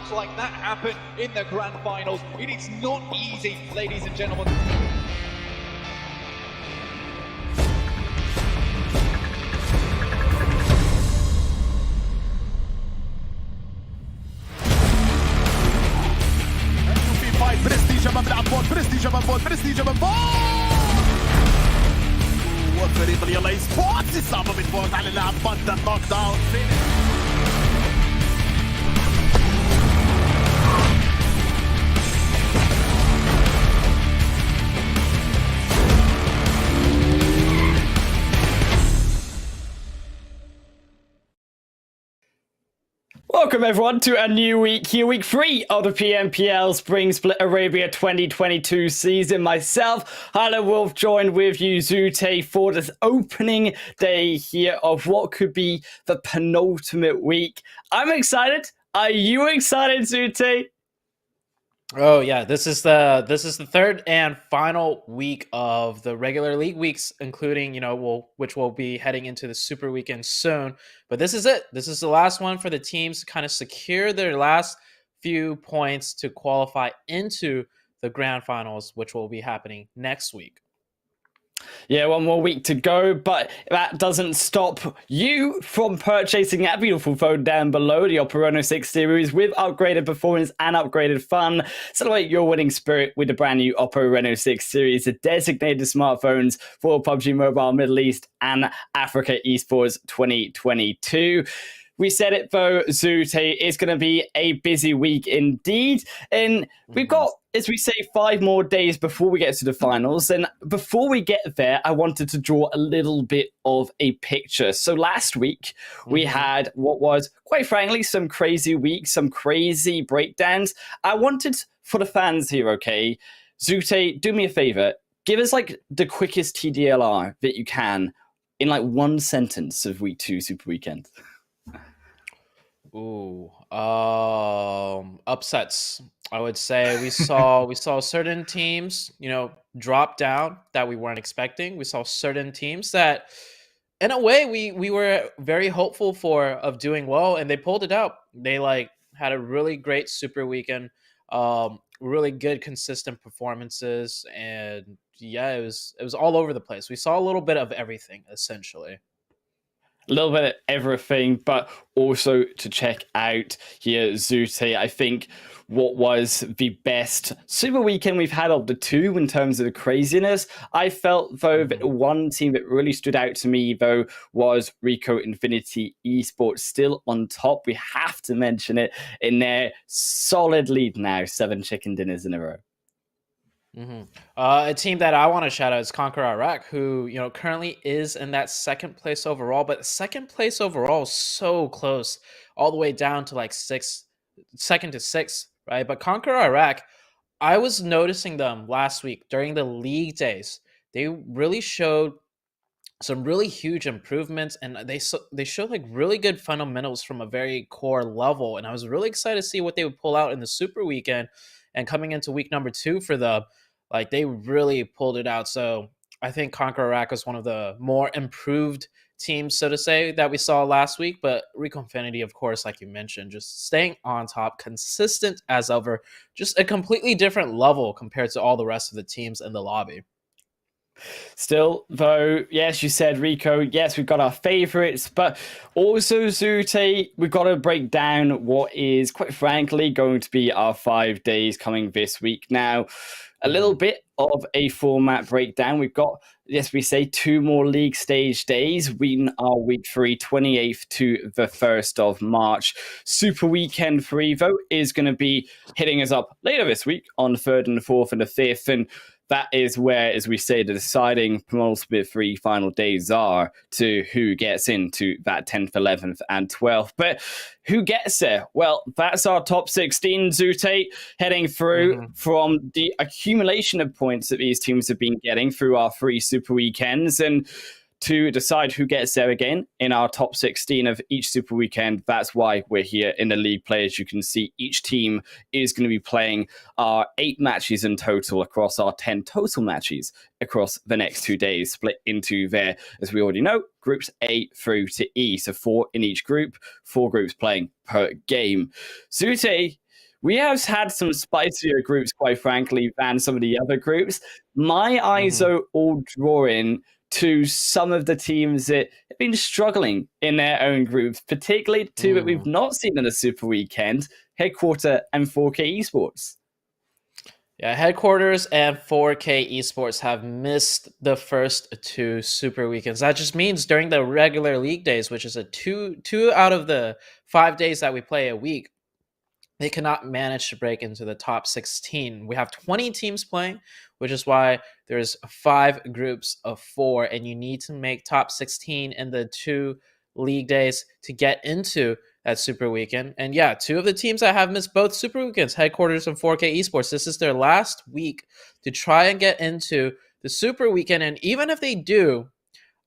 much like that happen in the grand finals. It is not easy, ladies and gentlemen. برستيجة من بلعب برستيجة من فوق برستيجة من فوق وفريق يلا اي سبورتس إصابة من فوق على اللاعب بطل نوك داون Welcome everyone to a new week here, week 3 of the PMPL Spring Split Arabia 2022 season. Myself, YaLLa Wolf, joined with you, Zute, for this opening day here of what could be the penultimate week. I'm excited. Are you excited, Zute? Oh yeah, this is the third and final week of the regular league weeks, including which will be heading into the Super Weekend soon. But this is it. This is the last one for the teams to kind of secure their last few points to qualify into the grand finals, which will be happening next week. Yeah, one more week to go, but that doesn't stop you from purchasing that beautiful phone down below, the Oppo Reno 6 series, with upgraded performance and upgraded fun. Celebrate your winning spirit with the brand new Oppo Reno 6 series, the designated smartphones for PUBG Mobile, Middle East, and Africa Esports 2022. We said it though, Zute, it's going to be a busy week indeed. And we've got, as we say, 5 more days before we get to the finals. And before we get there, I wanted to draw a little bit of a picture. So last week, we had what was, quite frankly, some crazy weeks, some crazy breakdowns. I wanted, for the fans here, okay, Zute, do me a favor. Give us like the quickest TDLR that you can in like one sentence of week 2 Super Weekend. Ooh, upsets. I would say we saw certain teams, drop down that we weren't expecting. We saw certain teams that, in a way, we were very hopeful of doing well, and they pulled it out. They had a really great Super Weekend, really good consistent performances, and yeah, it was all over the place. We saw a little bit of everything essentially. A little bit of everything, but also to check out here, Zute, I think what was the best Super Weekend we've had of the 2 in terms of the craziness. I felt, though, that one team that really stood out to me, though, was Rico Infinity Esports, still on top. We have to mention it in their solid lead now, 7 chicken dinners in a row. A team that I want to shout out is CONQUEROR Iraq, who currently is in that 2nd place overall, but 2nd place overall is so close, all the way down to like 2nd to 6th, right? But CONQUEROR Iraq, I was noticing them last week during the league days. They really showed some really huge improvements, and they showed like really good fundamentals from a very core level. And I was really excited to see what they would pull out in the Super Weekend, and coming into week number 2 for them. Like, they really pulled it out. So I think CONQUEROR Iraq was one of the more improved teams, so to say, that we saw last week. But Rico Infinity, of course, like you mentioned, just staying on top, consistent as ever, just a completely different level compared to all the rest of the teams in the lobby. Still, though, yes, you said Rico. Yes, we've got our favorites, but also, Zute, we've got to break down what is, quite frankly, going to be our 5 days coming this week. Now, a little bit of a format breakdown. We've got, yes, we say 2 more league stage days. We are week 3, 28th to the 1st of March. Super Weekend 3, though, is going to be hitting us up later this week on the 3rd and the 4th and the 5th. And that is where, as we say, the deciding penultimate 3 final days are to who gets into that 10th, 11th, and 12th. But who gets there? Well, that's our top 16, Zute, heading through from the accumulation of points that these teams have been getting through our 3 Super Weekends. And to decide who gets there again in our top 16 of each Super Weekend. That's why we're here in the league play. As you can see, each team is going to be playing our 8 matches in total across our 10 total matches across the next 2 days, split into their, as we already know, groups A through to E. So 4 in each group, 4 groups playing per game. Zute, We have had some spicier groups, quite frankly, than some of the other groups. My eyes are all drawing to some of the teams that have been struggling in their own groups, particularly two that we've not seen in the Super Weekend, Headquarter and 4K Esports. Yeah, Headquarters and 4K Esports have missed the first two Super Weekends. That just means during the regular league days, which is a two out of the 5 days that we play a week, they cannot manage to break into the top 16. We have 20 teams playing, which is why there's 5 groups of 4, and you need to make top 16 in the 2 league days to get into that Super Weekend. And yeah, 2 of the teams that have missed both Super Weekends, Headquarters and 4K Esports, this is their last week to try and get into the Super Weekend. And even if they do,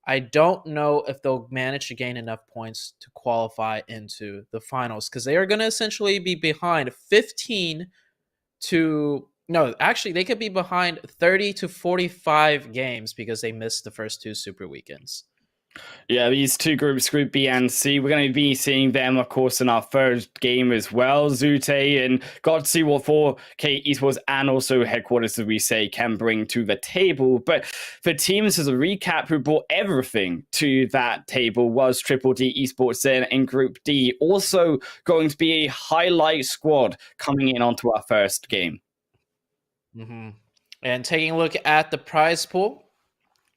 I don't know if they'll manage to gain enough points to qualify into the finals, because they are going to essentially be behind 15 to no, actually they could be behind 30 to 45 games because they missed the first 2 Super Weekends. Yeah, these 2 groups, Group B and C, we're going to be seeing them, of course, in our first game as well. Zute, and got to see what 4K Esports and also Headquarters, as we say, can bring to the table. But for teams, as a recap, who brought everything to that table was DDD Esports in Group D. Also going to be a highlight squad coming in onto our first game. And taking a look at the prize pool,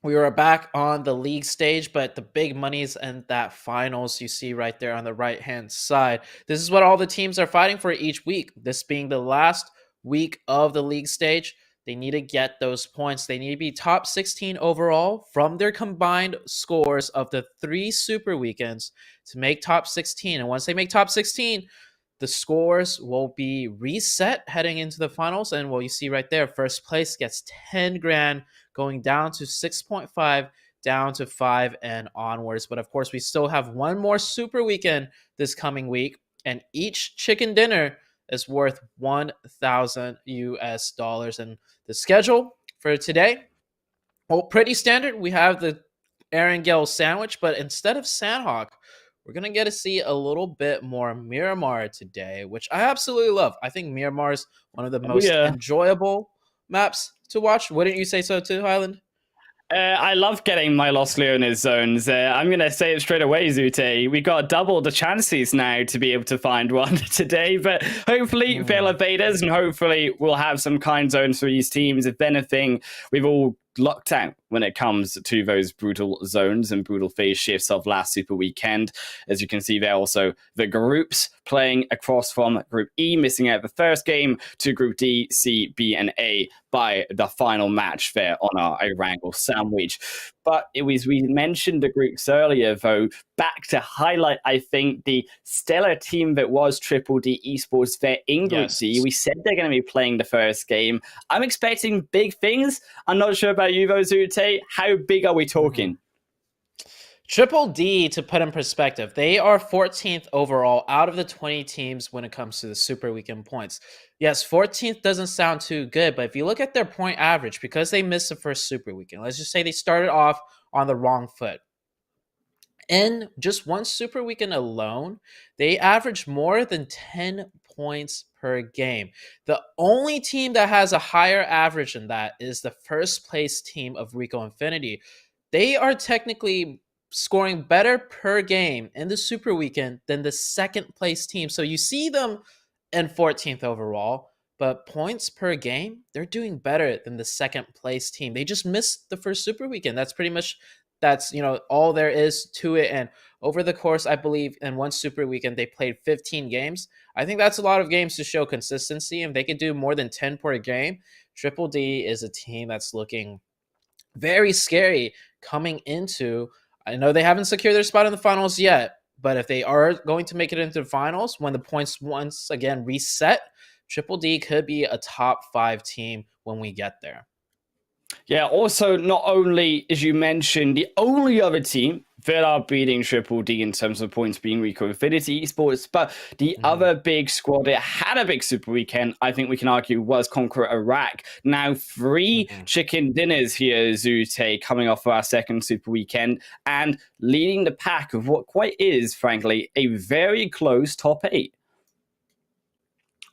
we were back on the league stage, but the big monies and that finals you see right there on the right-hand side. This is what all the teams are fighting for each week. This being the last week of the league stage, they need to get those points. They need to be top 16 overall from their combined scores of the 3 Super Weekends to make top 16. And once they make top 16, the scores will be reset heading into the finals. And what you see right there, first place gets 10 grand, going down to 6.5, down to 5 and onwards. But of course, we still have one more Super Weekend this coming week, and each chicken dinner is worth 1,000 US dollars. And the schedule for today, well, pretty standard. We have the Erangel sandwich, but instead of Sandhawk, we're going to get to see a little bit more Miramar today, which I absolutely love. I think Miramar is one of the most enjoyable maps to watch. Wouldn't you say so too, Highland? I love getting my Los Leones zones. I'm going to say it straight away, Zute. We got double the chances now to be able to find one today, but hopefully they'll evade us, and hopefully we'll have some kind zones for these teams. If anything, we've all locked out when it comes to those brutal zones and brutal phase shifts of last Super Weekend. As you can see there, also the groups playing across from Group E, missing out the first game, to Group D, C, B, and A by the final match there on our Erangel sandwich. But it was, we mentioned the groups earlier, though, back to highlight, I think, the stellar team that was DDD Esports there in Group D. We said they're going to be playing the first game. I'm expecting big things. I'm not sure about you, though, Zute. How big are we talking? DDD, to put in perspective, they are 14th overall out of the 20 teams when it comes to the Super Weekend points. Yes, 14th doesn't sound too good, but if you look at their point average, because they missed the first Super Weekend, let's just say they started off on the wrong foot. In just one Super Weekend alone, they averaged more than 10 points per game. The only team that has a higher average than that is the first place team of Rico Infinity. They are technically scoring better per game in the Super Weekend than the second place team. So you see them in 14th overall, but points per game, they're doing better than the second place team. They just missed the first Super Weekend. That's pretty much, that's, you know, all there is to it. And over the course, I believe in one Super Weekend, they played 15 games. I think that's a lot of games to show consistency. And if they could do more than 10 per game, DDD is a team that's looking very scary coming into, I know they haven't secured their spot in the finals yet, but if they are going to make it into the finals, when the points once again reset, DDD could be a top 5 team when we get there. Yeah, also, not only, as you mentioned, the only other team that are beating DDD in terms of points being Rico Infinity Esports, but the other big squad that had a big Super Weekend, I think we can argue, was CONQUEROR Iraq. Now, 3 chicken dinners here, Zute, coming off of our second Super Weekend, and leading the pack of what quite is, frankly, a very close top 8.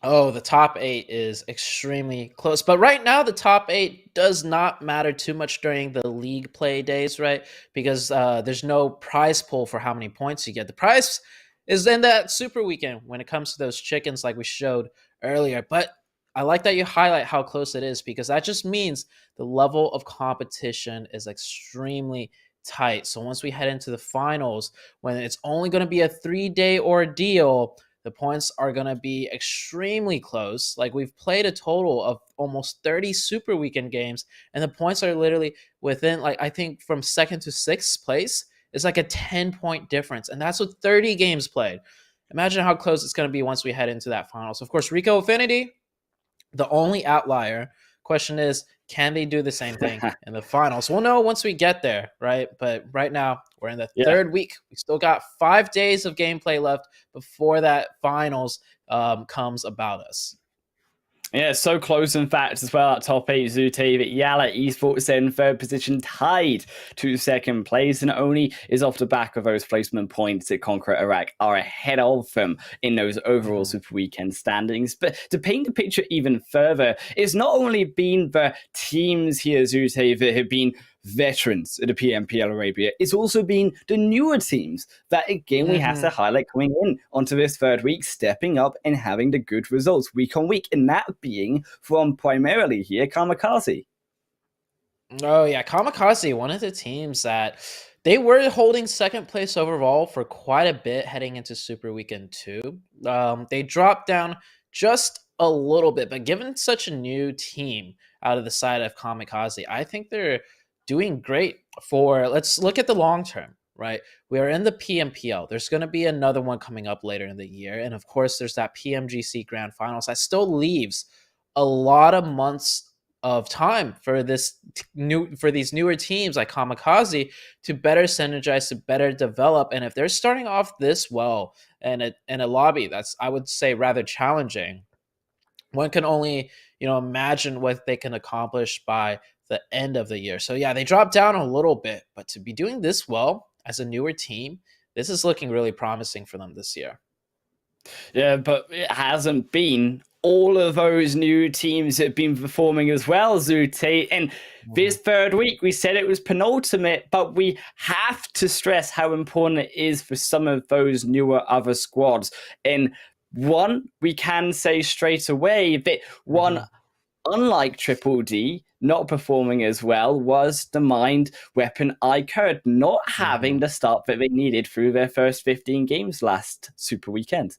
Oh, the top 8 is extremely close. But right now, the top 8 does not matter too much during the league play days, right? Because there's no prize pool for how many points you get. The prize is in that super weekend when it comes to those chickens, like we showed earlier. But I like that you highlight how close it is, because that just means the level of competition is extremely tight. So once we head into the finals, when it's only going to be a 3-day ordeal, the points are going to be extremely close. Like, we've played a total of almost 30 super weekend games, and the points are literally within, like, I think from second to sixth place is like a 10-point difference. And that's with 30 games played. Imagine how close it's going to be once we head into that finals. Of course, Rico Affinity, the only outlier. Question is, can they do the same thing in the finals? We'll know once we get there, right? But right now, we're in the third week. We still got 5 days of gameplay left before that finals comes about us. Yeah, so close in fact as well at top 8. Zute, but YaLLa Esports in third position, tied to second place, and only is off the back of those placement points that KONQUEROR Iraq are ahead of them in those overall Super Weekend standings. But to paint the picture even further, it's not only been the teams here, Zute, that have been veterans at the PMPL Arabia, it's also been the newer teams that, again, we have to highlight coming in onto this third week, stepping up and having the good results week on week, and that being from primarily here KAMIKAZE. Oh yeah, KAMIKAZE, one of the teams that they were holding second place overall for quite a bit heading into Super Weekend 2. They dropped down just a little bit, but given such a new team out of the side of KAMIKAZE, I think they're doing great for, let's look at the long term, right? We are in the PMPL. There's going to be another one coming up later in the year. And of course, there's that PMGC Grand Finals. That still leaves a lot of months of time for these newer teams like KAMIKAZE to better synergize, to better develop. And if they're starting off this well in a lobby that's, I would say, rather challenging, one can only, imagine what they can accomplish by the end of the year. So yeah, they dropped down a little bit, but to be doing this well as a newer team, this is looking really promising for them this year. Yeah, but it hasn't been all of those new teams that have been performing as well, Zute. And this third week, we said it was penultimate, but we have to stress how important it is for some of those newer other squads. And one, we can say straight away that one, unlike Triple D, not performing as well was the Mind Weapon iKURD, not having the start that they needed through their first 15 games last Super Weekend.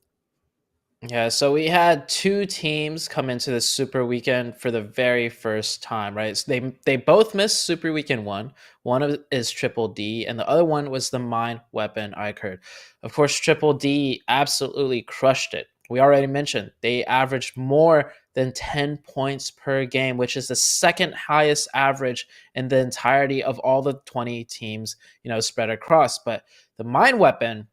Yeah, so we had 2 teams come into the Super Weekend for the very first time, right? So they both missed Super Weekend 1. One is Triple D, and the other one was the Mind Weapon iKURD. Of course, Triple D absolutely crushed it. We already mentioned they averaged more than 10 points per game, which is the second highest average in the entirety of all the 20 teams, spread across. But the Mind Weapon,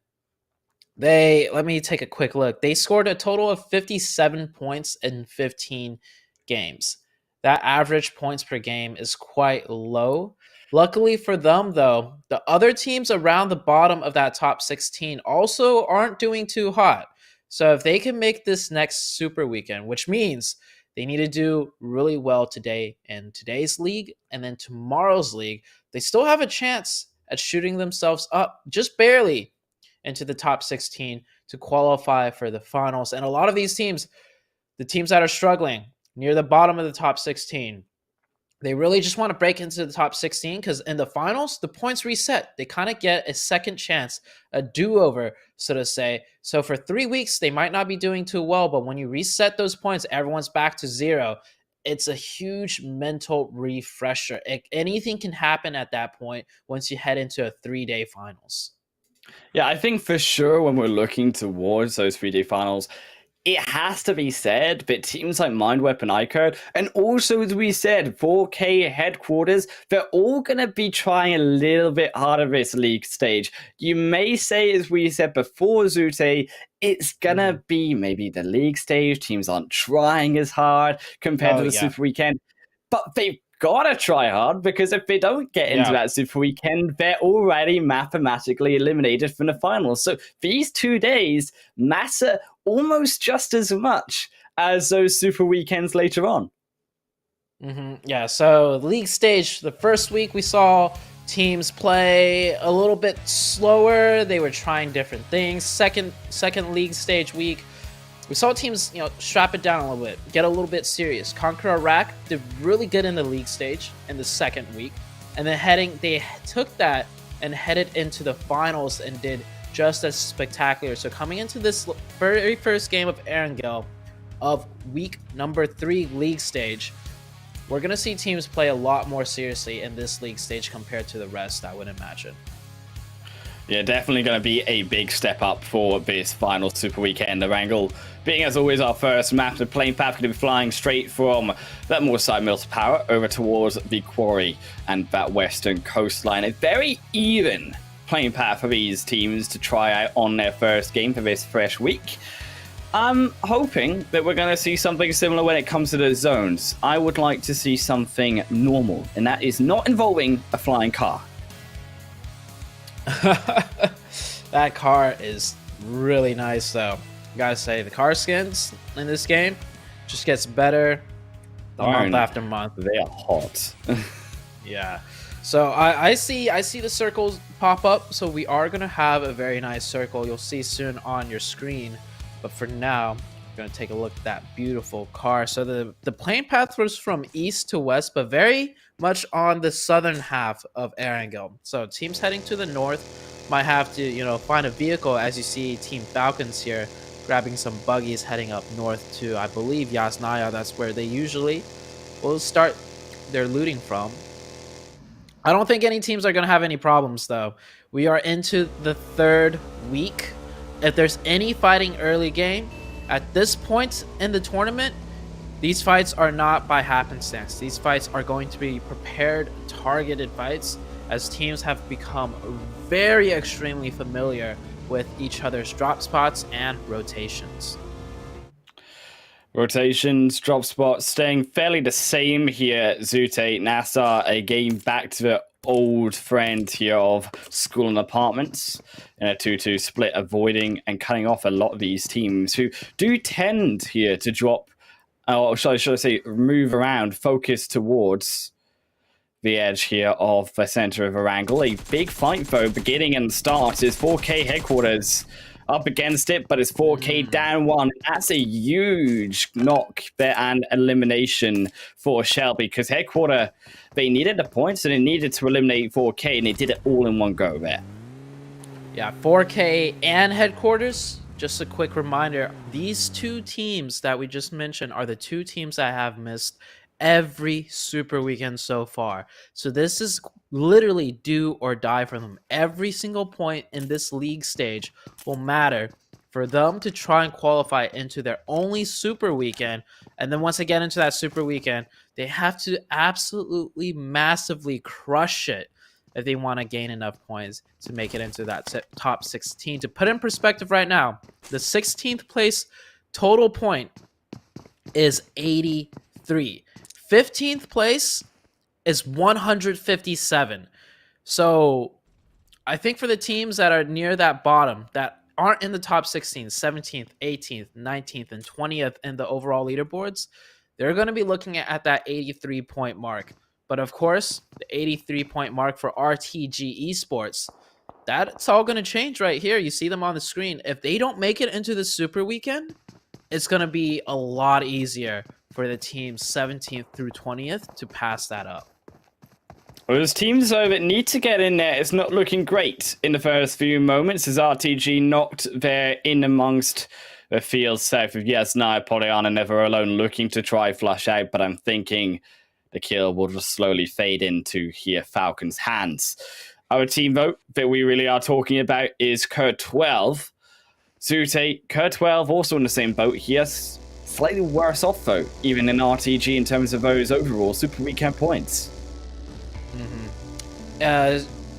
let me take a quick look. They scored a total of 57 points in 15 games. That average points per game is quite low. Luckily for them, though, the other teams around the bottom of that top 16 also aren't doing too hot. So if they can make this next Super Weekend, which means they need to do really well today in today's league and then tomorrow's league, they still have a chance at shooting themselves up just barely into the top 16 to qualify for the finals. And a lot of these teams, the teams that are struggling near the bottom of the top 16, they really just want to break into the top 16 because in the finals, the points reset. They kind of get a second chance, a do-over, so to say. So for 3 weeks, they might not be doing too well, but when you reset those points, everyone's back to 0. It's a huge mental refresher. Anything can happen at that point once you head into a 3-day finals. Yeah, I think for sure when we're looking towards those 3-day finals, it has to be said that teams like Mind Weapon iKURD, and also, as we said, 4K headquarters, they're all going to be trying a little bit harder this league stage. You may say, as we said before, Zute, it's going to be maybe the league stage. Teams aren't trying as hard compared to the Super Weekend, but they've gotta try hard, because if they don't get into that Super Weekend, they're already mathematically eliminated from the finals. So these 2 days matter almost just as much as those super weekends later on. Yeah, so the league stage, the first week we saw teams play a little bit slower. They were trying different things. Second league stage week, we saw teams, strap it down a little bit, get a little bit serious. CONQUEROR Iraq did really good in the league stage in the second week, and then they took that and headed into the finals and did just as spectacular. So coming into this very first game of Erangel of week number 3 league stage, we're going to see teams play a lot more seriously in this league stage compared to the rest, I would imagine. Yeah, definitely going to be a big step up for this final super weekend. Erangel being, as always, our first map. The plane path going to be flying straight from that Moorside Mills Power over towards the quarry and that western coastline. A very even playing path for these teams to try out on their first game for this fresh week. I'm hoping that we're going to see something similar when it comes to the zones. I would like to see something normal, and that is not involving a flying car. That car is really nice, though. Gotta say, the car skins in this game just gets better month after month. They are hot. Yeah. So I see the circles pop up. So we are gonna have a very nice circle. You'll see soon on your screen. But for now, we're going to take a look at that beautiful car. So the plane path was from east to west, but very much on the southern half of Erangel. So teams heading to the north might have to, find a vehicle, as you see Team Falcons here grabbing some buggies heading up north to, I believe, Yasnaya. That's where they usually will start their looting from. I don't think any teams are going to have any problems, though. We are into the 3rd week. If there's any fighting early game, at this point in the tournament, these fights are not by happenstance. These fights are going to be prepared, targeted fights, as teams have become very extremely familiar with each other's drop spots and rotations. Rotations, drop spots, staying fairly the same here. Zute, NASR, a game back to the old friend here of school and apartments in a 2-2 split, avoiding and cutting off a lot of these teams who do tend here to drop, or should I say, move around, focus towards the edge here of the center of Erangel. A big fight, though, beginning and start is 4K headquarters up against it, but it's 4K down 1. That's a huge knock there and elimination for Shelby, because headquarter, they needed the points and they needed to eliminate 4K, and they did it all in one go there. Yeah, 4K and headquarters. Just a quick reminder, these two teams that we just mentioned are the two teams that have missed every super weekend so far. So this is literally do or die for them. Every single point in this league stage will matter for them to try and qualify into their only super weekend. And then once they get into that super weekend, they have to absolutely massively crush it if they want to gain enough points to make it into that top 16. To put in perspective right now, the 16th place total point is 83. 15th place is 157. So I think for the teams that are near that bottom, that aren't in the top 16, 17th, 18th, 19th, and 20th in the overall leaderboards, they're going to be looking at that 83-point mark. But of course, the 83-point mark for RTG Esports, that's all going to change right here. You see them on the screen. If they don't make it into the super weekend, it's going to be a lot easier for the teams 17th through 20th to pass that up. Well, there's teams, though, that need to get in there. It's not looking great in the first few moments as RTG knocked there in amongst the field south of Yasnaya, Polyana, Never Alone, looking to try flush out, but I'm thinking the kill will just slowly fade into here Falcons' hands. Our team vote that we really are talking about is KURD12. Zute, KURD12 also in the same boat. He has slightly worse off, though, even in RTG in terms of those overall Super Weekend points.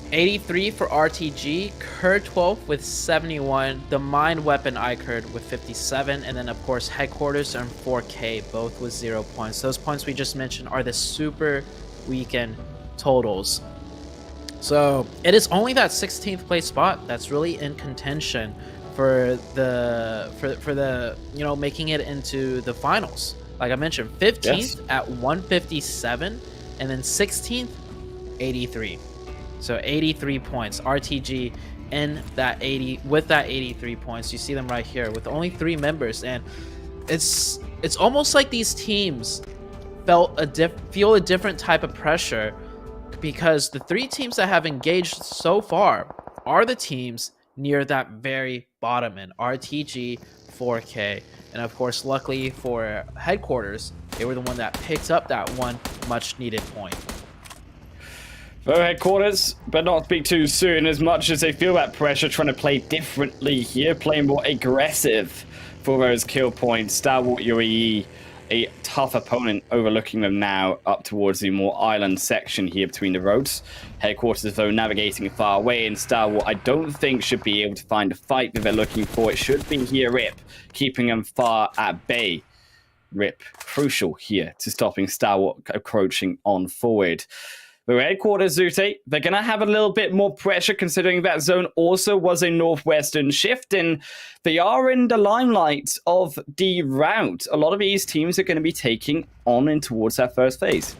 83 for RTG, KURD12 with 71, the Mind Weapon iKURD with 57, and then of course Headquarters and 4K both with 0 points. Those points we just mentioned are the Super Weekend totals. So it is only that 16th place spot that's really in contention for the making it into the finals. Like I mentioned, 15th Yes. at 157, and then 16th, 83. So 83 points. RTG in that 80 with that 83 points. You see them right here with only 3 members, and it's almost like these teams feel a different type of pressure, because the 3 teams that have engaged so far are the teams near that very bottom end. RTG, 4K, and of course, luckily for Headquarters, they were the one that picked up that one much needed point. For Headquarters, but not speak too soon, as much as they feel that pressure, trying to play differently here, playing more aggressive for those kill points. Stalwart UAE, a tough opponent, overlooking them now up towards the more island section here between the roads. Headquarters, though, navigating far away, and Stalwart, I don't think, should be able to find a fight that they're looking for. It should be here Rip, keeping them far at bay. Rip, crucial here to stopping Stalwart approaching on forward. The Headquarters, Zute, they're going to have a little bit more pressure, considering that zone also was a northwestern shift, and they are in the limelight of the route. A lot of these teams are going to be taking on in towards that first phase.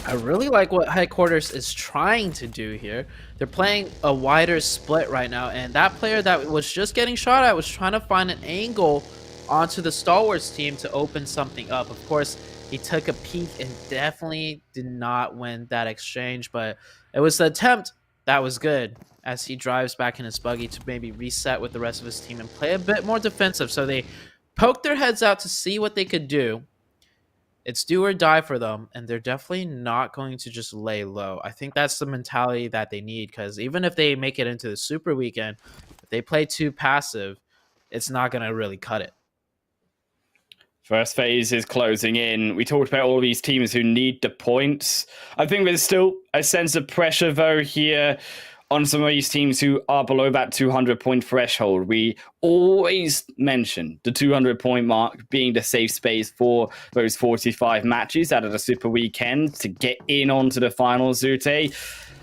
I really like what Headquarters is trying to do here. They're playing a wider split right now, and that player that was just getting shot at was trying to find an angle onto the Stalwarts team to open something up. Of course, he took a peek and definitely did not win that exchange, but it was the attempt that was good, as he drives back in his buggy to maybe reset with the rest of his team and play a bit more defensive. So they poked their heads out to see what they could do. It's do or die for them, and they're definitely not going to just lay low. I think that's the mentality that they need, because even if they make it into the Super Weekend, if they play too passive, it's not going to really cut it. First phase is closing in. We talked about all these teams who need the points. I think there's still a sense of pressure, though, here on some of these teams who are below that 200-point threshold. We always mention the 200-point mark being the safe space for those 45 matches out of the Super Weekend to get in onto the finals, Zute.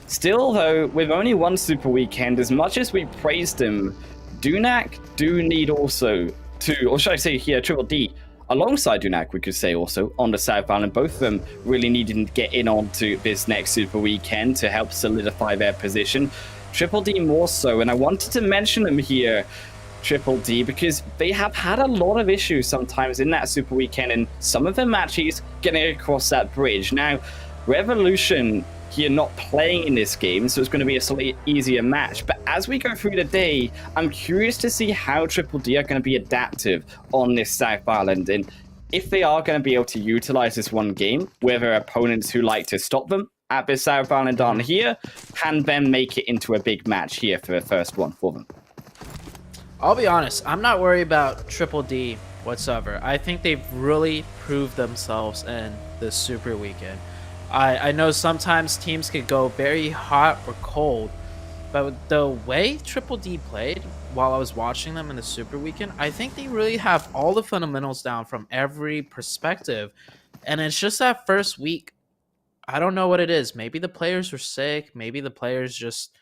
Still, though, with only one Super Weekend, as much as we praised them, Dunak do need also to, or should I say here, Triple D, alongside Dunak, we could say also, on the South Island. Both of them really needing to get in onto this next Super Weekend to help solidify their position. Triple D more so, and I wanted to mention them here, Triple D, because they have had a lot of issues sometimes in that Super Weekend, and some of their matches getting across that bridge. Now, Revolution here not playing in this game, so it's going to be a slightly easier match. But as we go through the day, I'm curious to see how Triple D are going to be adaptive on this South Island, and if they are going to be able to utilize this one game, where there are opponents who like to stop them at this South Island on here, can then make it into a big match here for the first one for them. I'll be honest, I'm not worried about Triple D whatsoever. I think they've really proved themselves in the Super Weekend. I know sometimes teams could go very hot or cold, but the way Triple D played while I was watching them in the Super Weekend, I think they really have all the fundamentals down from every perspective. And it's just that first week, I don't know what it is. Maybe the players were sick. Maybe the players just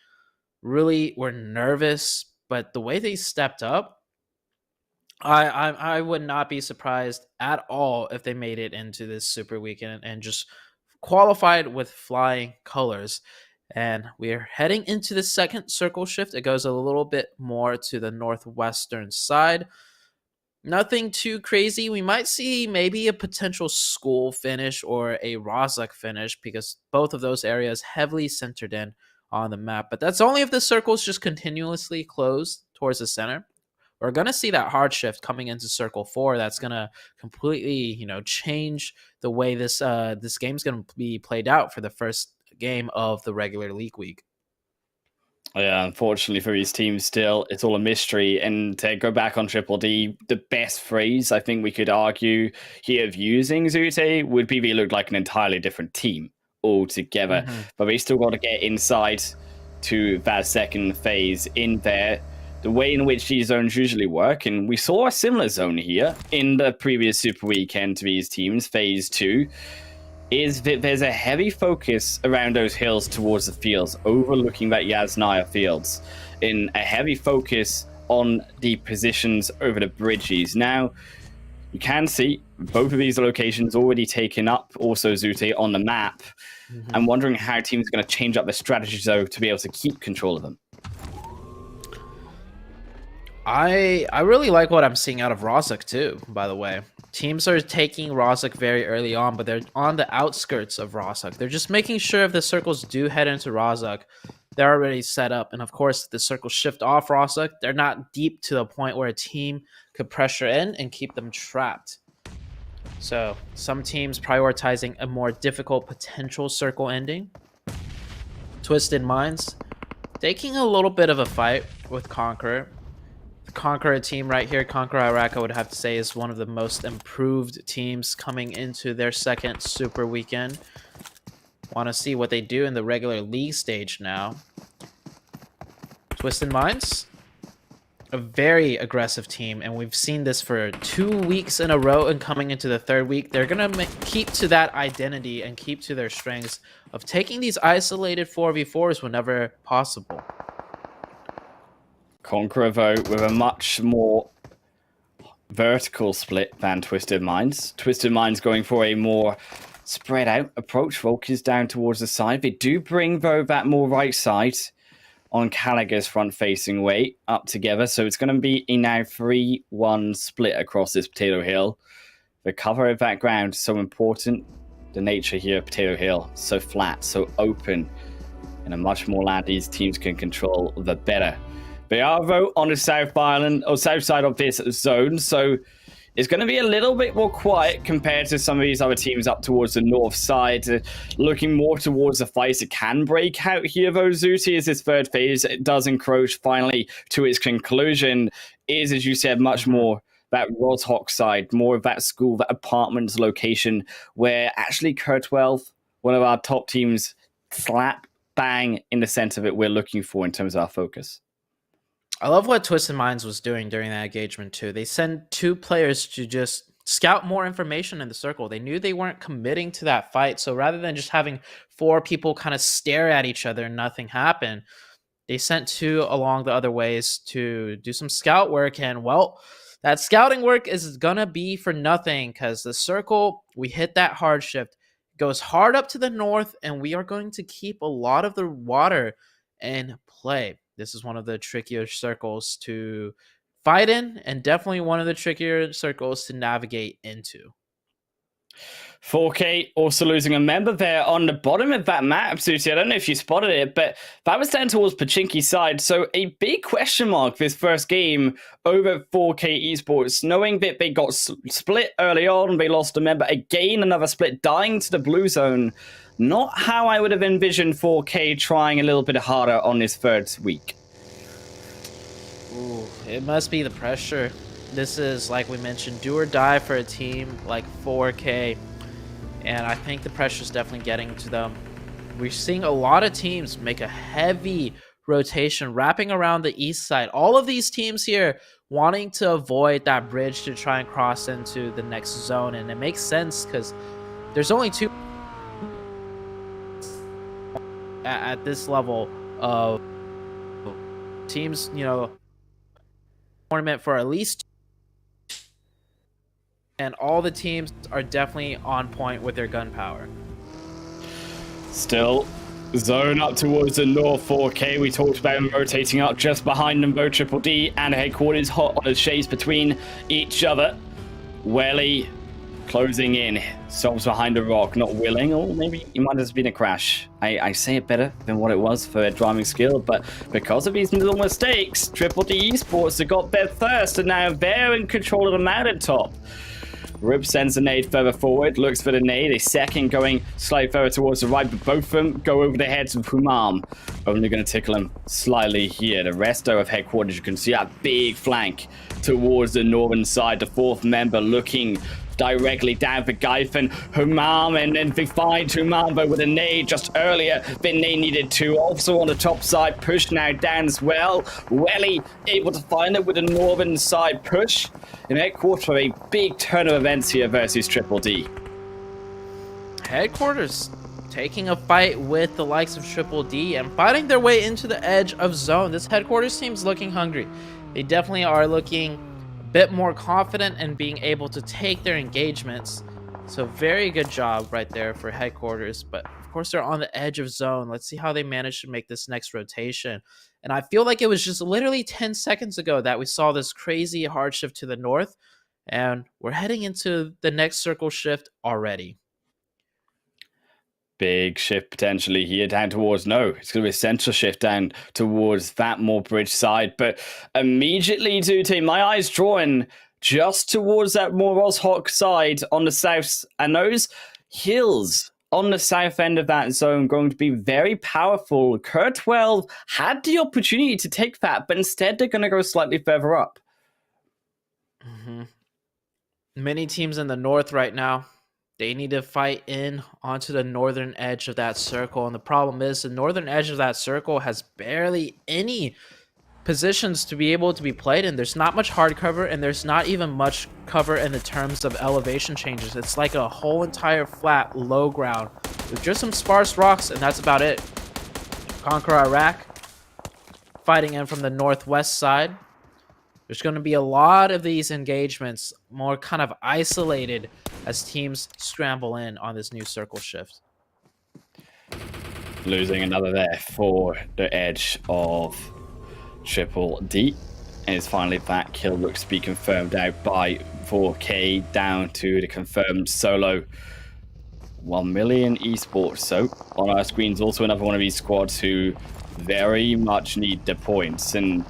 really were nervous. But the way they stepped up, I would not be surprised at all if they made it into this Super Weekend and just qualified with flying colors. And we're heading into the second circle shift. It goes a little bit more to the northwestern side. Nothing too crazy. We might see maybe a potential school finish or a Rozak finish, because both of those areas heavily centered in on the map. But that's only if the circles just continuously close towards the center. We're going to see that hard shift coming into Circle 4. That's going to completely, change the way this game's going to be played out for the first game of the regular league week. Yeah, unfortunately for these teams still, it's all a mystery. And to go back on Triple D, the best phrase I think we could argue here of using Zute would be they look like an entirely different team altogether. But they still got to get inside to that second phase in there. The way in which these zones usually work, and we saw a similar zone here in the previous Super Weekend to these teams, Phase 2, is that there's a heavy focus around those hills towards the fields, overlooking that Yasnaya fields. in a heavy focus on the positions over the bridges. Now, you can see both of these locations already taken up, also Zute, on the map. I'm wondering how teams are going to change up their strategies, though, to be able to keep control of them. I really like what I'm seeing out of Rozhok too, by the way. Teams are taking Rozhok very early on, but they're on the outskirts of Rozhok. They're just making sure if the circles do head into Rozhok, they're already set up. And of course, if the circles shift off Rozhok, they're not deep to the point where a team could pressure in and keep them trapped. So some teams prioritizing a more difficult potential circle ending. Twisted Minds taking a little bit of a fight with KONQUEROR. The KONQUEROR team right here, KONQUEROR Iraq, I would have to say is one of the most improved teams coming into their second super weekend. Want to see what they do in the regular league stage now. Twisted Minds, a very aggressive team, and we've seen this for 2 weeks in a row, and coming into the third week, they're going to keep to that identity and keep to their strengths of taking these isolated 4v4s whenever possible. KONQUEROR, though, with a much more vertical split than Twisted Minds. Twisted Minds going for a more spread out approach, focus down towards the side. They do bring, though, that more right side on KAMIKAZE's front-facing way up together. So it's going to be a now 3-1 split across this Potato Hill. The cover of that ground is so important. The nature here of Potato Hill, so flat, so open. And the much more land these teams can control, the better. They are, though, on the South Island, or south side of this zone, so it's going to be a little bit more quiet compared to some of these other teams up towards the north side. Looking more towards the fights that can break out here, though, Zute, as this third phase does encroach finally to its conclusion, is, as you said, much more that Rozhok side, more of that school, that apartments location, where actually KURD12, one of our top teams, slap bang in the center of it we're looking for in terms of our focus. I love what Twisted Minds was doing during that engagement too. They sent 2 players to just scout more information in the circle. They knew they weren't committing to that fight, so rather than just having 4 people kind of stare at each other and nothing happen, they sent 2 along the other ways to do some scout work. And well, that scouting work is gonna be for nothing, because the circle, we hit that hard shift, goes hard up to the north, and we are going to keep a lot of the water in play. This is one of the trickier circles to fight in, and definitely one of the trickier circles to navigate into. 4K also losing a member there on the bottom of that map, Susie. I don't know if you spotted it, but that was down towards Pachinki's side. So a big question mark this first game over 4K Esports, knowing that they got split early on, they lost a member, again another split, dying to the blue zone. Not how I would have envisioned 4K trying a little bit harder on this third week. Ooh, it must be the pressure. This is, like we mentioned, do or die for a team like 4K. And I think the pressure is definitely getting to them. We're seeing a lot of teams make a heavy rotation, wrapping around the east side. All of these teams here wanting to avoid that bridge to try and cross into the next zone. And it makes sense because there's only 2 at this level of teams, you know, tournament for at least, and all the teams are definitely on point with their gun power. Still, zone up towards the north 4K. We talked about them rotating up just behind them, both Triple D and Headquarters hot on the chase between each other. YaLLa closing in, stops behind a rock, not willing, or maybe it might have been a crash. I say it better than what it was for driving skill, but because of these little mistakes, Triple D Esports have got there first, and now they're in control of the mountain top. Rib sends a nade further forward, looks for the nade, a second going slightly further towards the right, but both of them go over the heads of Humam. Only going to tickle him slightly here. The resto of Headquarters, you can see that big flank towards the northern side. The 4th member looking directly down for Gyphon. Humam, and then they find Humam, but with a nade just earlier. Then they needed 2. Also on the top side, push now down as well. YaLLa able to find it with a northern side push. In Headquarters for a big turn of events here versus Triple D. Headquarters taking a fight with the likes of Triple D and fighting their way into the edge of zone. This headquarters team's looking hungry. They definitely are looking a bit more confident in being able to take their engagements. So very good job right there for headquarters. But of course, they're on the edge of zone. Let's see how they manage to make this next rotation. And I feel like it was just literally 10 seconds ago that we saw this crazy hard shift to the north. And we're heading into the next circle shift already. Big shift potentially here down towards, no, it's going to be a central shift down towards that more bridge side. But immediately, Zute, my eyes drawing just towards that more Roshawk side on the south. And those hills on the south end of that zone going to be very powerful. KURD12 had the opportunity to take that, but instead they're going to go slightly further up. Many teams in the north right now, they need to fight in onto the northern edge of that circle. And the problem is the northern edge of that circle has barely any positions to be able to be played in. There's not much hard cover, and there's not even much cover in the terms of elevation changes. It's like a whole entire flat low ground with just some sparse rocks, and that's about it. KONQUEROR Iraq fighting in from the northwest side. There's going to be a lot of these engagements more kind of isolated as teams scramble in on this new circle shift. Losing another there for the edge of Triple D. And it's finally that kill looks to be confirmed out by 4K down to the confirmed solo 1,000,000 Esports. So on our screens, also another one of these squads who very much need the points and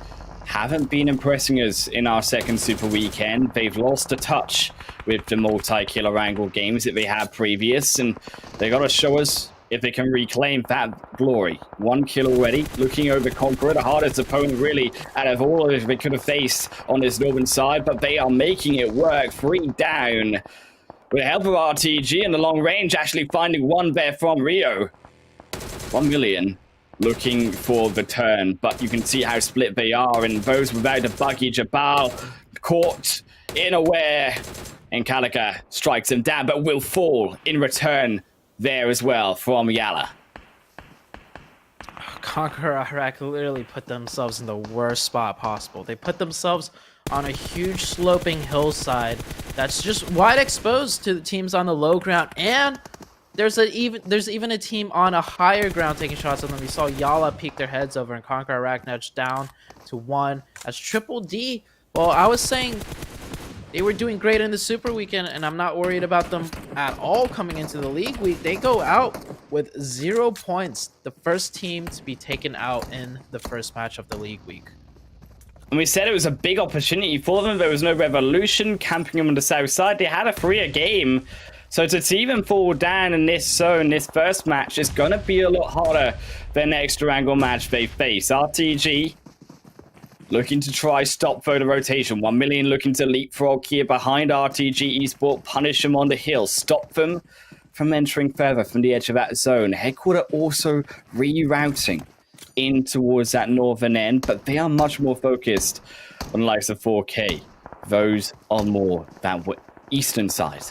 haven't been impressing us in our second Super Weekend. They've lost a touch with the multi-kill Erangel games that they had previous, and they got to show us if they can reclaim that glory. 1 kill already, looking over KONQUEROR, the hardest opponent really out of all of they could have faced on this northern side, but they are making it work. 3 down. With the help of RTG and the long range, actually finding one there from Rio. 1,000,000. Looking for the turn, but you can see how split they are, and those without a buggy, Jabal caught unaware, and KAMIKAZE strikes him down, but will fall in return there as well from YaLLa. KONQUEROR Iraq literally put themselves in the worst spot possible. They put themselves on a huge sloping hillside that's just wide exposed to the teams on the low ground, and there's even a team on a higher ground taking shots on them. We saw YaLLa peek their heads over, and KONQUEROR Iraq nudged down to 1 as Triple D. Well, I was saying they were doing great in the Super Weekend, and I'm not worried about them at all coming into the League Week. They go out with 0 points, the first team to be taken out in the first match of the League Week. And we said it was a big opportunity for them. There was no revolution camping them on the south side. They had a freer game. So to even fall down in this zone, this first match, is going to be a lot harder than the extra angle match they face. RTG looking to try stop for the rotation. 1,000,000 looking to leapfrog here behind RTG Esports, punish them on the hill, stop them from entering further from the edge of that zone. Headquarter also rerouting in towards that northern end, but they are much more focused on the likes of 4K. Those on more that eastern side.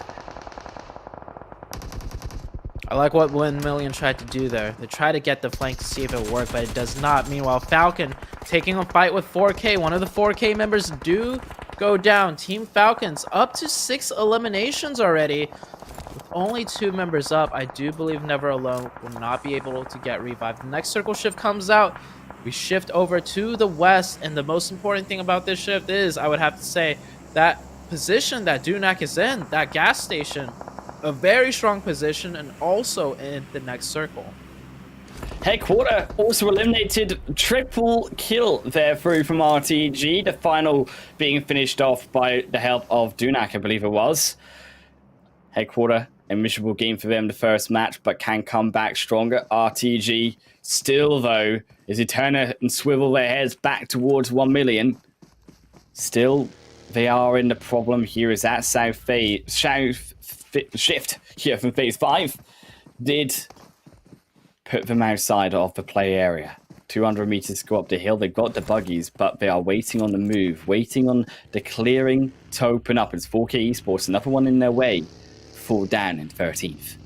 I like what ONEMILLION tried to do there. They tried to get the flank to see if it worked, but it does not. Meanwhile, Falcon taking a fight with 4K. One of the 4K members do go down. Team Falcons up to 6 eliminations already. With only 2 members up, I do believe Never Alone will not be able to get revived. The next circle shift comes out. We shift over to the west, and the most important thing about this shift is, I would have to say, that position that Dunak is in, that gas station, a very strong position, and also in the next circle. Headquarter also eliminated triple kill there through from RTG, the final being finished off by the help of Dunak, I believe it was. Headquarter, a miserable game for them the first match, but can come back stronger. RTG still, though, as they turn and swivel their heads back towards 1,000,000. Still, they are in the problem here is that south shift here from phase 5 did put them outside of the play area. 200 meters to go up the hill. They've got the buggies, but they are waiting on the move, waiting on the clearing to open up. It's 4K Esports, another one in their way, fall down in 13th.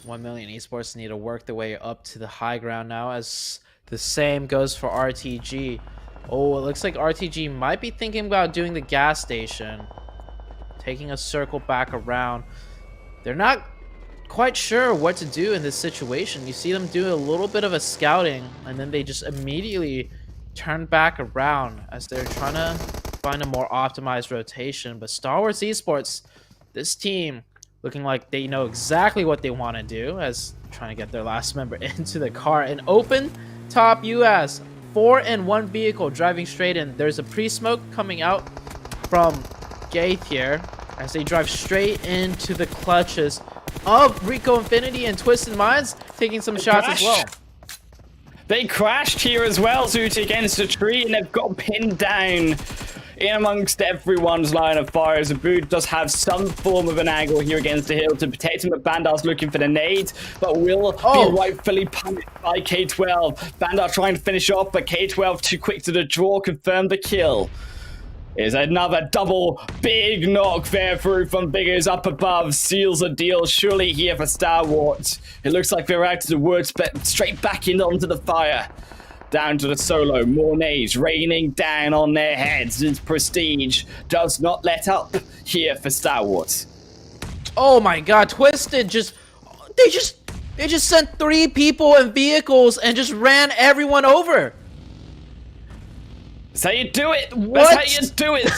1 million Esports need to work their way up to the high ground now, as the same goes for RTG. Oh, it looks like RTG might be thinking about doing the gas station, taking a circle back around. They're not quite sure what to do in this situation. You see them do a little bit of a scouting, and then they just immediately turn back around as they're trying to find a more optimized rotation. But Stalwart Esports, this team, looking like they know exactly what they want to do, as trying to get their last member into the car. An open top US 4-in-1 vehicle driving straight in. There's a pre-smoke coming out from Gaith here as they drive straight into the clutches of Rico Infinity and Twisted Minds, taking some shots as well. They crashed here as well, Zoot, against a tree, and they've got pinned down in amongst everyone's line of fire. Zabud does have some form of an angle here against the hill to protect him, but Bandar's looking for the nade, but will be rightfully punished by K12. Bandar trying to finish off, but K12 too quick to the draw, confirm the kill. Is another double big knock there through from Biggers up above, seals the deal surely here for Stalwart. It looks like they're out of the woods, but straight back in onto the fire. Down to the solo, more nades raining down on their heads. And Prestige does not let up here for Stalwart. Oh my god, Twisted they just sent 3 people in vehicles and just ran everyone over. That's how you do it. What? That's how you do it.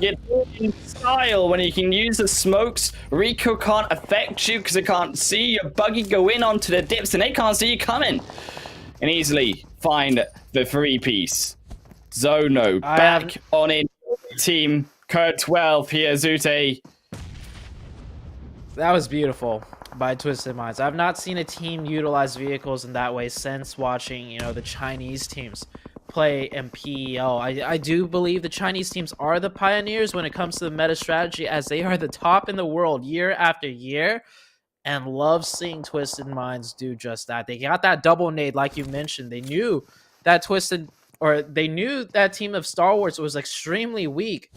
You do it in style when you can use the smokes. Rico can't affect you because they can't see your buggy go in onto the dips and they can't see you coming. And easily find the 3-piece. Zono back on in team. KURD12 here, Zute. That was beautiful by Twisted Minds. I've not seen a team utilize vehicles in that way since watching, the Chinese teams play in PEL. I do believe the Chinese teams are the pioneers when it comes to the meta strategy, as they are the top in the world year after year, and love seeing Twisted Minds do just that. They got that double nade, like you mentioned. They knew that they knew that team of Stalwarts was extremely weak,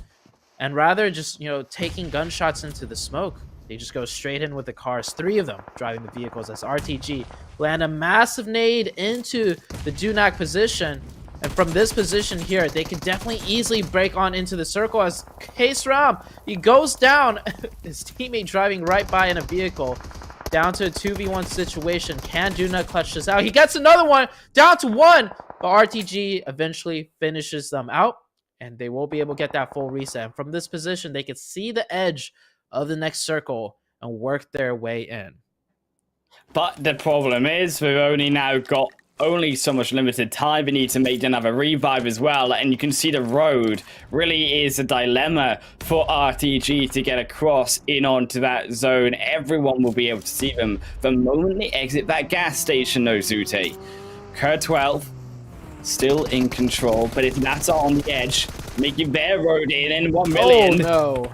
and rather just taking gunshots into the smoke, they just go straight in with the cars. 3 of them driving the vehicles as RTG land a massive nade into the Dunak position. And from this position here, they can definitely easily break on into the circle as Case Ram, he goes down. His teammate driving right by in a vehicle. Down to a 2v1 situation. Can Dunak clutch this out? He gets another one, down to 1. But RTG eventually finishes them out, and they will be able to get that full reset. And from this position, they can see the edge of the next circle and work their way in. But the problem is, we've only now got so much limited time. We need to make another revive as well, and you can see the road really is a dilemma for RTG to get across in onto that zone. Everyone will be able to see them the moment they exit that gas station, though, Zute. KURD12 still in control, but it's NASR on the edge, making their road in 1 million. Oh no.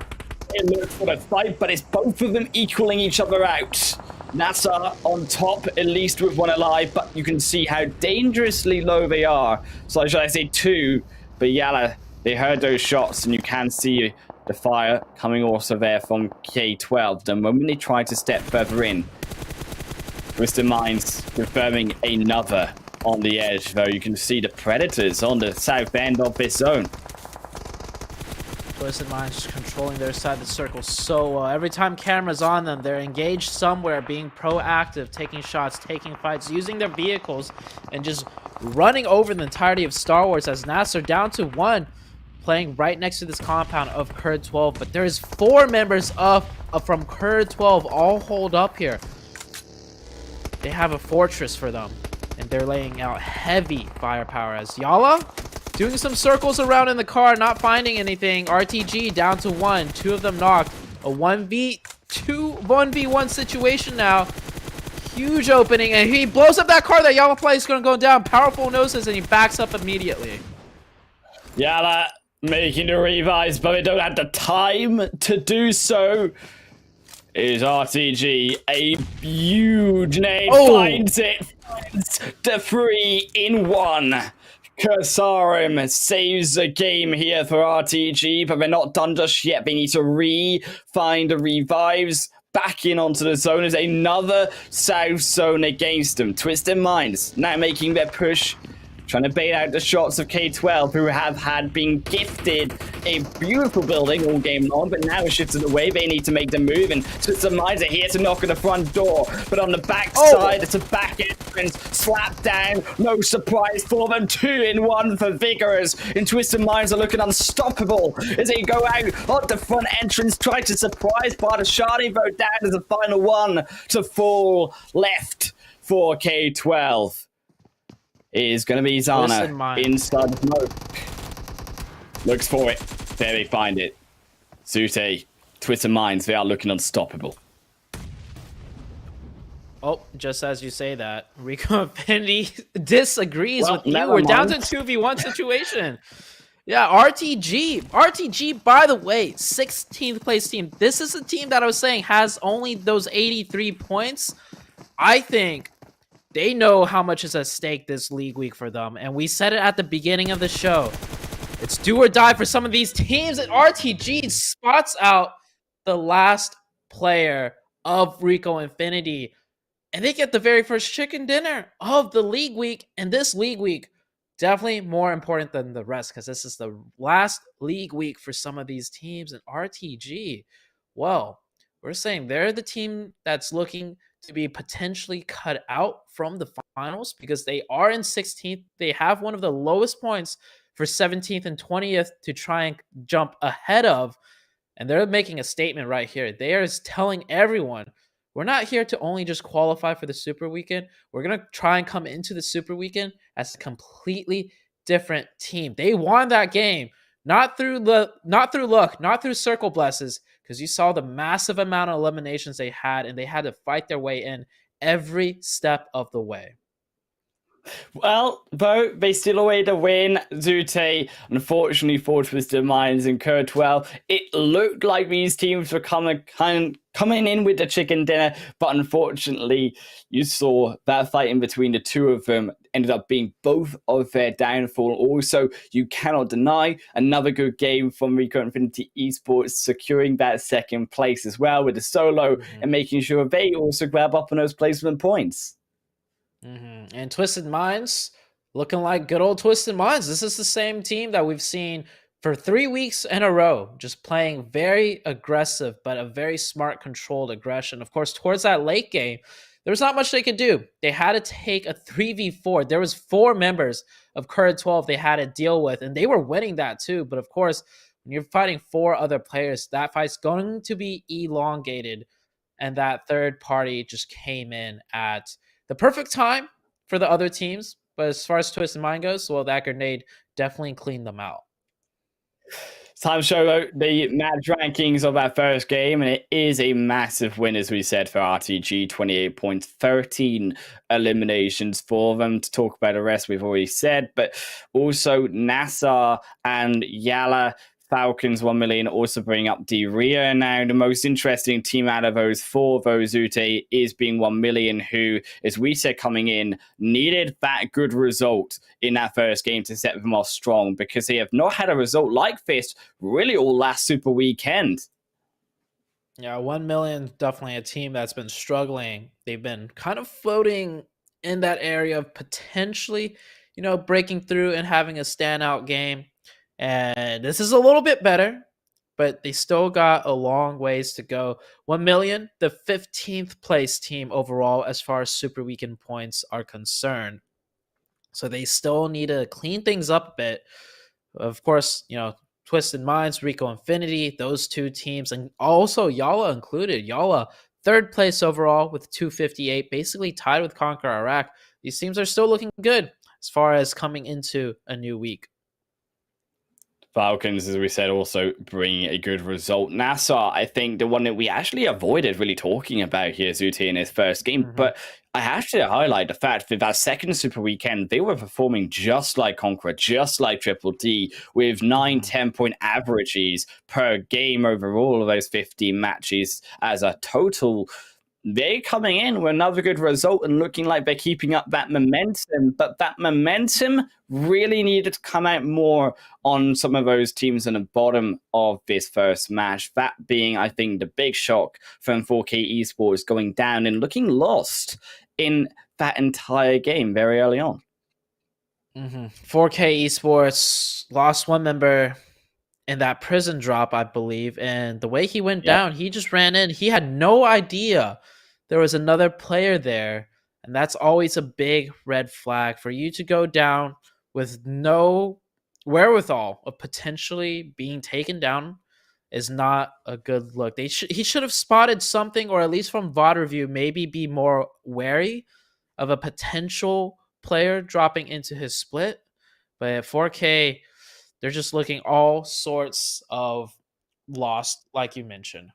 It looks for the fight, but it's both of them equaling each other out. NASR on top, at least with 1 alive, but you can see how dangerously low they are. So should I say 2, but YaLLa, they heard those shots, and you can see the fire coming also there from K12. The moment they try to step further in, Twisted Minds confirming another on the edge, though you can see the Predators on the south end of this zone. Twisted Minds just controlling their side of the circle so well. Every time camera's on them, they're engaged somewhere, being proactive, taking shots, taking fights, using their vehicles, and just running over the entirety of Star Wars as NASR down to 1, playing right next to this compound of KURD12. But there's 4 members from KURD12 all holed up here. They have a fortress for them, and they're laying out heavy firepower as YaLLa doing some circles around in the car, not finding anything. RTG down to 1. 2 of them knocked. A 1v1 situation now. Huge opening, and he blows up that car that YaLLa plays, going to go down. Powerful noses, and he backs up immediately. YaLLa making the revives, but they don't have the time to do so. Is RTG a huge name? Finds the 3-in-1. Kursarim saves the game here for RTG, but they're not done just yet. They need to find the revives. back in onto the zone as another South zone against them. Twisted Minds now making their push, trying to bait out the shots of K12, who have been gifted a beautiful building all game long, but now it's shifted away. They need to make the move, and Twisted Minds are here to knock on the front door. But on the back side, it's a back entrance, slap down, no surprise for them. 2-in-1 for Vigorous, and Twisted Minds are looking unstoppable as they go out on the front entrance, try to surprise Partashani, vote down as the final one to fall left for K12. Is going to be Zana inside the smoke. Looks for it. There they find it. Zute, Twisted Minds, they are looking unstoppable. Oh, just as you say that, Rico Infinity disagrees with you. never We're down mind. to 2v1 situation. Yeah, RTG. RTG, by the way, 16th place team. This is a team that I was saying has only those 83 points. I think they know how much is at stake this league week for them. And we said it at the beginning of the show. It's do or die for some of these teams. And RTG spots out the last player of Rico Infinity. And they get the very first chicken dinner of the league week. And this league week, definitely more important than the rest, because this is the last league week for some of these teams. And RTG, well, we're saying they're the team that's looking to be potentially cut out from the finals because they are in 16th. They have one of the lowest points for 17th and 20th to try and jump ahead of. And they're making a statement right here. They are telling everyone, we're not here to only just qualify for the Super Weekend. We're going to try and come into the Super Weekend as a completely different team. They won that game, not through luck, not through circle blesses, because you saw the massive amount of eliminations they had, and they had to fight their way in every step of the way. Well, though, they still away to win. Zute, unfortunately, for Twisted Minds and KURD. It looked like these teams were coming in with the chicken dinner, but unfortunately, you saw that fight in between the two of them ended up being both of their downfall. Also, you cannot deny another good game from Rico Infinity Esports, securing that second place as well with the solo and making sure they also grab up on those placement points. And Twisted Minds looking like good old Twisted Minds. This is the same team that we've seen for 3 weeks in a row, just playing very aggressive, but a very smart, controlled aggression. Of course, towards that late game, there was not much they could do. They had to take a 3v4. There was 4 members of KURD they had to deal with, and they were winning that too. But of course, when you're fighting 4 other players, that fight's going to be elongated. And that third party just came in at the perfect time for the other teams. But as far as Twisted Mind goes, well, that grenade definitely cleaned them out. Time to show the match rankings of that first game, and it is a massive win, as we said, for RTG. 28 points, 13 eliminations for them. To talk about the rest, we've already said, but also NASR and YaLLa Falcons 1 million also bring up D-Ria. Now, the most interesting team out of those 4, Zute, is being 1 million, who, as we said coming in, needed that good result in that first game to set them off strong, because they have not had a result like this really all last Super Weekend. Yeah, 1 million, definitely a team that's been struggling. They've been kind of floating in that area of potentially, breaking through and having a standout game. And this is a little bit better, but they still got a long ways to go. 1 million, the 15th place team overall as far as Super Weekend points are concerned. So they still need to clean things up a bit. Of course, Twisted Minds, Rico Infinity, those 2 teams, and also YaLLa included. YaLLa, 3rd place overall with 258, basically tied with CONQUEROR Iraq. These teams are still looking good as far as coming into a new week. Falcons, as we said, also bringing a good result. NASR, I think the one that we actually avoided really talking about here, Zute, in his first game. But I have to highlight the fact that second Super Weekend, they were performing just like CONQUEROR, just like Triple D, with 9-10 point averages per game over all of those 15 matches as a total. they're coming in with another good result and looking like they're keeping up that momentum. But that momentum really needed to come out more on some of those teams in the bottom of this first match. That being, I think, the big shock from 4K Esports going down and looking lost in that entire game very early on. 4K Esports lost one member in that prison drop, I believe. And the way he went down, he just ran in. He had no idea there was another player there. And that's always a big red flag for you to go down with no wherewithal of potentially being taken down is not a good look. He should have spotted something, or at least from VOD review, maybe be more wary of a potential player dropping into his split. But at 4K, they're just looking all sorts of lost, like you mentioned.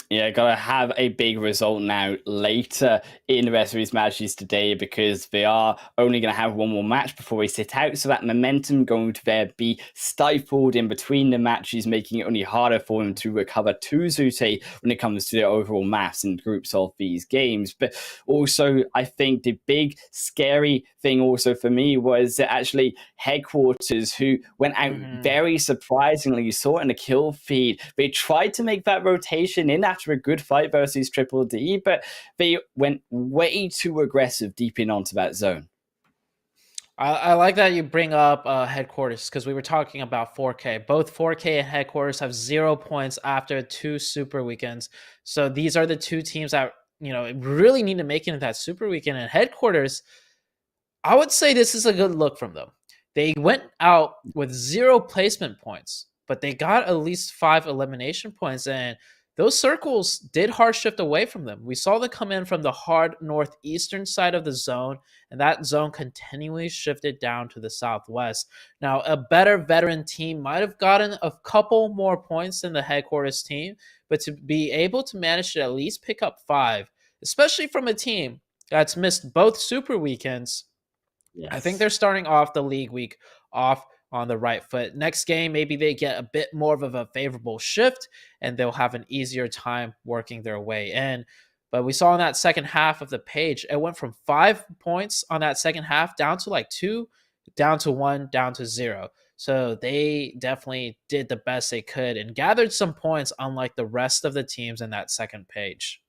Yeah, gotta have a big result now later in the rest of these matches today, because they are only going to have one more match before they sit out. So that momentum going to there be stifled in between the matches, making it only harder for them to recover to Zute when it comes to their overall maths and groups of these games. But also, I think the big scary thing also for me was that actually Headquarters, who went out very surprisingly, you saw it in the kill feed. They tried to make that rotation in after a good fight versus Triple D, but they went way too aggressive deep in onto that zone. I like that you bring up Headquarters, because we were talking about 4K. Both 4K and Headquarters have 0 points after 2 super weekends. So these are the two teams that, you know, really need to make it into that super weekend. And Headquarters, I would say this is a good look from them. They went out with 0 placement points, but they got at least 5 elimination points, and those circles did hard shift away from them. We saw them come in from the hard northeastern side of the zone, and that zone continually shifted down to the southwest. Now, a better veteran team might have gotten a couple more points than the Headquarters team, but to be able to manage to at least pick up 5, especially from a team that's missed both super weekends, I think they're starting off the league week off on the right foot. Next game, maybe they get a bit more of a favorable shift and they'll have an easier time working their way in. But we saw in that second half of the page, it went from 5 points on that second half down to like 2, down to 1, down to 0. So they definitely did the best they could and gathered some points, unlike the rest of the teams in that second page.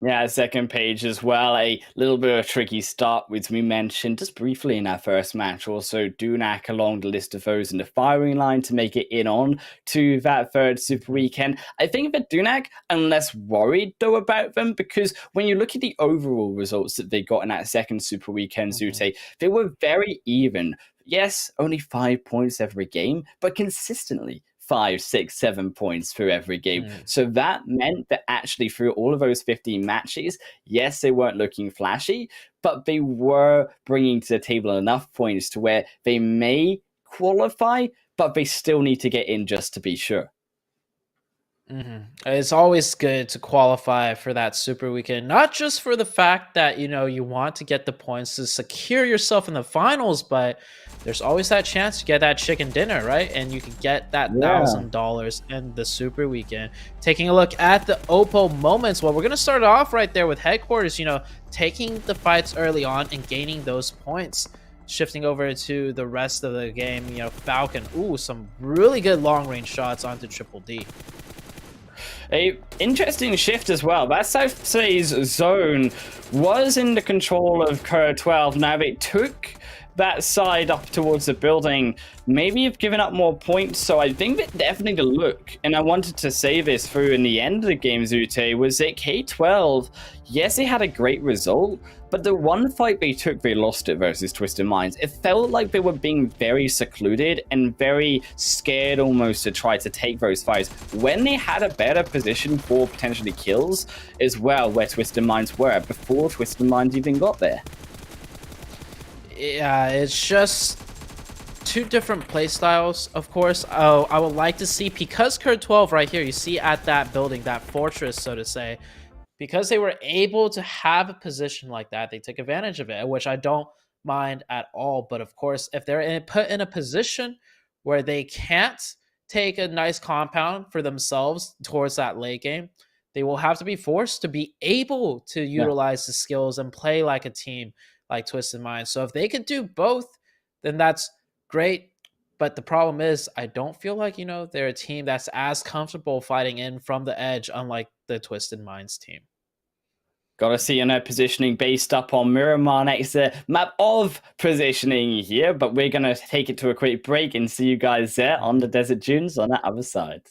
Yeah, second page as well. A little bit of a tricky start, which we mentioned just briefly in our first match. Also, Dunak along the list of those in the firing line to make it in on to that third super weekend. I think that Dunak, I'm less worried though about them, because when you look at the overall results that they got in that second super weekend, Zute, they were very even. Yes, only 5 points every game, but consistently 5, 6, 7 points through every game. So that meant that actually through all of those 15 matches, yes, they weren't looking flashy, but they were bringing to the table enough points to where they may qualify, but they still need to get in just to be sure. It's always good to qualify for that super weekend, not just for the fact that, you know, you want to get the points to secure yourself in the finals, but there's always that chance to get that chicken dinner, right? And you can get that $1,000 in the super weekend. Taking a look at the Oppo moments, well, we're going to start off right there with Headquarters, you know, taking the fights early on and gaining those points. Shifting over to the rest of the game, you know, Falcon, some really good long-range shots onto Triple D. A interesting shift as well. That South Seas zone was in the control of KURD 12. Now they took that side up towards the building. Maybe you've given up more points, so I think that definitely the look, and I wanted to say this through in the end of the game, Zute, was that K12, yes, they had a great result, but the one fight they took, they lost it versus Twisted Minds. It felt like they were being very secluded and very scared almost to try to take those fights when they had a better position for potentially kills as well, where Twisted Minds were before Twisted Minds even got there. Yeah, it's just two different play styles, of course. I would like to see, because KURD 12 right here, you see at that building, that fortress, so to say, because they were able to have a position like that, they took advantage of it, which I don't mind at all. But of course, if they're put in a position where they can't take a nice compound for themselves towards that late game, they will have to be forced to be able to utilize the skills and play like a team like Twisted Minds. So if they could do both, then that's great. But the problem is, I don't feel like, they're a team that's as comfortable fighting in from the edge, unlike the Twisted Minds team. Got to see positioning based up on Miramar next map of positioning here, but we're going to take it to a quick break and see you guys there on the Desert Dunes on the other side.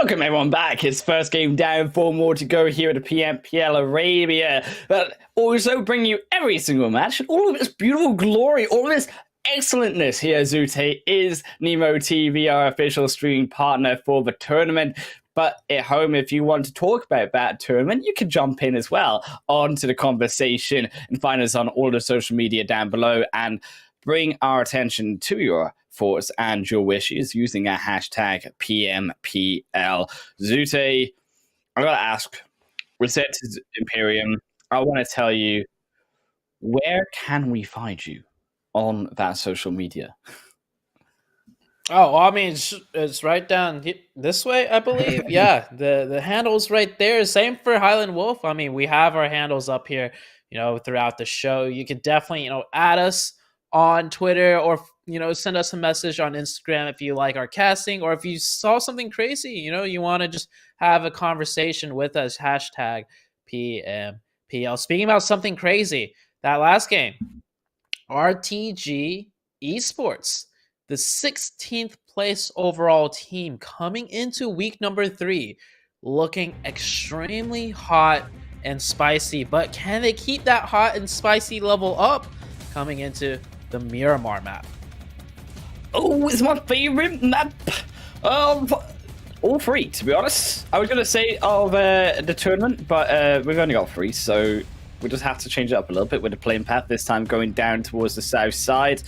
Welcome everyone back. It's first game down, 4 more to go here at the PMPL Arabia. But also bring you every single match and all of its beautiful glory, all of its excellentness here, Zute, is Nemo TV, our official streaming partner for the tournament. But at home, if you want to talk about that tournament, you can jump in as well onto the conversation and find us on all the social media down below and bring our attention to your thoughts and your wishes using our hashtag PMPL. Zute, I gotta ask, we said to Imperium, I want to tell you, where can we find you on that social media? Oh, well, I mean, it's right down this way, I believe. Yeah, the handle's right there. Same for Highland Wolf. I mean, we have our handles up here, throughout the show. You can definitely, add us on Twitter or, send us a message on Instagram if you like our casting, or if you saw something crazy, you want to just have a conversation with us, hashtag PMPL. Speaking about something crazy, that last game, RTG Esports, the 16th place overall team coming into week number 3, looking extremely hot and spicy. But can they keep that hot and spicy level up coming into the Miramar map? Oh, it's my favorite map. All 3, to be honest. I was going to say of the tournament, but we've only got 3, so we just have to change it up a little bit with the playing path, this time going down towards the south side.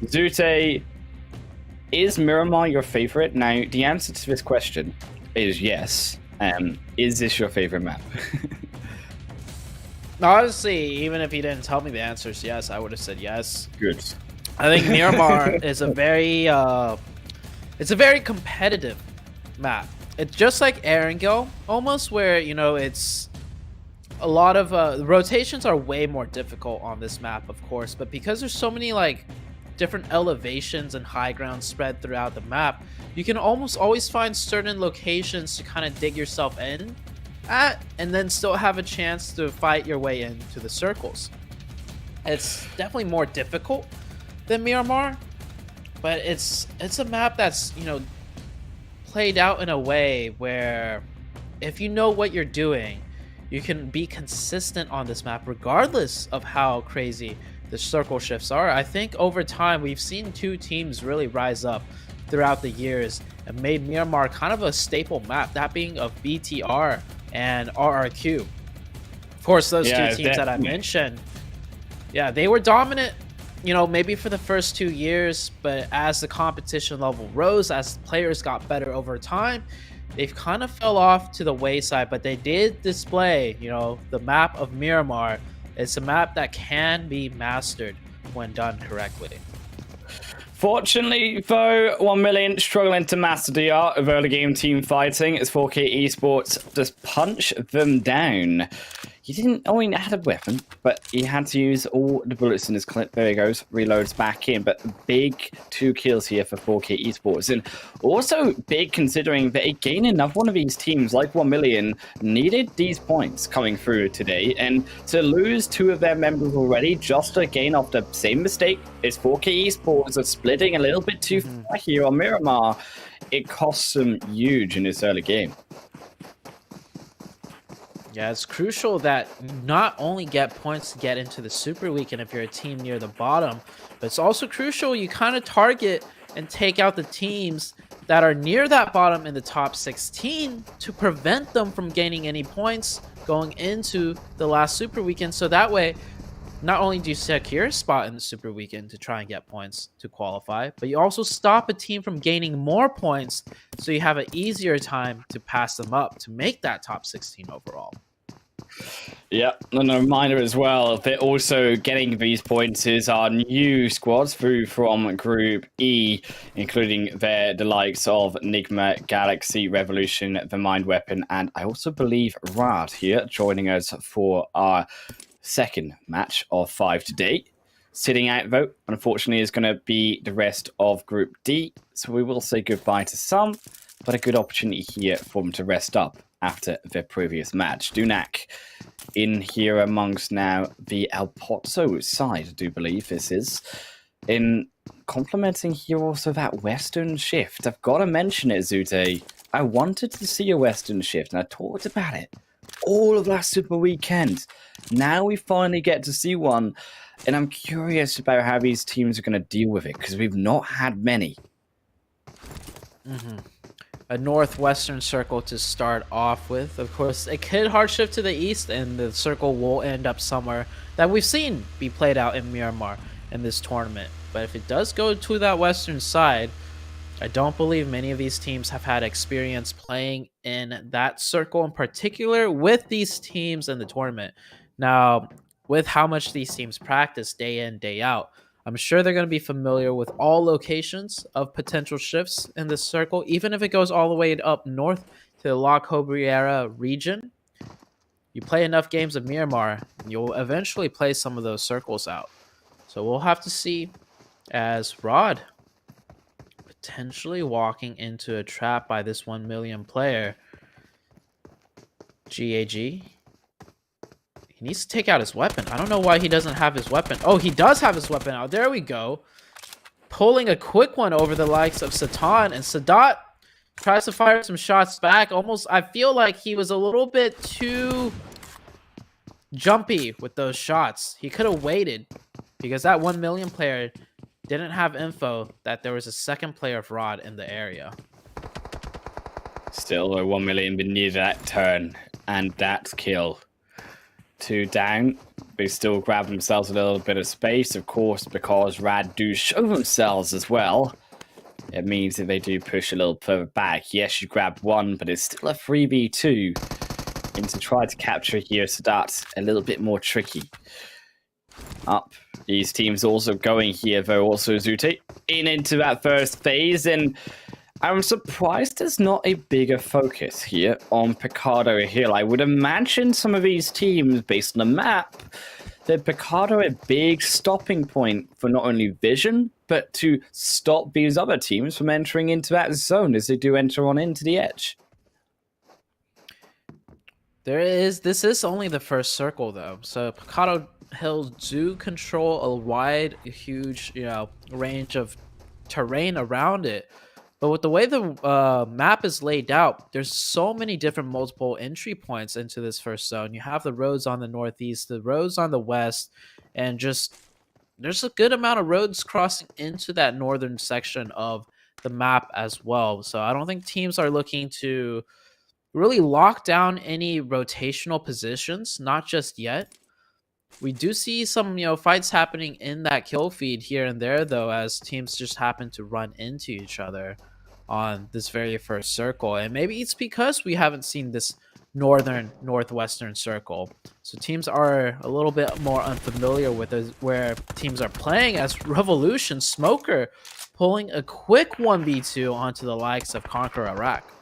Zute, is Miramar your favorite? Now, the answer to this question is yes. Is this your favorite map? Honestly, even if you didn't tell me the answer is yes, I would have said yes. Good. I think Miramar is a very competitive map. It's just like Erangel, almost, where it's a lot of the rotations are way more difficult on this map, of course, but because there's so many different elevations and high ground spread throughout the map, you can almost always find certain locations to kind of dig yourself in at, and then still have a chance to fight your way into the circles. It's definitely more difficult than Miramar, but it's a map that's played out in a way where if you know what you're doing, you can be consistent on this map regardless of how crazy the circle shifts are. I think over time we've seen 2 teams really rise up throughout the years and made Miramar kind of a staple map, that being of BTR and RRQ. Of course, those 2 teams that I mentioned, they were dominant, maybe for the first 2 years, but as the competition level rose, as players got better over time, they've kind of fell off to the wayside. But they did display, the map of Miramar. It's a map that can be mastered when done correctly. Fortunately, though, 1Million struggling to master the art of early game team fighting as 4K Esports just punch them down. He didn't, he had a weapon, but he had to use all the bullets in his clip. There he goes, reloads back in, but big 2 kills here for 4K Esports. And also big considering that again, another one of these teams, like 1Million, needed these points coming through today. And to lose 2 of their members already, just again off the same mistake as 4K Esports are splitting a little bit too far here on Miramar, it costs them huge in this early game. Yeah, it's crucial that not only get points to get into the Super Weekend if you're a team near the bottom, but it's also crucial you kind of target and take out the teams that are near that bottom in the top 16 to prevent them from gaining any points going into the last Super Weekend. So that way, not only do you secure a spot in the Super Weekend to try and get points to qualify, but you also stop a team from gaining more points, so you have an easier time to pass them up to make that top 16 overall. Yeah, and a reminder as well that also getting these points is our new squads through from Group E, including the likes of Nigma Galaxy, Revolution, the Mind Weapon, and I also believe Rad here joining us for our second match of 5 today. Sitting out, though, unfortunately, is going to be the rest of Group D, so we will say goodbye to some, but a good opportunity here for them to rest up after their previous match. Dunak in here amongst now the El Pozo side, I do believe this is. In complementing here also that Western shift. I've got to mention it, Zute. I wanted to see a Western shift, and I talked about it all of last Super Weekend. Now we finally get to see one, and I'm curious about how these teams are going to deal with it, because we've not had many. A northwestern circle to start off with. Of course, it could hard shift to the east, and the circle will end up somewhere that we've seen be played out in Miramar in this tournament. But if it does go to that western side, I don't believe many of these teams have had experience playing in that circle in particular with these teams in the tournament. Now, with how much these teams practice day in, day out, I'm sure they're going to be familiar with all locations of potential shifts in this circle, even if it goes all the way up north to the La Cabrera region. You play enough games of Miramar, you'll eventually play some of those circles out. So we'll have to see, as Rod potentially walking into a trap by this 1 million player. GAG. He needs to take out his weapon. I don't know why he doesn't have his weapon. Oh, he does have his weapon out. There we go. Pulling a quick one over the likes of Satan, and Sadat tries to fire some shots back. Almost, I feel like he was a little bit too jumpy with those shots. He could have waited, because that 1 million player didn't have info that there was a second player of Rod in the area. Still, 1 million beneath that turn, and that kill. 2 down. They still grab themselves a little bit of space, of course, because Rad do show themselves as well. It means that they do push a little further back. Yes, you grab 1, but it's still a 3v2. And to try to capture here, so that's a little bit more tricky. Up. These teams also going here, though, also Zute into that first phase, and I'm surprised there's not a bigger focus here on Picado Hill. I would imagine some of these teams, based on the map, that Picado a big stopping point for not only vision, but to stop these other teams from entering into that zone as they do enter on into the edge. This is only the first circle, though, so Picado Hill do control a wide, huge, range of terrain around it. But with the way the map is laid out, there's so many different multiple entry points into this first zone. You have the roads on the northeast, the roads on the west, and just there's a good amount of roads crossing into that northern section of the map as well. So I don't think teams are looking to really lock down any rotational positions, not just yet. We do see some, fights happening in that kill feed here and there, though, as teams just happen to run into each other on this very first circle. And maybe it's because we haven't seen this northwestern circle. So teams are a little bit more unfamiliar with where teams are playing, as Revolution Smoker pulling a quick 1v2 onto the likes of Conqueror Iraq.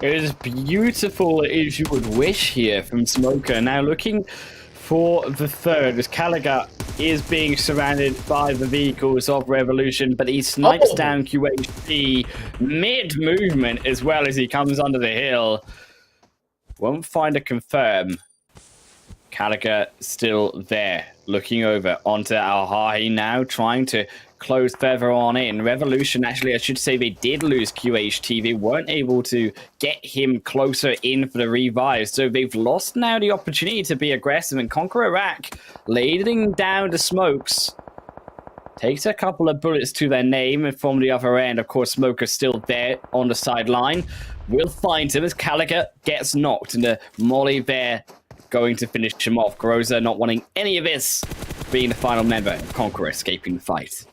It is beautiful as you would wish here from Smoker. Now looking for the third, as Caliga is being surrounded by the vehicles of Revolution, but he snipes down QHD mid-movement as well as he comes under the hill. Won't find a confirm. Caliga still there, looking over onto Al-Hahi now, trying to close further on in. Revolution, actually, I should say they did lose QHT. They weren't able to get him closer in for the revive, so they've lost now the opportunity to be aggressive, and Conqueror Iraq laying down the smokes. Takes a couple of bullets to their name, and from the other end, of course, Smoker's still there on the sideline. We'll find him as Caliga gets knocked, and the molly there going to finish him off. Groza not wanting any of this, being the final member of Conqueror escaping the fight.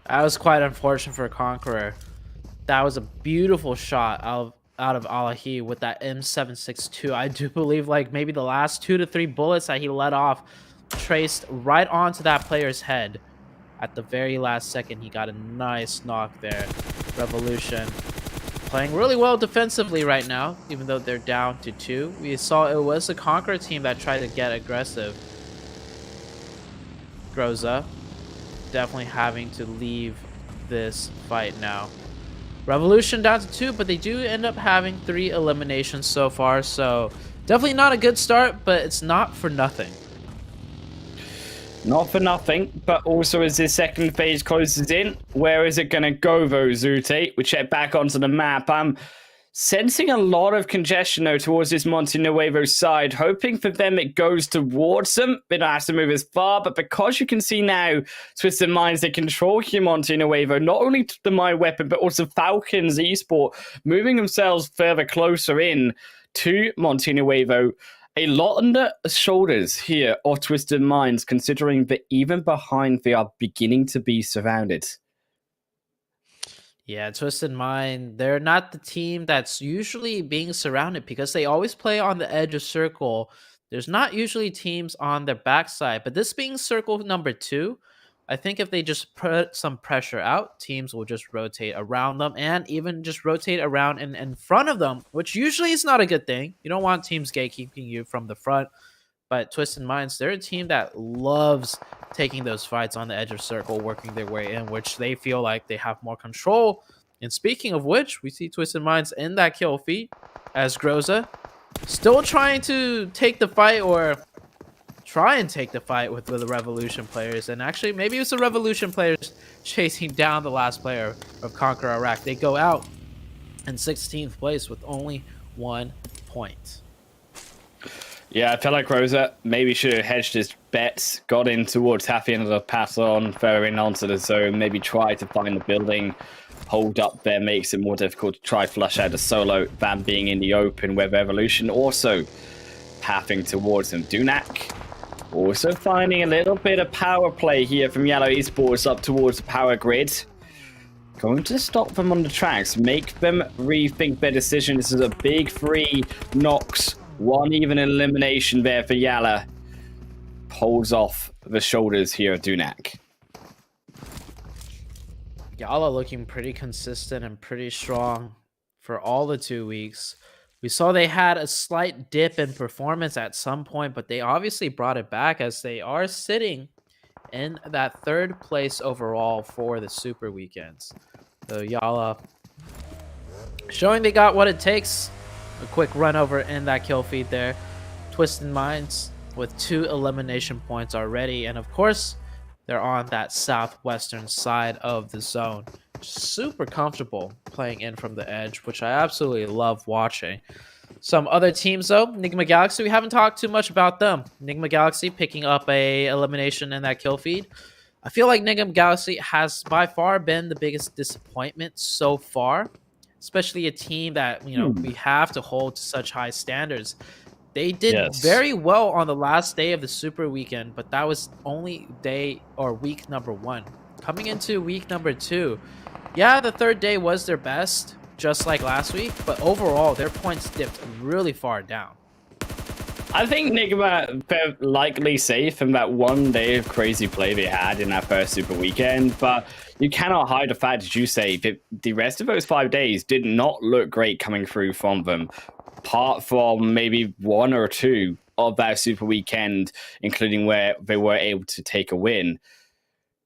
That was quite unfortunate for Conqueror. That was a beautiful shot out of Al-Hahi with that M762. I do believe maybe the last 2 to 3 bullets that he let off traced right onto that player's head. At the very last second, he got a nice knock there. Revolution playing really well defensively right now, even though they're down to 2. We saw it was the Conqueror team that tried to get aggressive. Groza definitely having to leave this fight now. Revolution down to 2, but they do end up having 3 eliminations so far, so definitely not a good start, but it's not for nothing. Not for nothing, but also as this second phase closes in, where is it going to go, though, Zute? We check back onto the map. I'm sensing a lot of congestion, though, towards this Monte Nuevo side, hoping for them it goes towards them. They don't have to move as far, but because you can see now, Twisted Minds, they control here Monte Nuevo, not only the Mine Weapon, but also Falcons Esports, moving themselves further closer in to Monte Nuevo. A lot under the shoulders here of Twisted Minds, considering that even behind they are beginning to be surrounded. Yeah, Twisted Mind, they're not the team that's usually being surrounded because they always play on the edge of circle. There's not usually teams on their backside, but this being circle number 2, I think if they just put some pressure out, teams will just rotate around them and even just rotate around in front of them, which usually is not a good thing. You don't want teams gatekeeping you from the front. But Twisted Minds, they're a team that loves taking those fights on the edge of circle, working their way in, which they feel like they have more control. And speaking of which, we see Twisted Minds in that kill feed as Groza still trying to take the fight or try and take the fight with the Revolution players. And actually, maybe it's the Revolution players chasing down the last player of Conqueror Iraq. They go out in 16th place with only 1 point. Yeah, I felt like Rosa maybe should have hedged his bets, got in towards Taffy and the pass on, further in onto the zone, maybe try to find the building. Hold up there makes it more difficult to try flush out a solo than being in the open, where Revolution also pathing towards him. Dunak also finding a little bit of power play here from YaLLa Esports up towards the power grid. Going to stop them on the tracks, make them rethink their decision. This is a big 3 knocks. 1 even elimination there for YaLLa. Pulls off the shoulders here of Dunak. YaLLa looking pretty consistent and pretty strong for all the 2 weeks. We saw they had a slight dip in performance at some point, but they obviously brought it back as they are sitting in that 3rd place overall for the Super Weekends. So YaLLa showing they got what it takes. A quick run over in that kill feed there. Twisted Minds with 2 elimination points already. And of course, they're on that southwestern side of the zone. Super comfortable playing in from the edge, which I absolutely love watching. Some other teams, though, Nigma Galaxy, we haven't talked too much about them. Nigma Galaxy picking up a elimination in that kill feed. I feel like Nigma Galaxy has by far been the biggest disappointment so far. Especially a team that, you know, we have to hold to such high standards. They did very well on the last day of the Super Weekend, but that was only day or week number 1. Coming into week number 2, yeah, the 3rd day was their best, just like last week, but overall, their points dipped really far down. I think Nigma felt likely safe from that 1 day of crazy play they had in that first Super Weekend, but you cannot hide the fact, as you say, that the rest of those 5 days did not look great coming through from them, apart from maybe 1 or 2 of that Super Weekend, including where they were able to take a win.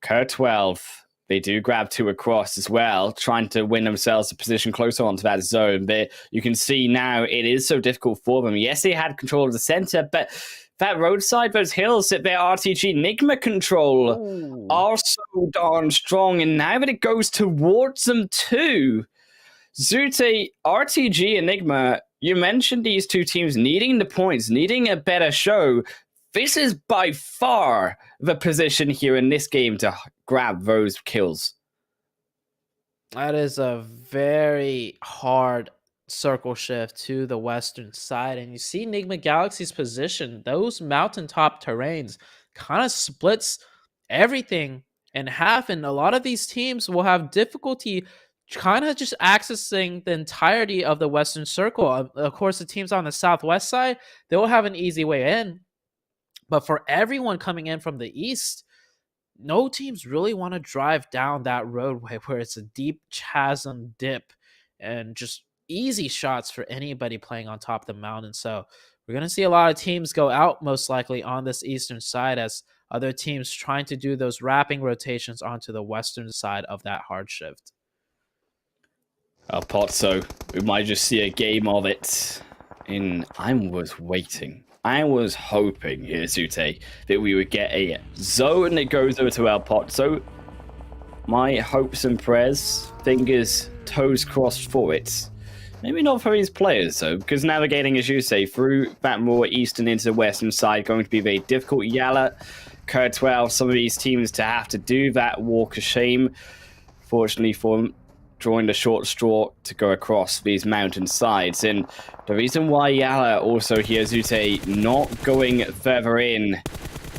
KURD 12, they do grab 2 across as well, trying to win themselves a position closer onto that zone. But you can see now it is so difficult for them. Yes, they had control of the center, but that roadside, those hills that their RTG Nigma control are so darn strong. And now that it goes towards them too, Zute, RTG, and Nigma, you mentioned these 2 teams needing the points, needing a better show. This is by far the position here in this game to grab those kills. That is a very hard circle shift to the western side. And you see Nigma Galaxy's position, those mountaintop terrains kind of splits everything in half. And a lot of these teams will have difficulty kind of just accessing the entirety of the western circle. Of course, the teams on the southwest side, they will have an easy way in. But for everyone coming in from the east, no teams really want to drive down that roadway where it's a deep chasm dip and just easy shots for anybody playing on top of the mountain. So we're going to see a lot of teams go out most likely on this eastern side as other teams trying to do those wrapping rotations onto the western side of that hard shift. So we might just see a game of it in I was waiting I was hoping here, Zute, that we would get a zone that goes over to our pot. So my hopes and prayers, fingers, toes crossed for it. Maybe not for these players, though, because navigating, as you say, through that more eastern into the western side, going to be very difficult. YaLLa, KURD12, some of these teams to have to do that walk of shame. Fortunately for them, drawing the short straw to go across these mountain sides. And the reason why YaLLa also here, Zute, not going further in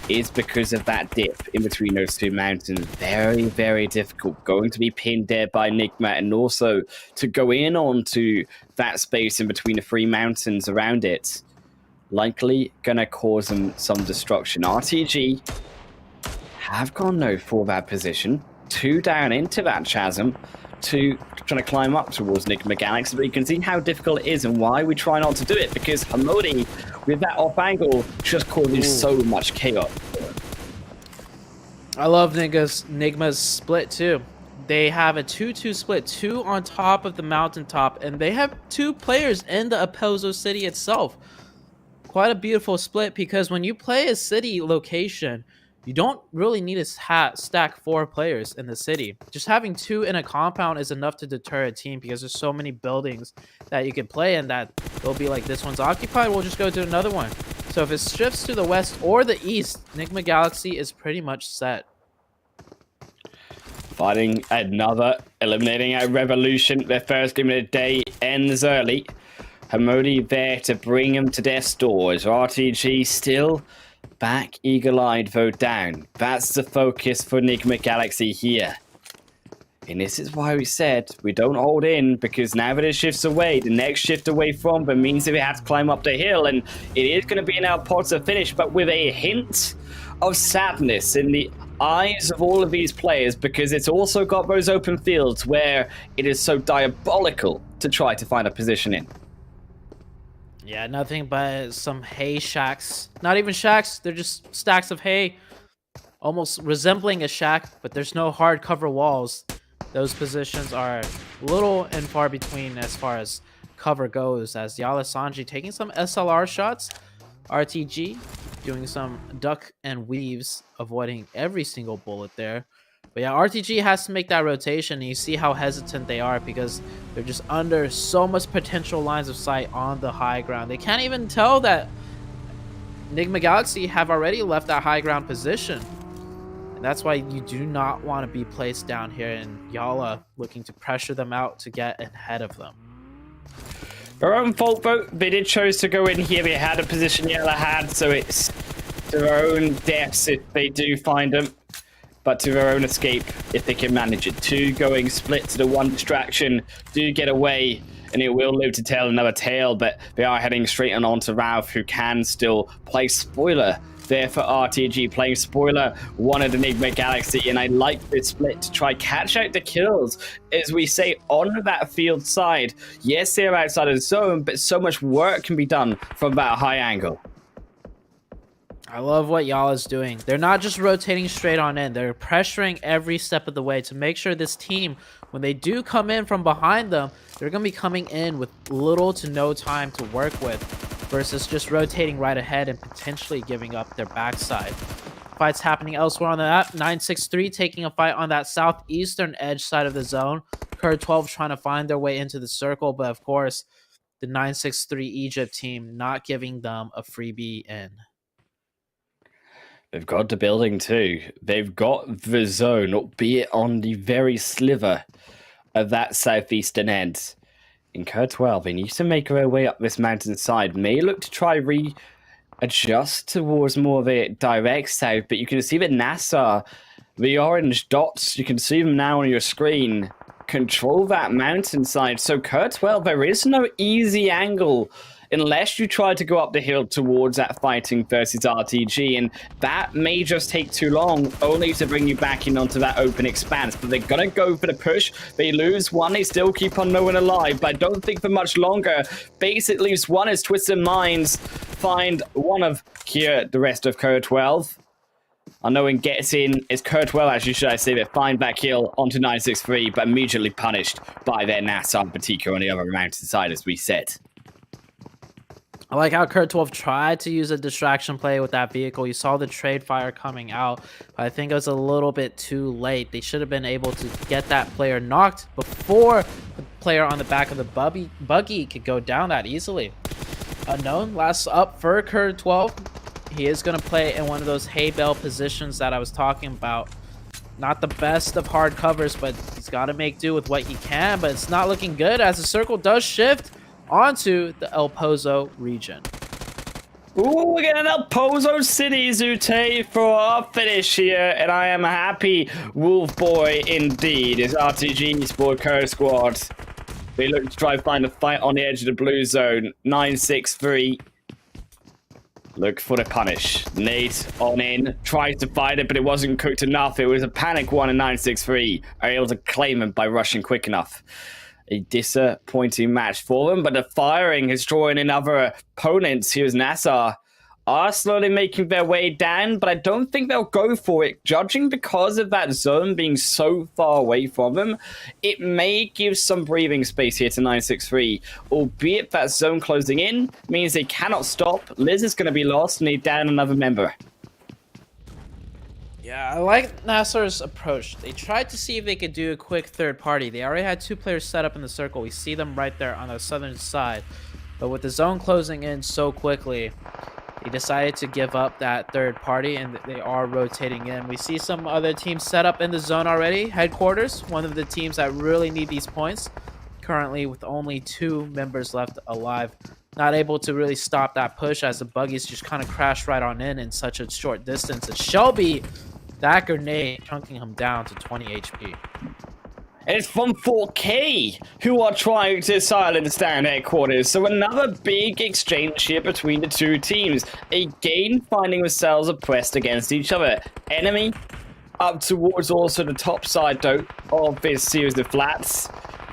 is because of that dip in between those two mountains. Very, very difficult. Going to be pinned there by Nigma, and also to go in onto that space in between the three mountains around it. Likely going to cause them some destruction. RTG have gone no for that position. 2 down into that chasm. 2 trying to climb up towards Nigma Galaxy, but you can see how difficult it is and why we try not to do it, because Hamodi, with that off angle, just causes so much chaos. I love Nigma's split too. They have a 2-2 split, 2 on top of the mountaintop, and they have 2 players in the Apozo city itself. Quite a beautiful split, because when you play a city location, you don't really need to stack 4 players in the city. Just having 2 in a compound is enough to deter a team, because there's so many buildings that you can play in that they'll be like, this one's occupied, we'll just go to another one. So if it shifts to the west or the east, Nigma Galaxy is pretty much set. Fighting another, eliminating a revolution. Their first game of the day ends early. Hamodi there to bring them to their stores. RTG still back, eagle-eyed, though down. That's the focus for Nigma Galaxy here. And this is why we said we don't hold in, because now that it shifts away, the next shift away from them means that we have to climb up the hill, and it is going to be in our pot to finish, but with a hint of sadness in the eyes of all of these players, because it's also got those open fields where it is so diabolical to try to find a position in. Yeah, nothing but some hay shacks. Not even shacks, they're just stacks of hay. Almost resembling a shack, but there's no hard cover walls. Those positions are little and far between as far as cover goes, as YaLLa Sanji taking some SLR shots. RTG doing some duck and weaves, avoiding every single bullet there. But yeah, RTG has to make that rotation, and you see how hesitant they are, because they're just under so much potential lines of sight on the high ground. They can't even tell that Nigma Galaxy have already left that high ground position. And that's why you do not want to be placed down here, and YaLLa looking to pressure them out to get ahead of them. Their own fault, though. They did choose to go in here. They had a position YaLLa had, so it's to their own deaths if they do find them, but to their own escape if they can manage it. 2 going split to the 1 distraction, do get away, and it will live to tell another tale, but they are heading straight on to Ralph, who can still play spoiler there for RTG, playing spoiler, one of the Nigma Galaxy, and I like this split to try catch out the kills, as we say, on that field side. Yes, they're outside of the zone, but so much work can be done from that high angle. I love what YaLLa's doing. They're not just rotating straight on in. They're pressuring every step of the way to make sure this team, when they do come in from behind them, they're going to be coming in with little to no time to work with, versus just rotating right ahead and potentially giving up their backside. Fights happening elsewhere on the map. 963 taking a fight on that southeastern edge side of the zone. KURD12 trying to find their way into the circle, but of course, the 963 Egypt team not giving them a freebie in. They've got the building too. They've got the zone, albeit on the very sliver of that southeastern end. In KURD12, they need to make their way up this mountainside. May look to try readjust towards more of a direct south, but you can see that NASR, the orange dots, you can see them now on your screen, control that mountainside. So KURD12, there is no easy angle unless you try to go up the hill towards that fighting versus RTG, and that may just take too long, only to bring you back in onto that open expanse. But they're gonna go for the push. They lose one, they still keep on no one alive, but I don't think for much longer. Basic leaves one as Twisted Minds find one of here, the rest of KURD12. Unknowing gets in, it's KURD12 actually, should I say, that find back hill onto 963, but immediately punished by their NASR Batika on the other mountainside, as we said. I like how KURD12 tried to use a distraction play with that vehicle. You saw the trade fire coming out, but I think it was a little bit too late. They should have been able to get that player knocked before the player on the back of the buggy could go down that easily. Unknown, last up for KURD12. He is going to play in one of those hay bale positions that I was talking about. Not the best of hard covers, but he's got to make do with what he can, but it's not looking good as the circle does shift onto the El Pozo region. Ooh, we're getting El Pozo City, Zute, for our finish here, and I am a happy wolf boy indeed. It's RTG Esports KURDSQUAD. We look to try to find a fight on the edge of the blue zone. 9-6-3. Look for the punish. Nate on in, tries to fight it, but it wasn't cooked enough. It was a panic one in 9-6-3. Are able to claim him by rushing quick enough. A disappointing match for them, but the firing is drawing in other opponents. Here's NASR. Are slowly making their way down, but I don't think they'll go for it. Judging because of that zone being so far away from them, it may give some breathing space here to 9-6-3, albeit that zone closing in means they cannot stop. Liz is going to be lost and need down another member. Yeah, I like NASR's approach. They tried to see if they could do a quick third party. They already had 2 players set up in the circle. We see them right there on the southern side. But with the zone closing in so quickly, they decided to give up that third party, and they are rotating in. We see some other teams set up in the zone already. Headquarters, one of the teams that really need these points, currently with only 2 members left alive. Not able to really stop that push as the buggies just kind of crashed right on in such a short distance. And Shelby, that grenade chunking him down to 20 HP. It's from 4K, who are trying to silence down headquarters. So another big exchange here between the 2 teams. Again, finding themselves oppressed against each other. Enemy up towards also the top side, though, of this series of flats.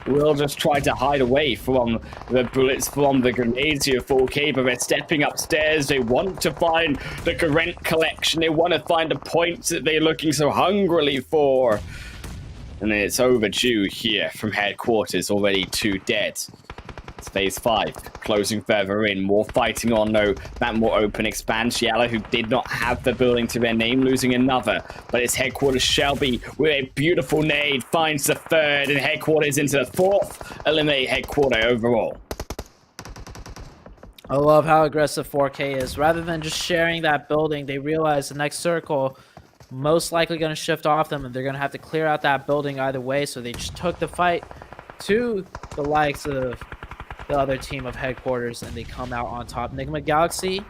Will just try to hide away from the bullets from the grenades here, 4K, but they're stepping upstairs. They want to find the current collection. They want to find the points that they're looking so hungrily for. And then it's overdue here from headquarters, already 2 dead. It's phase 5, closing further in. More fighting on, though. That more open expansion. YaLLa, who did not have the building to their name, losing another. But it's headquarters Shelby with a beautiful nade. Finds the 3rd, and headquarters into the 4th. Eliminate headquarters overall. I love how aggressive 4K is. Rather than just sharing that building, they realize the next circle most likely going to shift off them, and they're going to have to clear out that building either way. So they just took the fight to the likes of the other team of headquarters, and they come out on top. Nigma Galaxy,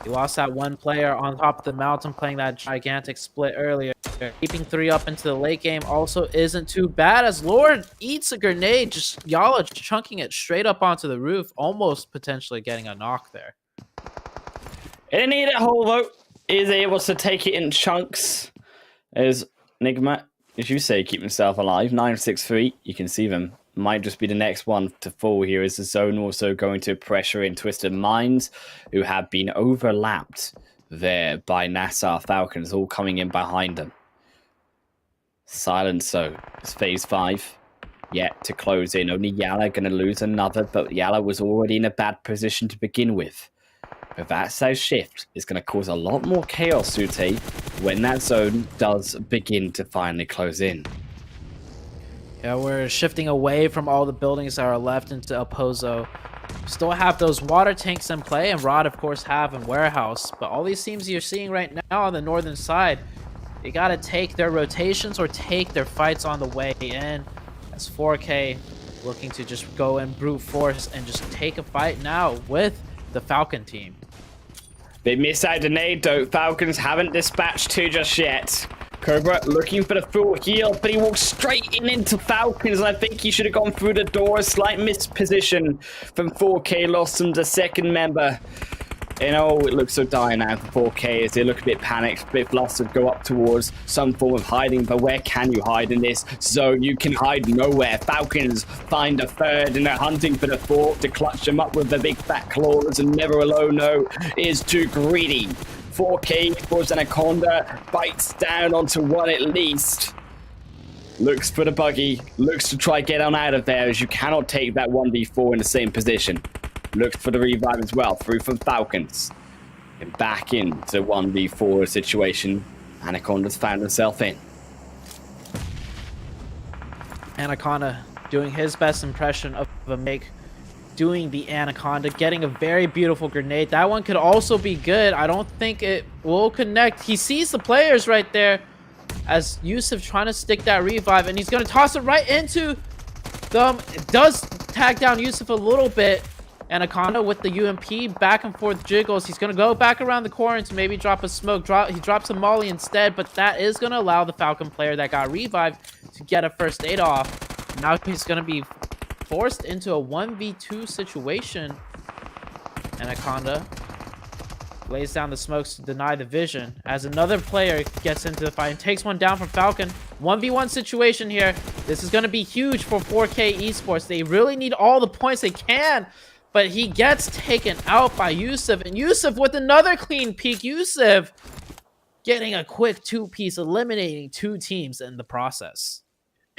he lost that 1 player on top of the mountain playing that gigantic split earlier. Keeping 3 up into the late game also isn't too bad as Lord eats a grenade. Just YaLLa chunking it straight up onto the roof, almost potentially getting a knock there. And need a hole, though. Is able to take it in chunks. As Nigma, as you say, keep himself alive. 9-6-3. You can see them. Might just be the next one to fall here. Is the zone also going to pressure in Twisted Minds, who have been overlapped there by NASR Falcons, all coming in behind them. Silence, so it's phase 5. Yet to close in. Only YaLLa going to lose another, but YaLLa was already in a bad position to begin with. But that south shift is going to cause a lot more chaos, Sute, when that zone does begin to finally close in. Yeah, we're shifting away from all the buildings that are left into El Pozo. Still have those water tanks in play, and Rod, of course, have in warehouse. But all these teams you're seeing right now on the northern side, they got to take their rotations or take their fights on the way in. As 4K looking to just go and brute force and just take a fight now with the Falcon team. They miss out the nade, though. Falcons haven't dispatched 2 just yet. Cobra looking for the full heal, but he walks straight into Falcons, and I think he should have gone through the door. A slight misposition from 4K, lost him the 2nd member. And oh, it looks so dire now for 4K as they look a bit panicked, a bit flustered, go up towards some form of hiding. But where can you hide in this zone? You can hide nowhere. Falcons find a 3rd, and they're hunting for the 4th to clutch them up with the big fat claws. And Never Alone, no, is too greedy. 4K towards Anaconda, bites down onto 1 at least. Looks for the buggy, looks to try get on out of there, as you cannot take that 1v4 in the same position. Looked for the revive as well. Through from Falcons. And back into 1v4 situation. Anaconda's found himself in. Anaconda doing his best impression of a make, doing the Anaconda, getting a very beautiful grenade. That one could also be good. I don't think it will connect. He sees the players right there as Yusuf trying to stick that revive, and he's going to toss it right into them. It does tag down Yusuf a little bit. Anaconda with the UMP back and forth jiggles. He's going to go back around the corner to maybe drop a smoke. He drops a molly instead, but that is going to allow the Falcon player that got revived to get a first aid off. Now he's going to be forced into a 1v2 situation. Anaconda lays down the smokes to deny the vision as another player gets into the fight and takes one down from Falcon. 1v1 situation here. This is going to be huge for 4K Esports. They really need all the points they can, but he gets taken out by Yusuf, and Yusuf with another clean peek. Yusuf getting a quick two-piece, eliminating two teams in the process.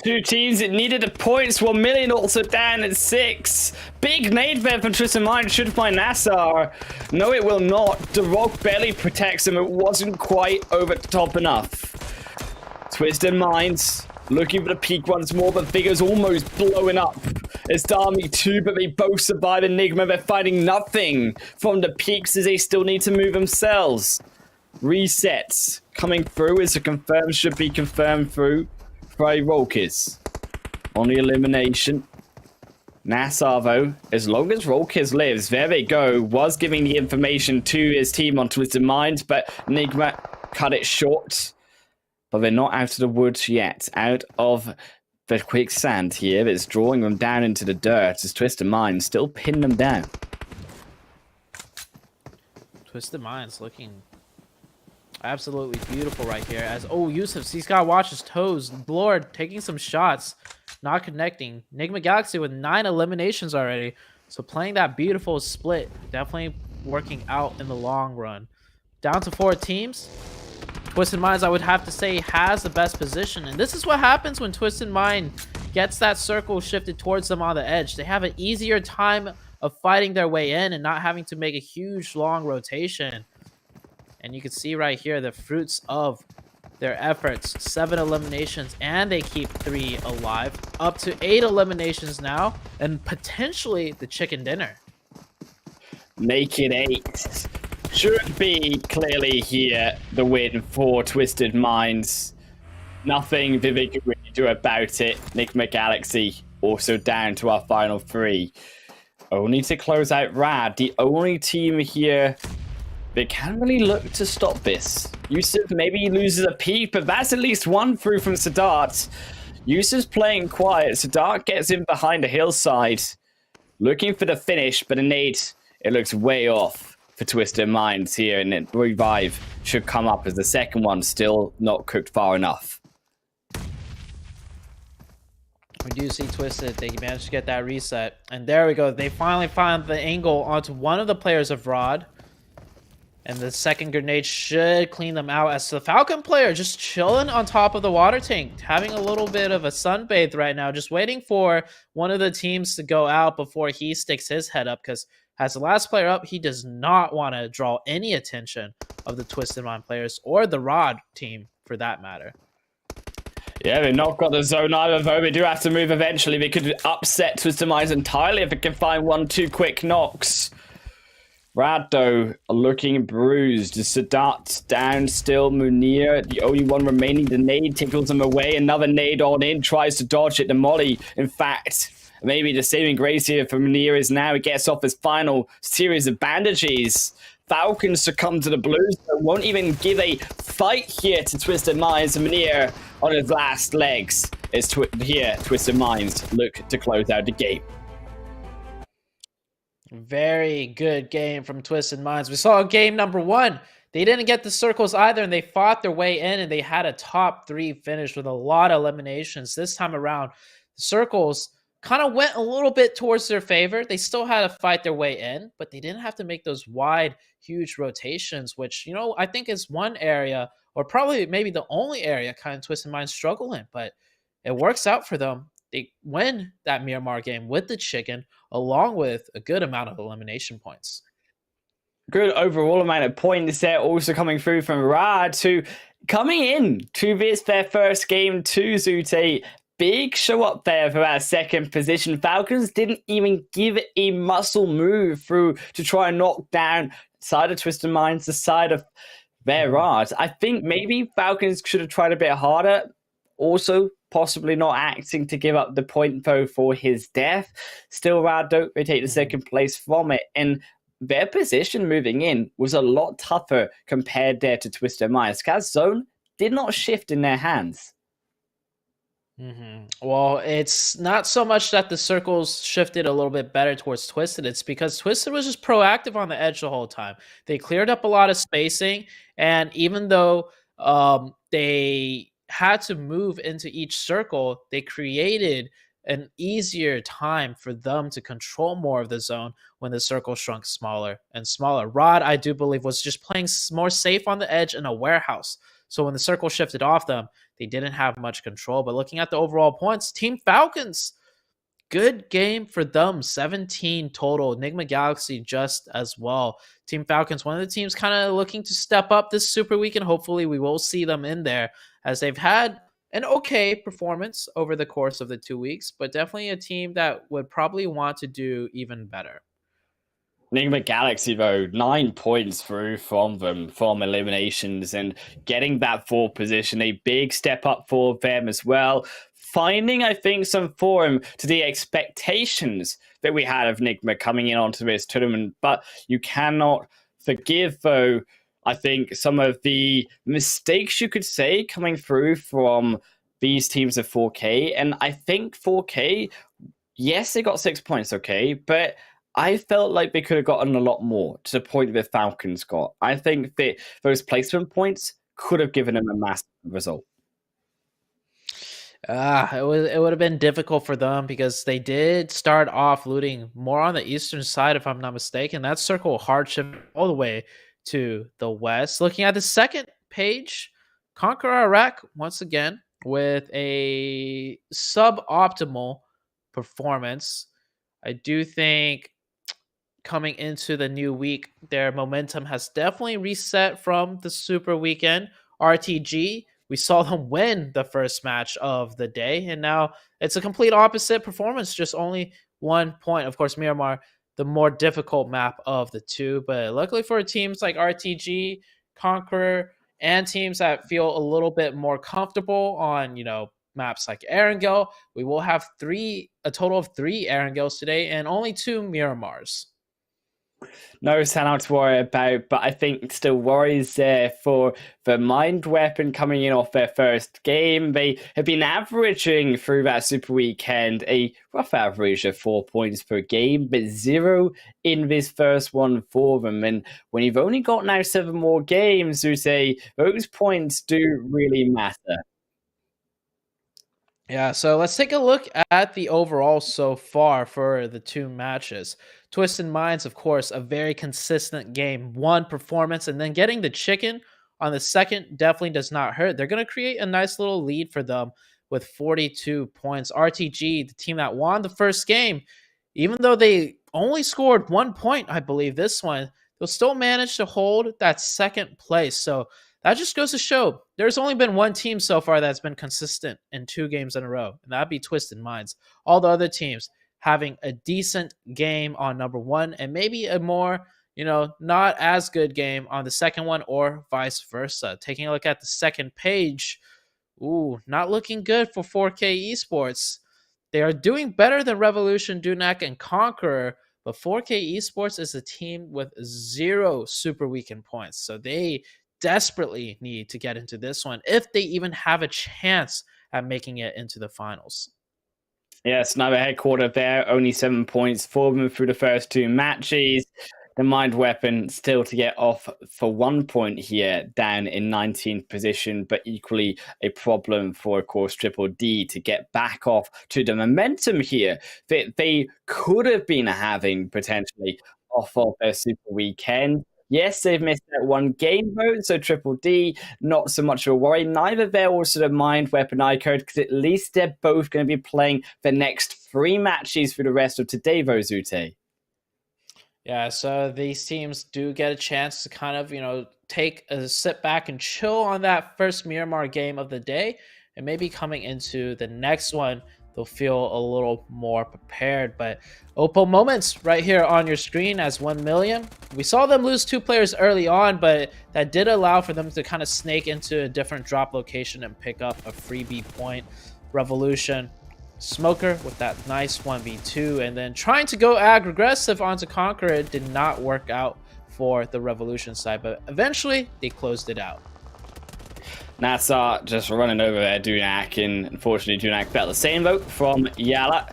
Two teams that needed the points. YaLLa also down at 6. Big nade there from Twisted Mind. Should find NASR. No, it will not. The rock barely protects him. It wasn't quite over the top enough. Twisted Minds looking for the peak once more, but Vigor's almost blowing up. It's Dami 2, but they both survive. Enigma, they're finding nothing from the peaks as they still need to move themselves. Resets coming through as a confirm should be confirmed through Frey Rolkis on the elimination. NASR, though, as long as Rolkis lives, there they go, was giving the information to his team on Twisted Minds, but Nigma cut it short. But they're not out of the woods yet. Out of the quicksand here, it's drawing them down into the dirt as Twisted Minds still pin them down. Twisted Minds looking absolutely beautiful right here. As Yusuf, he's got to watch his toes. Lord taking some shots, not connecting. Nigma Galaxy with 9 eliminations already. So playing that beautiful split, definitely working out in the long run. Down to 4 teams. Twisted Minds, I would have to say, has the best position. And this is what happens when Twisted Mind gets that circle shifted towards them on the edge. They have an easier time of fighting their way in and not having to make a huge, long rotation. And you can see right here the fruits of their efforts. 7 eliminations, and they keep 3 alive. Up to 8 eliminations now, and potentially the chicken dinner. Make it 8. Should be clearly here the win for Twisted Minds. Nothing they can really do about it. Nigma Galaxy also down to our final 3. Only to close out Rad, the only team here that can really look to stop this. Yusuf maybe loses a peak, but that's at least one through from Sadat. Yusuf's playing quiet. Sadat gets in behind the hillside, looking for the finish, but a nade, it looks way off for Twisted Minds here, and the revive should come up as the second one, still not cooked far enough. We do see Twisted, they managed to get that reset, and there we go. They finally found the angle onto one of the players of Rod, and the second grenade should clean them out as the Falcon player just chilling on top of the water tank, having a little bit of a sunbathe right now, just waiting for one of the teams to go out before he sticks his head up, because as the last player up, he does not want to draw any attention of the Twisted Mind players or the Rod team for that matter. Yeah, they've not got the zone either, though. They do have to move eventually. They could upset Twisted Minds entirely if they can find 1-2 quick knocks. Rad, though, looking bruised. Sadat down still. Munir, the only one remaining. The nade tickles him away. Another nade on in. Tries to dodge it. The molly, in fact, maybe the saving grace here for Munir is now he gets off his final series of bandages. Falcons succumb to the Blues, but won't even give a fight here to Twisted Minds. Munir on his last legs is Twisted Minds look to close out the game. Very good game from Twisted Minds. We saw game number 1. They didn't get the circles either, and they fought their way in, and they had a top 3 finish with a lot of eliminations. This time around, the circles kind of went a little bit towards their favor. They still had to fight their way in, but they didn't have to make those wide, huge rotations, which, you know, I think is one area, or probably maybe the only area kind of Twisted Minds struggle in, but it works out for them. they win that Miramar game with the chicken, along with a good amount of elimination points. Good overall amount of points there, also coming through from Rad, who coming in to this their first game to Zute. Big show up there for that second position. Falcons didn't even give it a muscle move through to try and knock down side of Twisted Minds, the side of their Rad. I think maybe Falcons should have tried a bit harder. Also, possibly not acting to give up the point though for his death. Still, Rad don't they take the second place from it, and their position moving in was a lot tougher compared there to Twisted Minds. Kaz zone did not shift in their hands. Well, it's not so much that the circles shifted a little bit better towards Twisted. It's because Twisted was just proactive on the edge the whole time. They cleared up a lot of spacing, and even though they had to move into each circle, they created an easier time for them to control more of the zone when the circle shrunk smaller and smaller. Rod, I do believe, was just playing more safe on the edge in a warehouse. So when the circle shifted off them, they didn't have much control. But looking at the overall points, Team Falcons, good game for them. 17 total. Nigma Galaxy just as well. Team Falcons, one of the teams kind of looking to step up this Super Week, and hopefully we will see them in there, as they've had an okay performance over the course of the 2 weeks, but definitely a team that would probably want to do even better. Nigma Galaxy, though, 9 points through from them from eliminations, and getting that fourth position, a big step up for them as well. Finding, I think, some form to the expectations that we had of Nigma coming in onto this tournament, but you cannot forgive, though, I think, some of the mistakes you could say coming through from these teams of 4K. And I think 4K, yes, they got 6 points, okay, but I felt like they could have gotten a lot more to the point that Falcons got. I think that those placement points could have given them a massive result. It would have been difficult for them because they did start off looting more on the eastern side, if I'm not mistaken. That circle hardship all the way to the west. Looking at the second page, KONQUEROR Iraq once again with a suboptimal performance. I do think coming into the new week, their momentum has definitely reset from the Super Weekend. RTG, we saw them win the first match of the day, and now it's a complete opposite performance, just only 1 point. Of course, Miramar, the more difficult map of the two, but luckily for teams like RTG, KONQUEROR, and teams that feel a little bit more comfortable on, maps like Erangel, we will have a total of 3 Erangels today and only 2 Miramars. No standout to worry about, but I think still worries there for the Mind Weapon coming in off their first game. They have been averaging through that Super Weekend a rough average of 4 points per game, but 0 in this first one for them. And when you've only got now 7 more games, you say those points do really matter. Yeah, so let's take a look at the overall so far for the 2 matches. Twisted Minds, of course, a very consistent game 1 performance, and then getting the chicken on the second definitely does not hurt. They're going to create a nice little lead for them with 42 points. RTG, the team that won the first game, even though they only scored 1 point, I believe, this one, they'll still manage to hold that second place. So that just goes to show there's only been 1 team so far that's been consistent in 2 games in a row, and that'd be Twisted Minds. All the other teams having a decent game on number 1 and maybe a more, not as good game on the second one, or vice versa. Taking a look at the second page, not looking good for 4K Esports. They are doing better than Revolution, Dunak, and KONQUEROR, but 4K Esports is a team with 0 Super Weekend points, so they desperately need to get into this one if they even have a chance at making it into the finals. Yes, another headquarter there, only 7 points for them through the first 2 matches. The Mind Weapon still to get off for 1 point here, down in 19th position, but equally a problem for, of course, Triple D to get back off to the momentum here that they could have been having potentially off of their Super Weekend. Yes, they've missed that one game vote, so Triple D, not so much of a worry. Neither they're also the Mind Weapon iKURD, because at least they're both going to be playing the next 3 matches for the rest of today, though, Zute. Yeah, so these teams do get a chance to kind of, take a sit back and chill on that first Miramar game of the day. And maybe coming into the next one, they'll feel a little more prepared. But Oppo moments right here on your screen as 1Million. We saw them lose 2 players early on, but that did allow for them to kind of snake into a different drop location and pick up a freebie point. Revolution, Smoker with that nice 1v2, and then trying to go aggressive onto KONQUEROR did not work out for the Revolution side, but eventually they closed it out. NASR just running over there, Dunak, and unfortunately Dunak felt the same vote from YaLLa.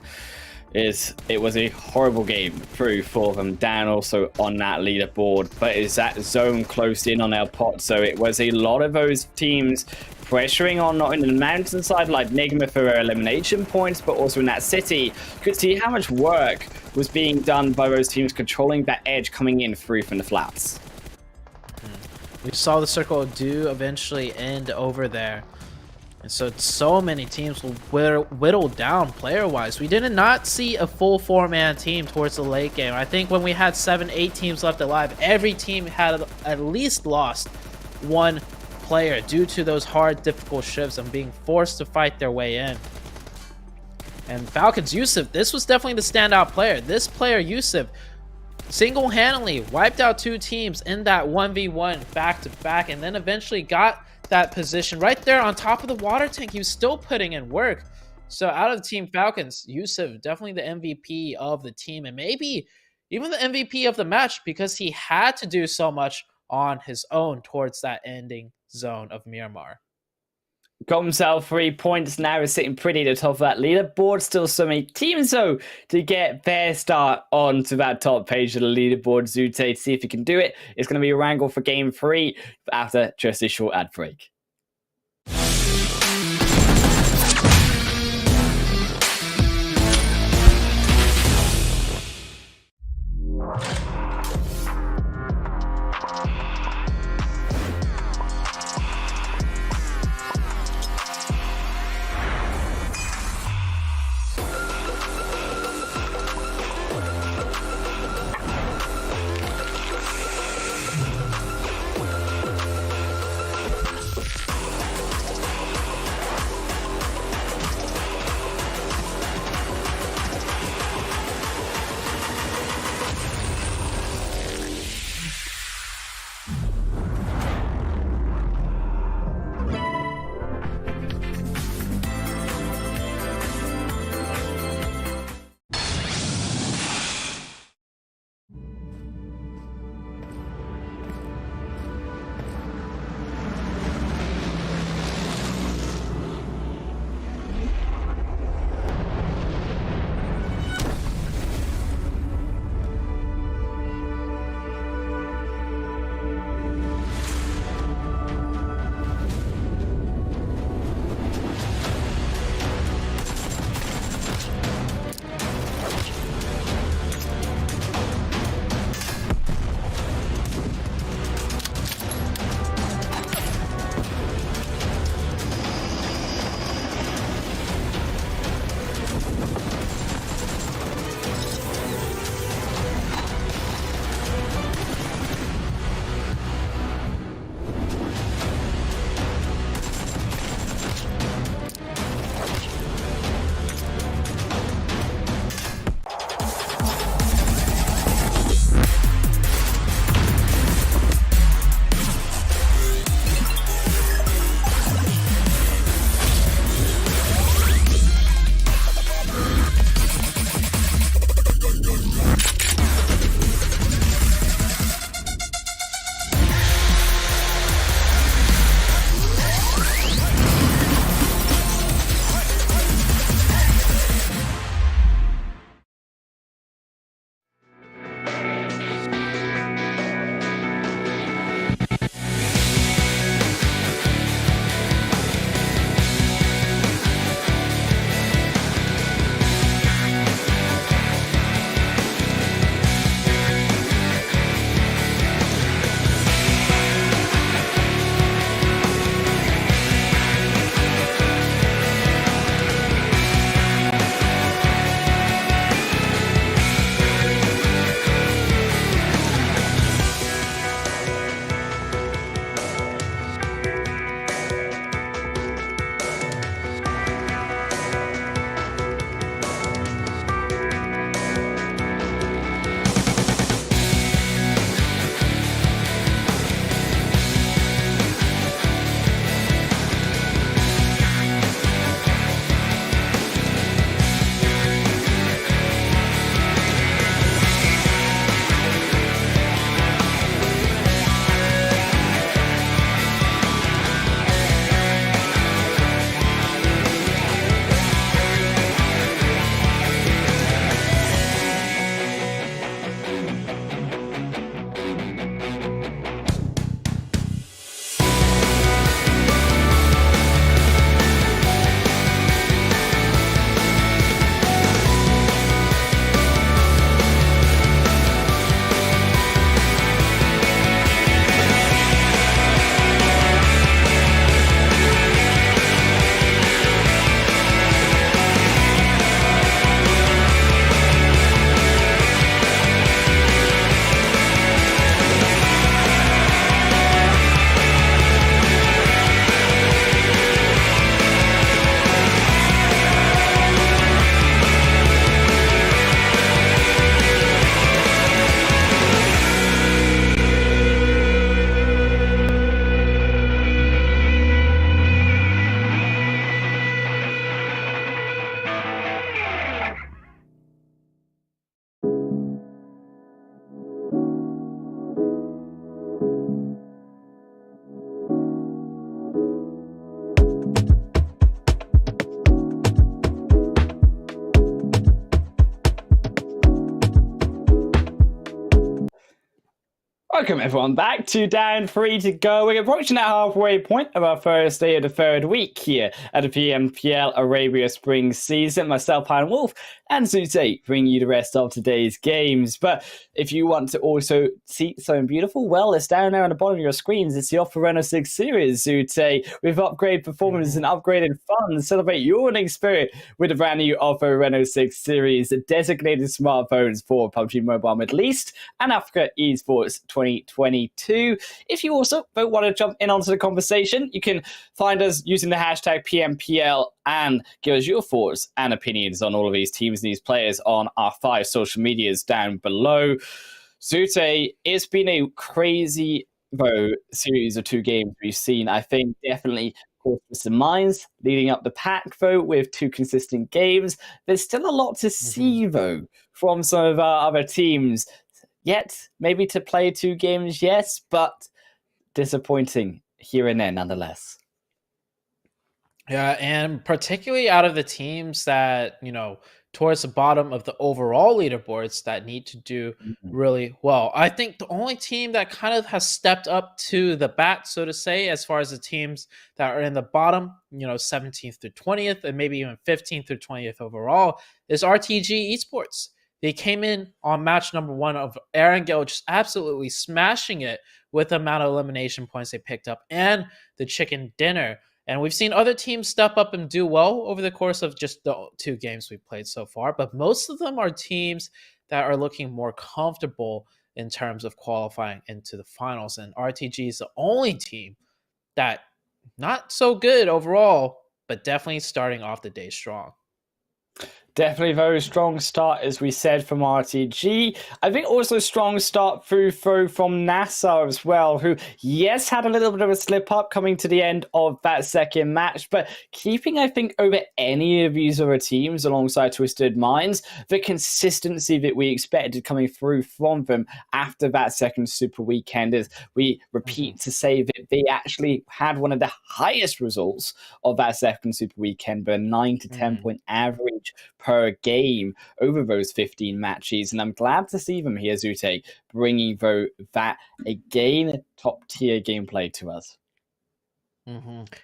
It was a horrible game through for them, down also on that leaderboard, but is that zone close in on our pot, so it was a lot of those teams pressuring on, not in the mountainside like Nigma for their elimination points, but also in that city. You could see how much work was being done by those teams controlling that edge coming in through from the flats. We saw the circle do eventually end over there. And so many teams will whittle down player-wise. We did not see a full 4-man team towards the late game. I think when we had 7-8 teams left alive, every team had at least lost 1 player due to those hard, difficult shifts and being forced to fight their way in. And Falcons Yusuf, this was definitely the standout player. This player, Yusuf, single-handedly wiped out 2 teams in that 1v1 back-to-back, and then eventually got that position right there on top of the water tank. He was still putting in work. So out of Team Falcons, Yusuf, definitely the MVP of the team, and maybe even the MVP of the match, because he had to do so much on his own towards that ending zone of Miramar. Got himself 3 points now, is sitting pretty at the top of that leaderboard. Still so many teams though to get their start onto that top page of the leaderboard. Zute, to see if he can do it. It's going to be Erangel for game 3 after just a short ad break. Welcome everyone back to Down 3 to go. We're approaching that halfway point of our first day of the third week here at the PMPL Arabia Spring Season. Myself, Pine Wolf, and Zute bring you the rest of today's games. But if you want to also see something beautiful, well, it's down there on the bottom of your screens. It's the Offer Renault 6 Series, Zute, with upgraded performance and upgraded fun. Celebrate your winning spirit with the brand new Offer Renault 6 Series, the designated smartphones for PUBG Mobile Middle East and Africa Esports 2022. If you also don't want to jump in onto the conversation, you can find us using the hashtag PMPL and give us your thoughts and opinions on all of these teams and these players on our 5 social medias down below. Zute, it's been a crazy series of 2 games we've seen. I think definitely some minds leading up the pack vote with 2 consistent games. There's still a lot to see though from some of our other teams. Yet, maybe to play 2 games, yes, but disappointing here and there nonetheless. Yeah, and particularly out of the teams that, towards the bottom of the overall leaderboards that need to do really well. I think the only team that kind of has stepped up to the bat, so to say, as far as the teams that are in the bottom, 17th through 20th, and maybe even 15th through 20th overall, is RTG Esports. They came in on match number 1 of Erangel, just absolutely smashing it with the amount of elimination points they picked up and the chicken dinner. And we've seen other teams step up and do well over the course of just the 2 games we've played so far. But most of them are teams that are looking more comfortable in terms of qualifying into the finals. And RTG is the only team that not so good overall, but definitely starting off the day strong. Definitely a very strong start, as we said, from RTG. I think also a strong start through from NASR as well, who, yes, had a little bit of a slip up coming to the end of that second match, but keeping, I think, over any of these other teams alongside Twisted Minds, the consistency that we expected coming through from them after that second Super Weekend, as we repeat to say that they actually had one of the highest results of that second Super Weekend, but a 9 to 10 point average per game over those 15 matches, and I'm glad to see them here, Zute, bringing that again top tier gameplay to us.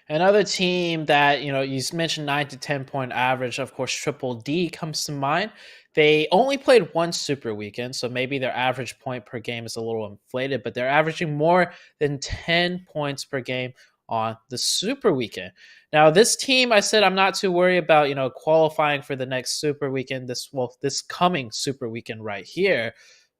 Another team that you mentioned 9 to 10 point average, of course, Triple D comes to mind. They only played 1 Super Weekend, so maybe their average point per game is a little inflated, but they're averaging more than 10 points per game on the Super Weekend. Now, this team, I said I'm not too worried about, qualifying for the next Super Weekend, this coming Super Weekend right here.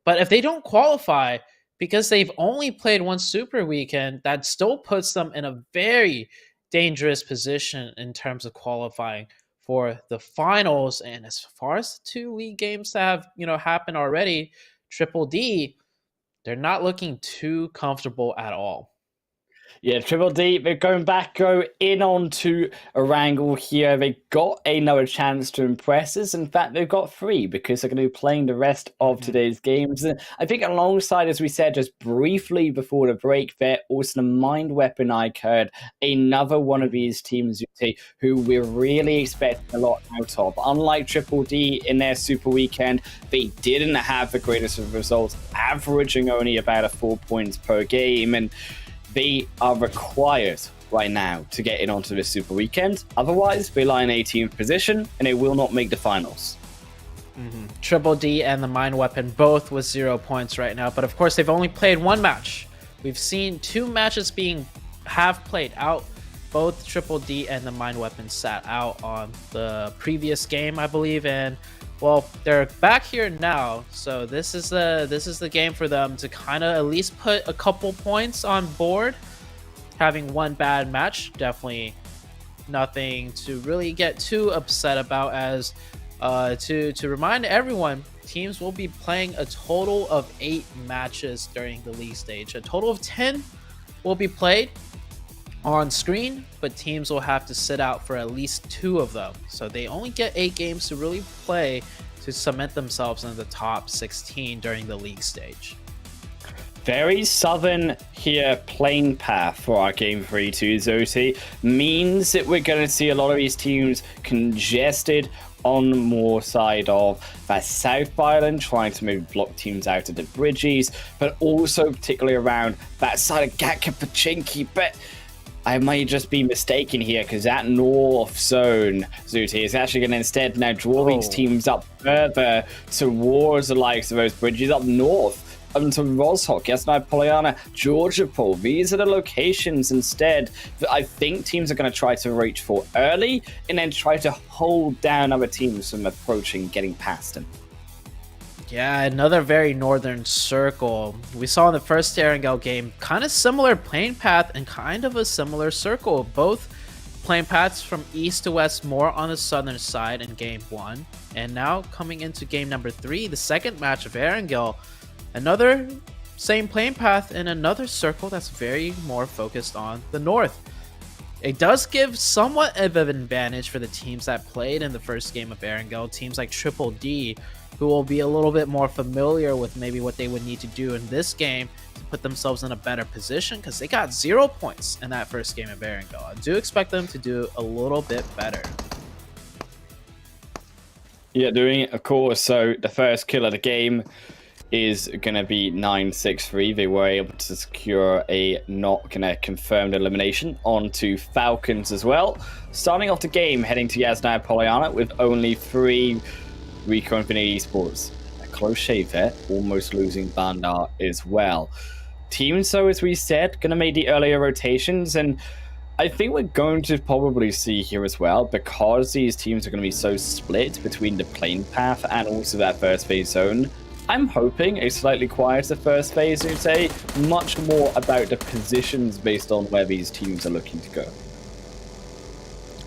But if they don't qualify, because they've only played 1 Super Weekend, that still puts them in a very dangerous position in terms of qualifying for the finals. And as far as the 2 league games that have, happened already, Triple D, they're not looking too comfortable at all. Yeah, Triple D, they're going in on to Erangel here. They got another chance to impress us. In fact, they've got 3 because they're going to be playing the rest of today's games. And I think alongside, as we said just briefly before the break, they're also the Mind Weapon iKURD, another one of these teams who we're really expecting a lot out of. Unlike Triple D in their Super Weekend, they didn't have the greatest of results, averaging only about 4 points per game. And they are required right now to get in onto this Super Weekend. Otherwise, they lie in 18th position and they will not make the finals. Triple D and the Mind Weapon both with 0 points right now. But of course, they've only played 1 match. We've seen 2 matches have played out. Both Triple D and the Mind Weapon sat out on the previous game, I believe. And well, they're back here now, so this is the game for them to kind of at least put a couple points on board. Having 1 bad match, definitely nothing to really get too upset about. As to remind everyone, teams will be playing a total of 8 matches during the league stage. A total of 10 will be played on screen, but teams will have to sit out for at least 2 of them. So they only get 8 games to really play to cement themselves in the top 16 during the league stage. Very southern here playing path for our Game 3-2, Zoti, means that we're going to see a lot of these teams congested on more side of that South Island, trying to maybe block teams out of the bridges, but also particularly around that side of Gatka Pachinki. But I may just be mistaken here, because that north zone, Zuti, is actually going to instead now draw these teams up further towards the likes of those bridges up north. Unto Roshok, Yasnai Polyana, Georgia Pool. These are the locations instead that I think teams are going to try to reach for early, and then try to hold down other teams from approaching, getting past them. Yeah, another very northern circle. We saw in the first Erangel game, kind of similar playing path and kind of a similar circle. Both playing paths from east to west, more on the southern side in game 1. And now coming into game number 3, the second match of Erangel, another same playing path in another circle that's very more focused on the north. It does give somewhat of an advantage for the teams that played in the first game of Erangel, teams like Triple D, who will be a little bit more familiar with maybe what they would need to do in this game to put themselves in a better position, because they got 0 points in that first game of Erangel. I do expect them to do a little bit better. Yeah, doing it, of course. So the first kill of the game is going to be 963. They were able to secure a not going to confirmed elimination onto Falcons as well. Starting off the game, heading to Yasnai Polyana with only 3 Rico and DDD Esports. A close shave there, almost losing Bandar as well. Teams, so as we said, going to make the earlier rotations, and I think we're going to probably see here as well, because these teams are going to be so split between the plane path and also that first phase zone. I'm hoping a slightly quieter first phase, you'd say, much more about the positions based on where these teams are looking to go.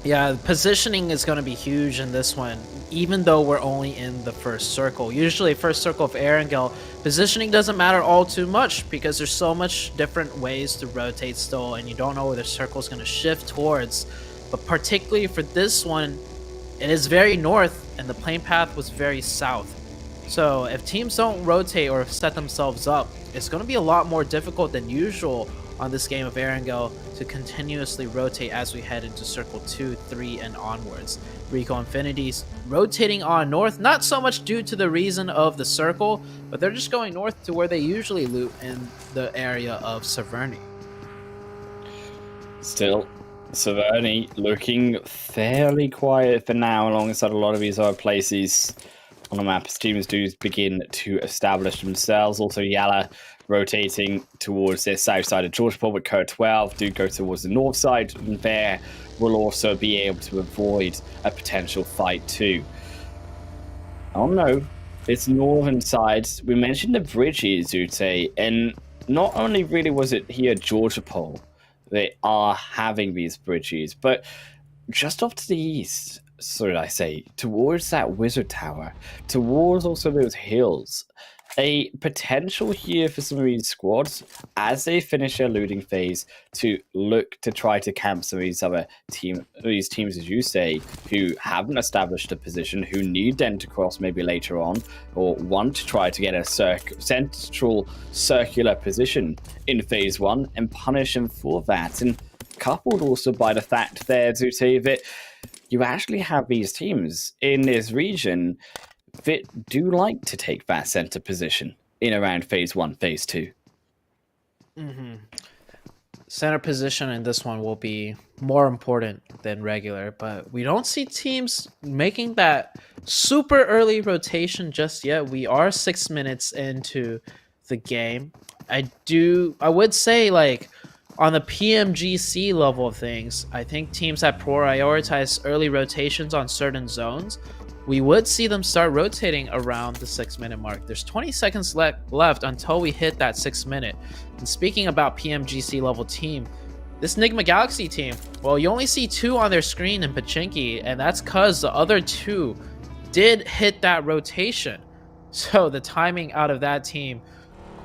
Yeah, positioning is going to be huge in this one, even though we're only in the first circle. Usually, first circle of Erangel, positioning doesn't matter all too much, because there's so much different ways to rotate still, and you don't know where the circle's going to shift towards. But particularly for this one, it is very north, and the plane path was very south. So if teams don't rotate or set themselves up, it's going to be a lot more difficult than usual on this game of Erangel to continuously rotate as we head into circle 2, 3, and onwards. Rico Infinity's rotating on north, not so much due to the reason of the circle, but they're just going north to where they usually loot in the area of Severny. Still, Severny looking fairly quiet for now, alongside a lot of these other places on the map as teams do begin to establish themselves. Also, YaLLa rotating towards their south side of Georgeport with KURD12 do go towards the north side, and there will also be able to avoid a potential fight too. Oh no, it's northern side. We mentioned the bridges, Ute, and not only really was it here Georgeport, they are having these bridges, but just off to the east, so did I say, towards that wizard tower, towards also those hills, a potential here for some of these squads as they finish their looting phase to look to try to camp some of these other these teams, as you say, who haven't established a position, who need then to cross maybe later on, or want to try to get a central circular position in phase 1 and punish them for that. And coupled also by the fact there, to say that you actually have these teams in this region that do like to take that center position in around phase 1, phase 2. Center position in this one will be more important than regular, but we don't see teams making that super early rotation just yet. We are 6 minutes into the game. I would say, like, on the PMGC level of things, I think teams that prioritize early rotations on certain zones, we would see them start rotating around the 6-minute mark. There's 20 seconds left until we hit that 6 minute. And speaking about PMGC level team, this Nigma Galaxy team, well, you only see 2 on their screen in Pachinki, and that's because the other 2 did hit that rotation. So the timing out of that team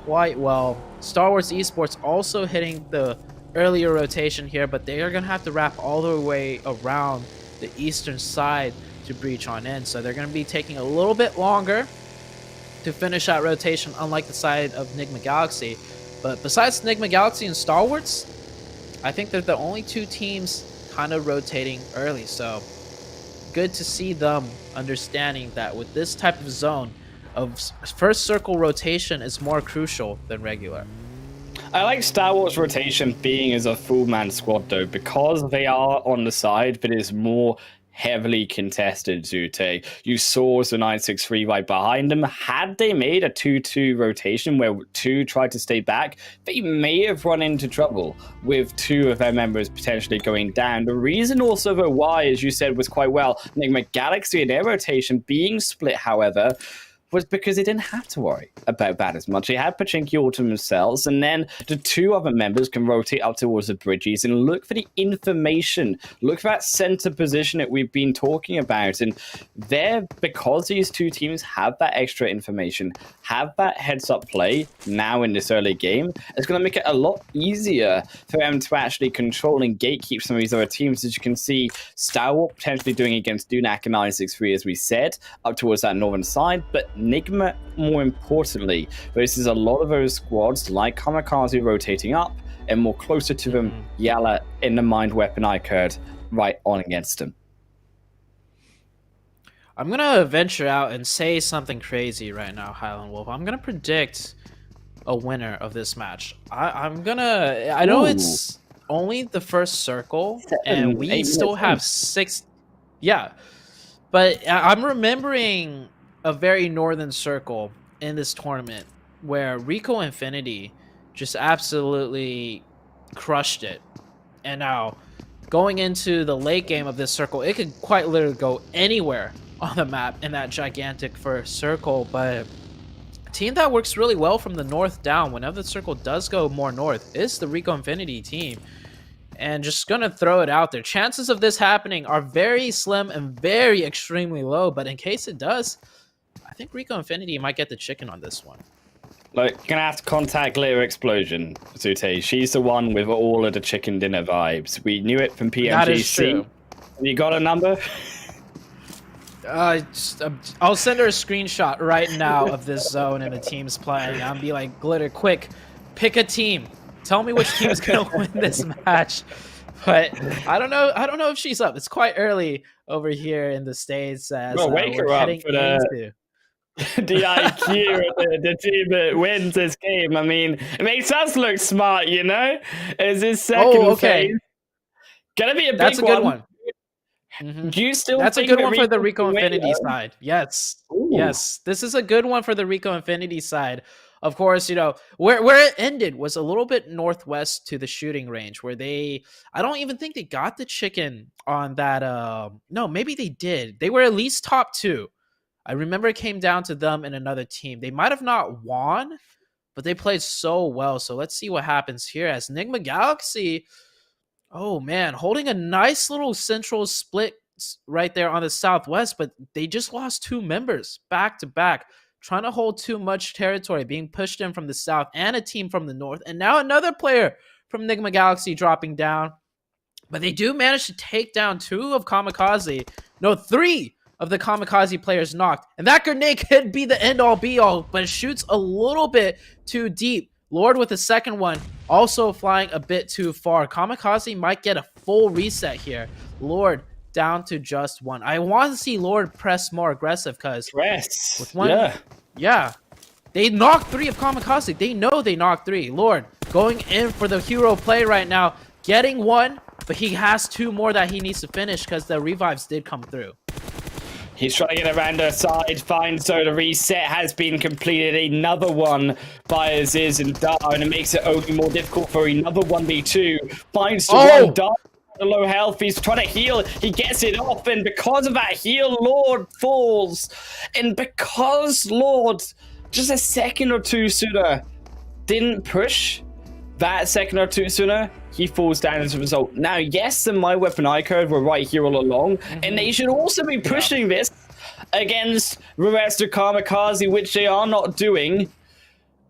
quite well. Stalwart Esports also hitting the earlier rotation here, but they are going to have to wrap all the way around the eastern side to breach on in. So they're going to be taking a little bit longer to finish that rotation, unlike the side of Nigma Galaxy. But besides Nigma Galaxy and Stalwarts, I think they're the only 2 teams kind of rotating early. So good to see them understanding that with this type of zone, first circle rotation is more crucial than regular. I like Stalwart's rotation being as a full-man squad, though, because they are on the side, but it's more heavily contested, Zute. You saw the 963 right behind them. Had they made a 2-2 rotation where 2 tried to stay back, they may have run into trouble with 2 of their members potentially going down. The reason also though why, as you said, was quite well, Nigma Galaxy and their rotation being split, however, was because they didn't have to worry about that as much. They had Pachinki all to themselves, and then the 2 other members can rotate up towards the bridges and look for the information. Look for that center position that we've been talking about. And there, because these 2 teams have that extra information, have that heads-up play now in this early game, it's going to make it a lot easier for them to actually control and gatekeep some of these other teams. As you can see, Stalwart potentially doing against Dunak and 963, as we said, up towards that northern side, but Nigma, more importantly, versus a lot of those squads like KAMIKAZE rotating up, and more closer to them, YaLLa in the mind weapon iKURD right on against them. I'm gonna venture out and say something crazy right now, Highland Wolf. I'm gonna predict a winner of this match. I know it's only the first circle, and we still have 6. Yeah, but I'm remembering a very northern circle in this tournament where Rico Infinity just absolutely crushed it. And now going into the late game of this circle, it could quite literally go anywhere on the map in that gigantic first circle. But a team that works really well from the north down whenever the circle does go more north is the Rico Infinity team. And just gonna throw it out there, chances of this happening are very slim and very extremely low, but in case it does, I think Rico Infinity might get the chicken on this one. Like, gonna have to contact Glitter Explosion, Zute. She's the one with all of the chicken dinner vibes. We knew it from PMGC. That is true. You got a number? I'll send her a screenshot right now of this zone and the team's playing. I'll be like, Glitter, quick, pick a team. Tell me which team's gonna win this match. But I don't know if she's up. It's quite early over here in the States. As wake her up for the IQ of the team that wins this game. I mean, it makes us look smart, you know? Is this second phase gonna be a big one? That's a good one. Do you still That's a think good that one for the Rico can win, Infinity though? side. Yes. Ooh. Yes. This is a good one for the Rico Infinity side. Of course, you know, where it ended was a little bit northwest to the shooting range where I don't even think they got the chicken on that. No, maybe they did. They were at least top 2. I remember it came down to them and another team. They might have not won, but they played so well. So let's see what happens here as Nigma Galaxy, oh man, holding a nice little central split right there on the southwest, but they just lost 2 members back to back, trying to hold too much territory, being pushed in from the south and a team from the north, and now another player from Nigma Galaxy dropping down. But they do manage to take down 2 of KAMIKAZE. No, 3 of the KAMIKAZE players knocked. And that grenade could be the end-all be-all, but it shoots a little bit too deep. Lord with the second one, also flying a bit too far. KAMIKAZE might get a full reset here. Lord down to just 1. I want to see Lord press more aggressive because with one, yeah, they knocked 3 of KAMIKAZE. They know they knocked 3. Lord going in for the hero play right now, getting 1, but he has 2 more that he needs to finish because the revives did come through. He's trying to get around her side, fine, so the reset has been completed. Another one by Aziz and Dar, and it makes it only more difficult for another 1v2. Finds the one, Dar, low health, he's trying to heal, he gets it off, and because of that heal, Lord falls. And because Lord, just a second or 2 sooner, didn't push that second or 2 sooner, he falls down as a result. Now, yes, the My Weapon iKURD were right here all along, and they should also be pushing this against the rest of KAMIKAZE, which they are not doing,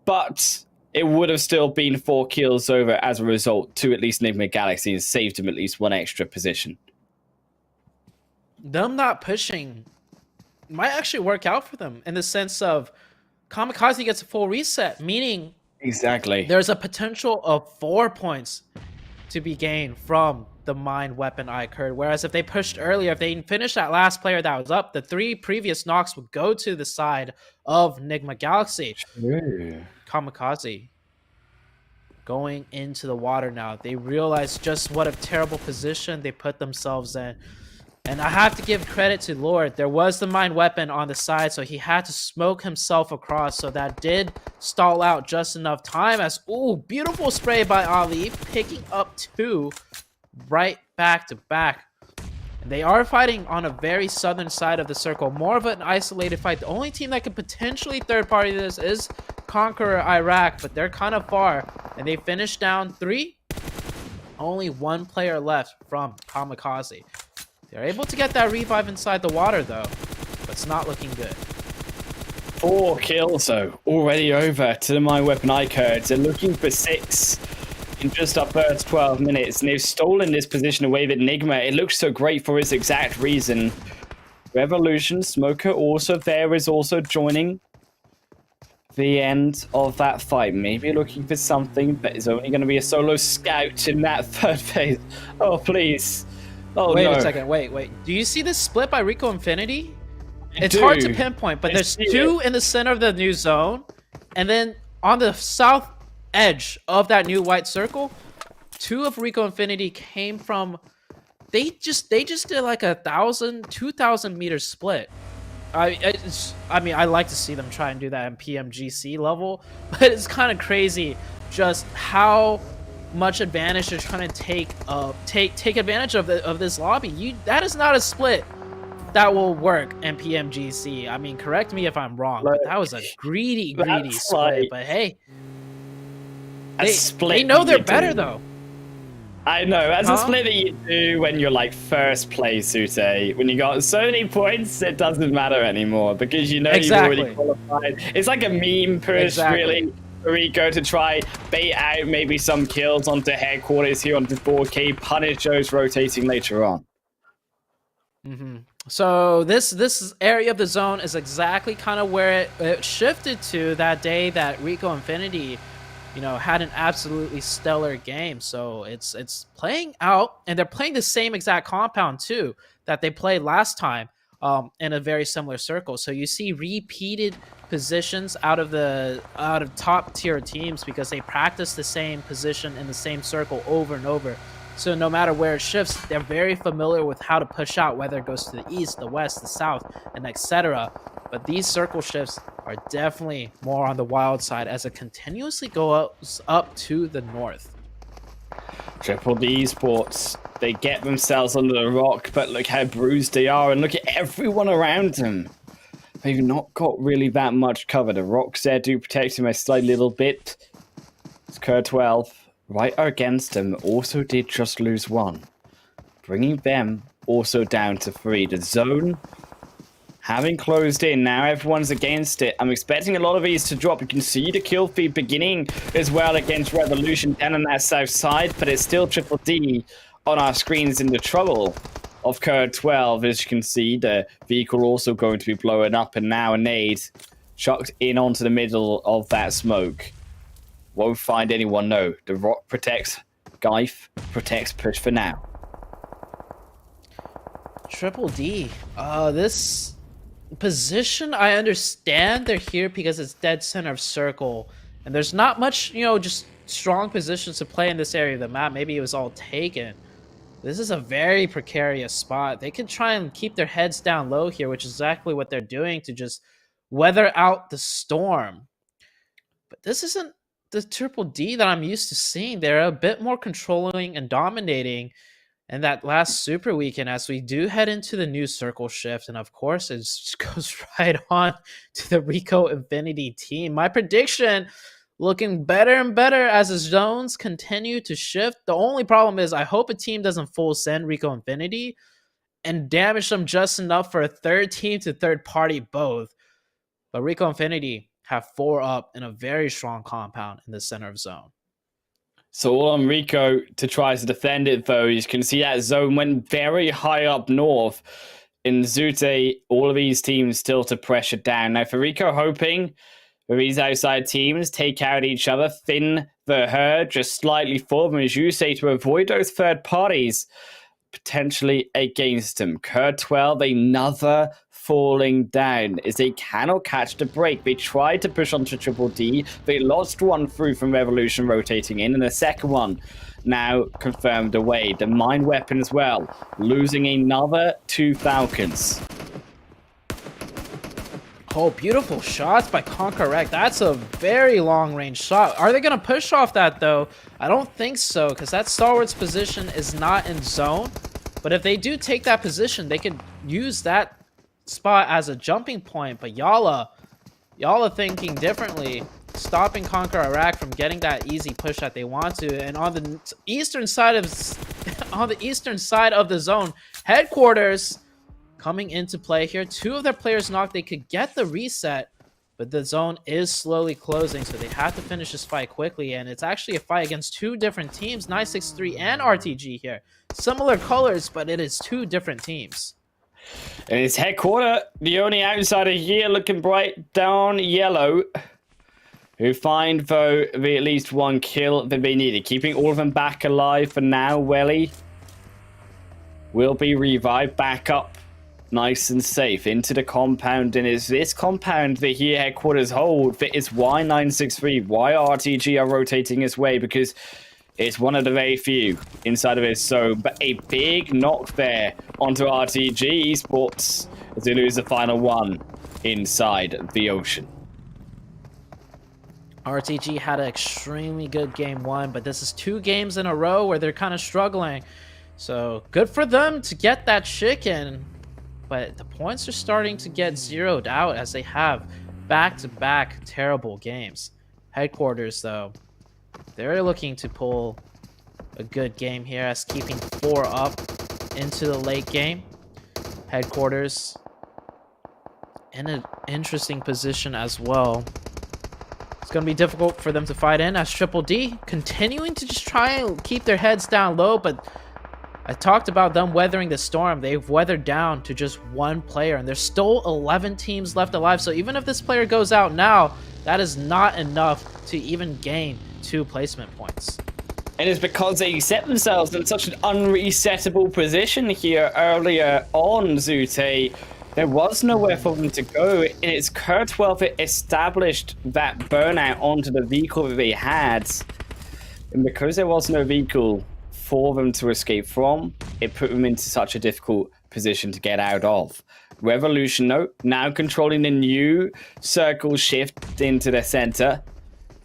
but it would have still been 4 kills over as a result to at least Nigma Galaxy and saved him at least 1 extra position. Them not pushing might actually work out for them in the sense of KAMIKAZE gets a full reset, meaning exactly there's a potential of 4 points to be gained from the mine weapon iKURD. Whereas if they pushed earlier, if they finished that last player that was up, the 3 previous knocks would go to the side of Nigma Galaxy. Ooh. KAMIKAZE going into the water now. They realize just what a terrible position they put themselves in. And I have to give credit to Lord. There was the mine weapon on the side, so he had to smoke himself across. So that did stall out just enough time as, ooh, beautiful spray by Ali, picking up 2 right back to back. And they are fighting on a very southern side of the circle, more of an isolated fight. The only team that could potentially third party this is CONQUEROR Iraq, but they're kind of far. And they finished down 3. Only 1 player left from KAMIKAZE. They're able to get that revive inside the water though, but it's not looking good. 4 kills though, already over to the mine weapon iKURD. They're looking for 6 in just our first 12 minutes, and they've stolen this position away with Nigma. It looks so great for its exact reason. Revolution Smoker also there is also joining the end of that fight. Maybe looking for something, but it's only going to be a solo scout in that third phase. Oh, please. Oh, wait no. a second, wait. Do you see this split by Rico Infinity? It's hard to pinpoint, but there's 2 in the center of the new zone, and then on the south edge of that new white circle, 2 of Rico Infinity came from. They just did like 2,000 meter split. I mean, I like to see them try and do that in PMGC level, but it's kind of crazy just how much advantage they're trying to take advantage of this lobby. That is not a split that will work in PMGC. I mean, correct me if I'm wrong, but that was a greedy split. But hey, they know they're better though. I know, that's a split that you do when you're like first place, Sute. When you got so many points, it doesn't matter anymore because you know you've already qualified. It's like a meme push, really. Rico to try bait out maybe some kills onto headquarters here onto 4K, punish those rotating later on. So this area of the zone is exactly kind of where it shifted to that day that Rico Infinity, you know, had an absolutely stellar game. So it's playing out, and they're playing the same exact compound too that they played last time in a very similar circle. So you see repeated positions out of top tier teams because they practice the same position in the same circle over and over. So no matter where it shifts, they're very familiar with how to push out, whether it goes to the east, the west, the south, and etc. But these circle shifts are definitely more on the wild side as it continuously goes up to the north. DDD Esports, they get themselves under the rock, but look how bruised they are, and look at everyone around them. They've not got really that much cover. The rocks there do protect him a slight little bit. It's Kurd 12 right against them. Also did just lose 1, bringing them also down to 3. The zone having closed in, now everyone's against it. I'm expecting a lot of these to drop. You can see the kill feed beginning as well against Revolution down on that south side, but it's still DDD on our screens in the trouble of Kurd 12. As you can see, the vehicle also going to be blowing up, and now a nade chucked in onto the middle of that smoke. Won't find anyone, no. The rock protects Geif, protects push for now. DDD. This position, I understand they're here because it's dead center of circle, and there's not much, you know, just strong positions to play in this area of the map. Maybe it was all taken. This is a very precarious spot. They can try and keep their heads down low here, which is exactly what they're doing to just weather out the storm. But this isn't the DDD that I'm used to seeing. They're a bit more controlling and dominating in that last super weekend as we do head into the new circle shift. And of course, it just goes right on to the Rico Infinity team. My prediction, looking better and better as the zones continue to shift. The only problem is I hope a team doesn't full send Rico Infinity and damage them just enough for a third team to third party both. But Rico Infinity have 4 up in a very strong compound in the center of zone. So all on Rico to try to defend it, though. You can see that zone went very high up north. In Zute, all of these teams still to pressure down. Now for Rico, hoping for these outside teams take out each other, thin for her, just slightly forward, as you say, to avoid those third parties potentially against him. KURD 12, another falling down as they cannot catch the break. They tried to push onto Triple D. They lost one through from Revolution rotating in, and the second one now confirmed away. The mine weapon as well, losing another 2 Falcons. Oh, beautiful shots by KONQUEROR. That's a very long-range shot. Are they going to push off that, though? I don't think so, because that Stalwart's position is not in zone. But if they do take that position, they could use that spot as a jumping point. But YaLLa thinking differently, stopping KONQUEROR from getting that easy push that they want to. And on the eastern side of the zone, Headquarters coming into play here. 2 of their players knocked. They could get the reset, but the zone is slowly closing, so they have to finish this fight quickly. And it's actually a fight against 2 different teams, 963 and RTG here. Similar colors, but it is 2 different teams. And it's Headquarter, the only outsider here, looking bright down yellow, who find, though, the at least 1 kill that they needed. Keeping all of them back alive for now. YaLLa will be revived back up nice and safe into the compound, and it's this compound that here Headquarters hold that is why 963, why RTG are rotating this way, because it's one of the very few inside of his zone. But a big knock there onto RTG Esports as they lose the final one inside the ocean. RTG had an extremely good game 1, but this is 2 games in a row where they're kind of struggling. So good for them to get that chicken. But the points are starting to get zeroed out as they have back-to-back terrible games. Headquarters, though, they're looking to pull a good game here as keeping 4 up into the late game. Headquarters in an interesting position as well. It's going to be difficult for them to fight in as Triple D continuing to just try and keep their heads down low, but I talked about them weathering the storm. They've weathered down to just 1 player, and there's still 11 teams left alive. So even if this player goes out now, that is not enough to even gain 2 placement points. And it's because they set themselves in such an unresettable position here earlier on, Zute. There was nowhere for them to go, and it's KURD 12 that established that burnout onto the vehicle that they had. And because there was no vehicle for them to escape from, it put them into such a difficult position to get out of. Revolution, though, now controlling the new circle shift into their center,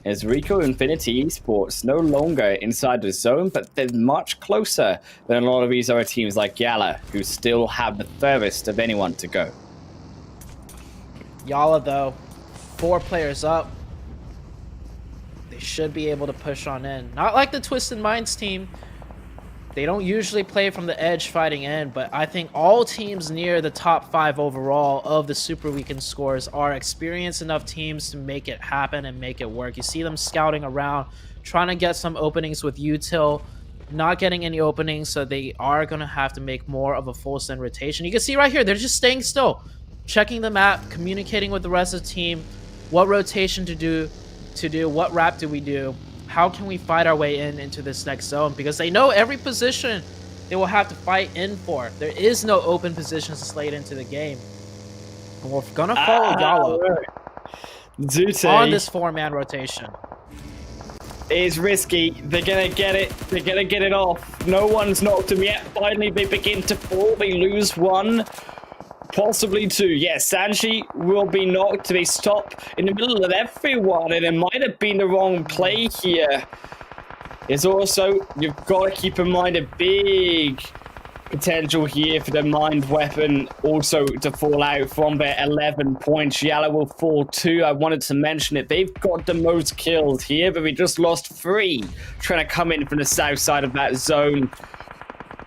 as Rico Infinity Esports no longer inside the zone, but they're much closer than a lot of these other teams like YaLLa, who still have the furthest of anyone to go. YaLLa, though, 4 players up. They should be able to push on in. Not like the Twisted Minds team. They don't usually play from the edge fighting in, but I think all teams near the top 5 overall of the Super Weekend scores are experienced enough teams to make it happen and make it work. You see them scouting around, trying to get some openings with util, not getting any openings, so they are going to have to make more of a full send rotation. You can see right here, they're just staying still, checking the map, communicating with the rest of the team, what rotation to do, what wrap do we do. How can we fight our way into this next zone? Because they know every position they will have to fight in for. There is no open positions to slate into the game. And we're going to follow YaLLa on this 4-man rotation. It's risky. They're going to get it. They're going to get it off. No one's knocked them yet. Finally, they begin to fall. They lose 1. Possibly 2. Yes, Sanji will be knocked. They stop in the middle of everyone, and it might have been the wrong play here. It's also, you've got to keep in mind a big potential here for the mind weapon also to fall out from their 11 points. YaLLa will fall 2. I wanted to mention it. They've got the most kills here, but we just lost 3 trying to come in from the south side of that zone.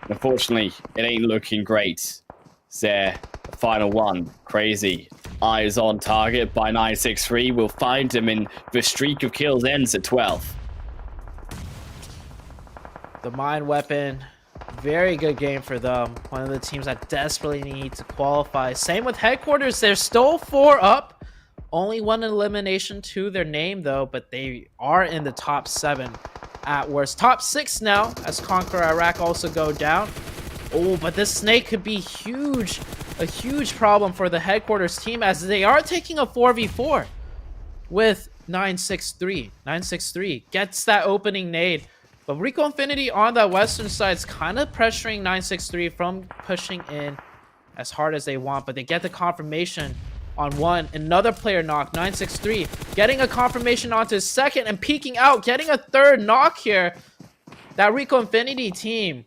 Unfortunately, it ain't looking great. There, the final one. Crazy. Eyes on target by 963. We'll find him, and the streak of kills ends at 12. The mine weapon, very good game for them. One of the teams that desperately need to qualify. Same with Headquarters. They're still 4 up, Only one elimination to their name, though, but they are in the top 7 at worst. Top 6 now, as Conqueror Iraq also go down. Oh, but this snake could be huge. A huge problem for the headquarters team, as they are taking a 4v4 with 963. 963 gets that opening nade. But Rico Infinity on that western side is kind of pressuring 963 from pushing in as hard as they want, but they get the confirmation on one. Another player knock, 963, getting a confirmation onto his second and peeking out, getting a third knock here. That Rico Infinity team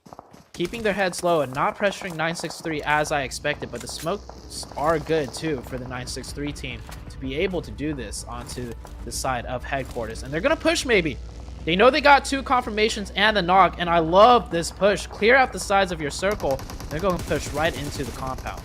keeping their heads low and not pressuring 963 as I expected, but the smokes are good too for the 963 team to be able to do this onto the side of headquarters. And they're going to push maybe. They know they got 2 confirmations and the knock, and I love this push. Clear out the sides of your circle. They're going to push right into the compound.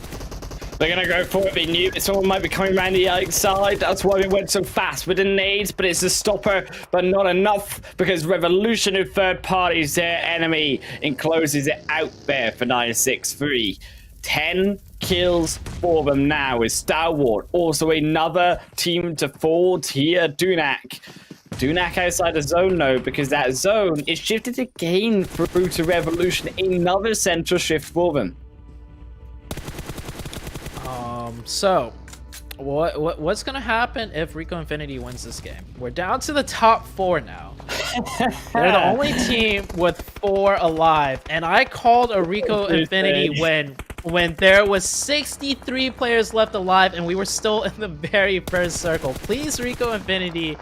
They're going to go for it. They knew someone might be coming around the outside. That's why they went so fast with the nades, but it's a stopper, but not enough, because Revolution, who third parties their enemy and closes it out there for 963. 10 kills for them now with Stalwart. Also another team to fall here, Dunak. Dunak outside the zone though, because that zone is shifted again through to Revolution. Another central shift for them. So what's gonna happen if Rico Infinity wins this game? We're down to the top 4 now. They're the only team with 4 alive, and I called a Rico Infinity win when there was 63 players left alive and we were still in the very first circle. Please, Rico Infinity,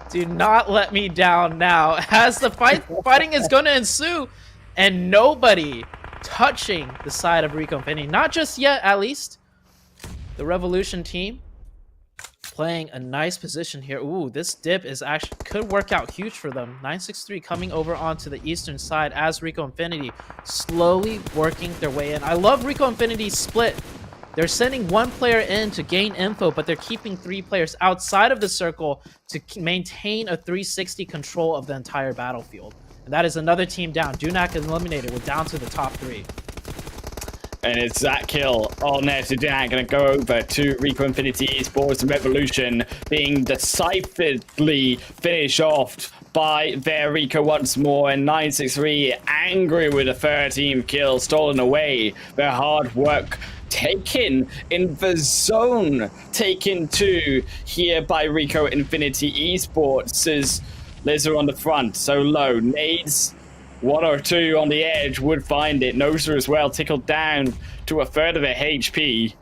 do not let me down now, as the fighting is going to ensue, and nobody touching the side of Rico Infinity. Not just yet, at least. The Revolution team playing a nice position here. Ooh, this dip is actually could work out huge for them. 963 coming over onto the eastern side as Rico Infinity slowly working their way in. I love Rico Infinity's split. They're sending 1 player in to gain info, but they're keeping 3 players outside of the circle to maintain a 360 control of the entire battlefield. And that is another team down. Dunak is eliminated. We're down to the top 3. And it's that kill on there to Dunak, going to go over to Rico Infinity Esports, and Revolution being decisively finished off by their Rico once more, and 963 angry with a 13th kill stolen away. Their hard work taken in the zone, taken 2 here by Rico Infinity Esports as Lizard on the front, so low. Nades, 1 or 2 on the edge would find it. Noser as well, tickled down to a third of their HP.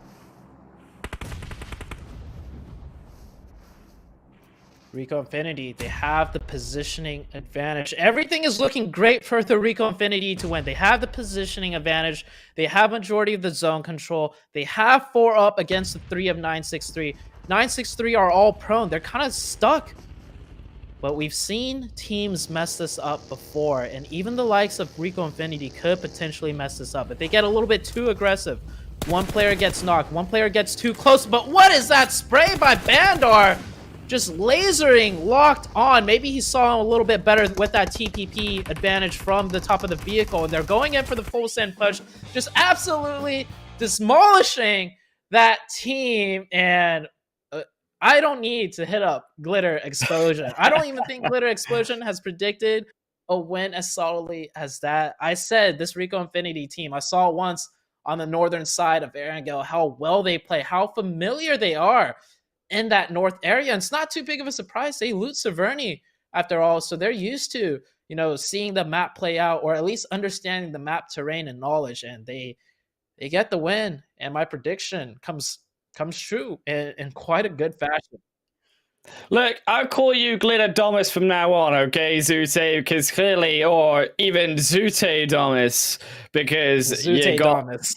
Rico Infinity, they have the positioning advantage. Everything is looking great for the Rico Infinity to win. They have the positioning advantage. They have majority of the zone control. They have 4 up against the 3 of 963. 963 are all prone. They're kind of stuck. But we've seen teams mess this up before, and even the likes of Rico Infinity could potentially mess this up if they get a little bit too aggressive. 1 player gets knocked, 1 player gets too close, but what is that spray by Bandar? Just lasering, locked on. Maybe he saw him a little bit better with that TPP advantage from the top of the vehicle, and they're going in for the full send push, just absolutely demolishing that team. And I don't need to hit up Glitter Explosion. I don't even think Glitter Explosion has predicted a win as solidly as that. I said this Rico Infinity team, I saw it once on the northern side of Erangel, how well they play, how familiar they are in that north area. And it's not too big of a surprise. They loot Severny after all, so they're used to, you know, seeing the map play out, or at least understanding the map terrain and knowledge, and they get the win. And my prediction comes true in quite a good fashion. Look, I'll call you Glitter Domus from now on, okay, Zute? Because clearly, or even Zute Domus, because Zute you got Domus.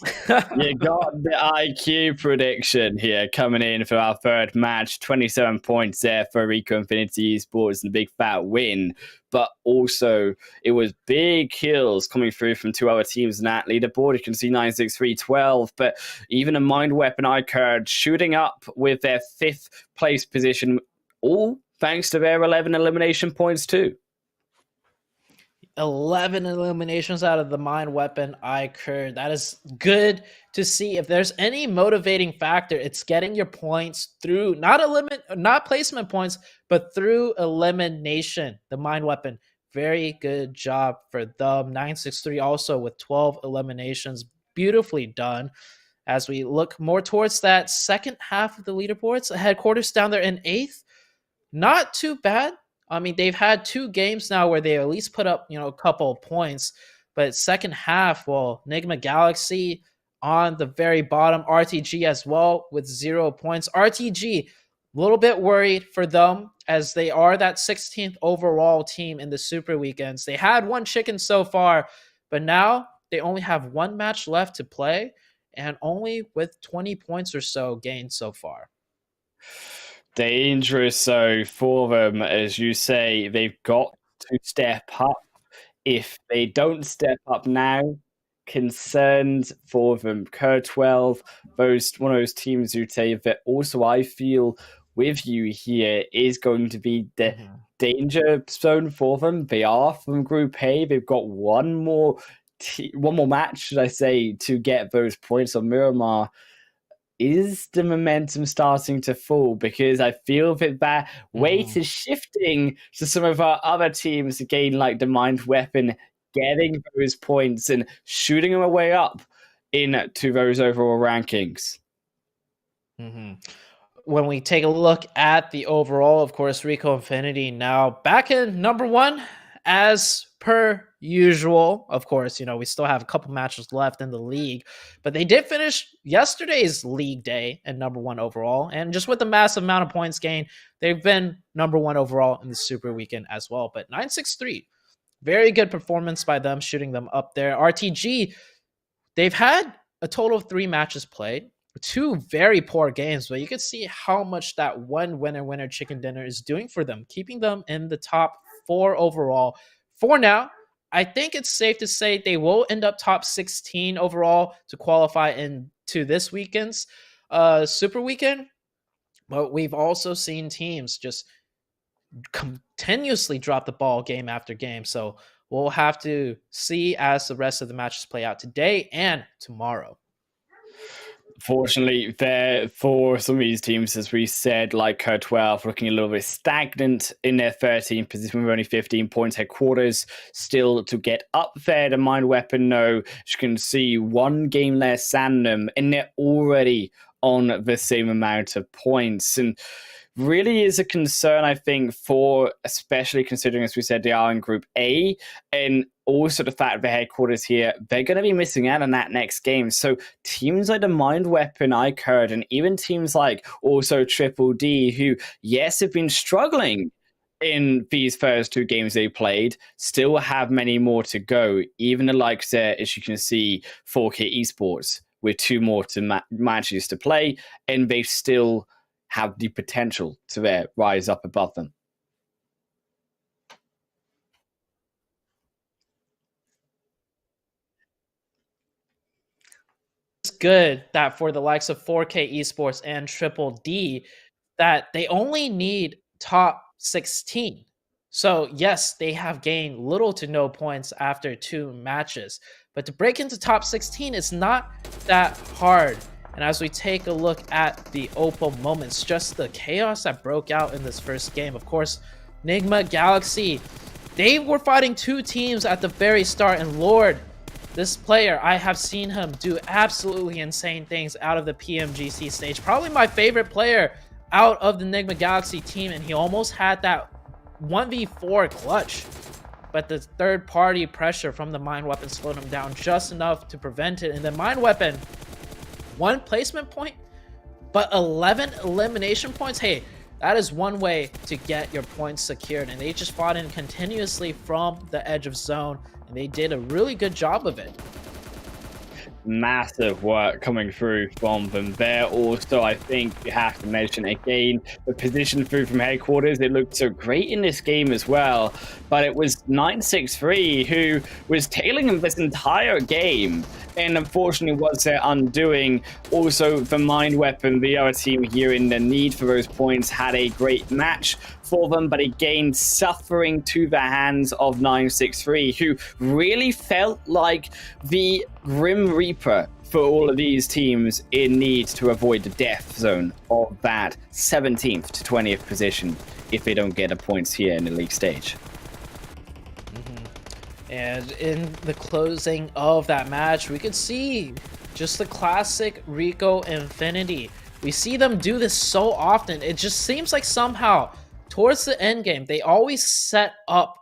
you got the IQ prediction here coming in for our third match. 27 points there for Rico Infinity Esports and a big fat win. But also, it was big kills coming through from 2 other teams in that leaderboard. You can see 96312, but even a Mind Weapon iKURD shooting up with their 5th place position, all thanks to their 11 elimination points too. 11 eliminations out of the mine weapon iKURD. That is good to see. If there's any motivating factor, it's getting your points through not placement points, but through elimination. The mine weapon, very good job for them. 963 also with 12 eliminations, beautifully done. As we look more towards that second half of the leaderboards, Headquarters down there in 8th, not too bad. I mean, they've had 2 games now where they at least put up, a couple of points. But second half, well, Nigma Galaxy on the very bottom, RTG as well with 0 points. RTG, a little bit worried for them as they are that 16th overall team in the Super Weekends. They had 1 chicken so far, but now they only have 1 match left to play and only with 20 points or so gained so far. Dangerous. So for them, as you say, they've got to step up. If they don't step up now, concerns for them. KURD12, one of those teams who say that also I feel with you here is going to be the danger zone for them. They are from Group A. They've got one more match, should I say, to get those points on Miramar. Is the momentum starting to fall? Because I feel that weight is shifting to some of our other teams again, like the Mind Weapon, getting those points and shooting them way up into those overall rankings. When we take a look at the overall, of course, Rico Infinity now back in number 1 as per usual. Of course, we still have a couple matches left in the league, but they did finish yesterday's league day at number 1 overall. And just with the massive amount of points gained, they've been number 1 overall in the Super Weekend as well. But 963, very good performance by them, shooting them up there. RTG, they've had a total of 3 matches played, 2 very poor games, but you can see how much that one winner chicken dinner is doing for them, keeping them in the top 4 overall. For now, I think it's safe to say they will end up top 16 overall to qualify into this weekend's Super Weekend. But we've also seen teams just continuously drop the ball game after game. So we'll have to see as the rest of the matches play out today and tomorrow. Fortunately, for some of these teams, as we said, like KURD12, looking a little bit stagnant in their 13th position with only 15 points. Headquarters still to get up there. The Mind Weapon, no, you can see 1 game less than them, and they're already on the same amount of points. And really is a concern, I think, for especially considering, as we said, they are in Group A, and also the fact that Headquarters here, they're going to be missing out on that next game. So teams like the Mind Weapon, iKURD, and even teams like also Triple D, who, yes, have been struggling in these first 2 games they played, still have many more to go. Even the likes there, as you can see, 4K Esports, with 2 more matches to play, and they still have the potential to rise up above them. It's good that for the likes of 4K Esports and Triple D, that they only need top 16. So yes, they have gained little to no points after 2 matches, but to break into top 16 is not that hard. And as we take a look at the Opal moments, just the chaos that broke out in this first game, of course, Nigma Galaxy, they were fighting 2 teams at the very start, and Lord, this player, I have seen him do absolutely insane things out of the PMGC stage. Probably my favorite player out of the Nigma Galaxy team, and he almost had that 1v4 clutch. But the third-party pressure from the Mind Weapon slowed him down just enough to prevent it. And the Mind Weapon, 1 placement point, but 11 elimination points. Hey, that is one way to get your points secured. And they just fought in continuously from the edge of zone, and they did a really good job of it. Massive work coming through from them there. Also, I think you have to mention again the position through from Headquarters. It looked so great in this game as well, but it was 963 who was tailing him this entire game, and unfortunately was their undoing. Also, the Mind Weapon, the other team here in the need for those points, had a great match for them, but again, suffering to the hands of 963, who really felt like the Grim Reaper for all of these teams in need to avoid the death zone of that 17th to 20th position if they don't get the points here in the league stage. And in the closing of that match, we could see just the classic Rico Infinity. We see them do this so often. It just seems like somehow towards the end game, they always set up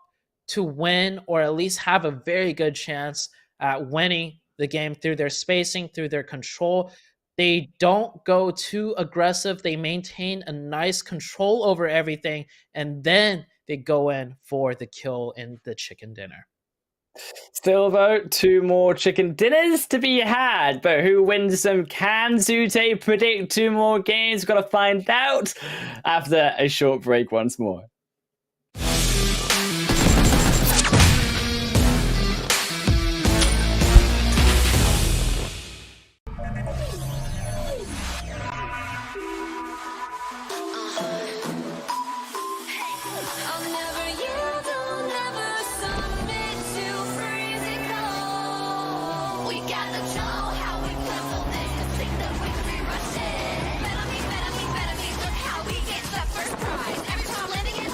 to win, or at least have a very good chance at winning the game through their spacing, through their control. They don't go too aggressive. They maintain a nice control over everything, and then they go in for the kill in the chicken dinner. Still, though, 2 more chicken dinners to be had, but who wins them? Can Zute predict 2 more games? Got to find out after a short break once more. Every time landing in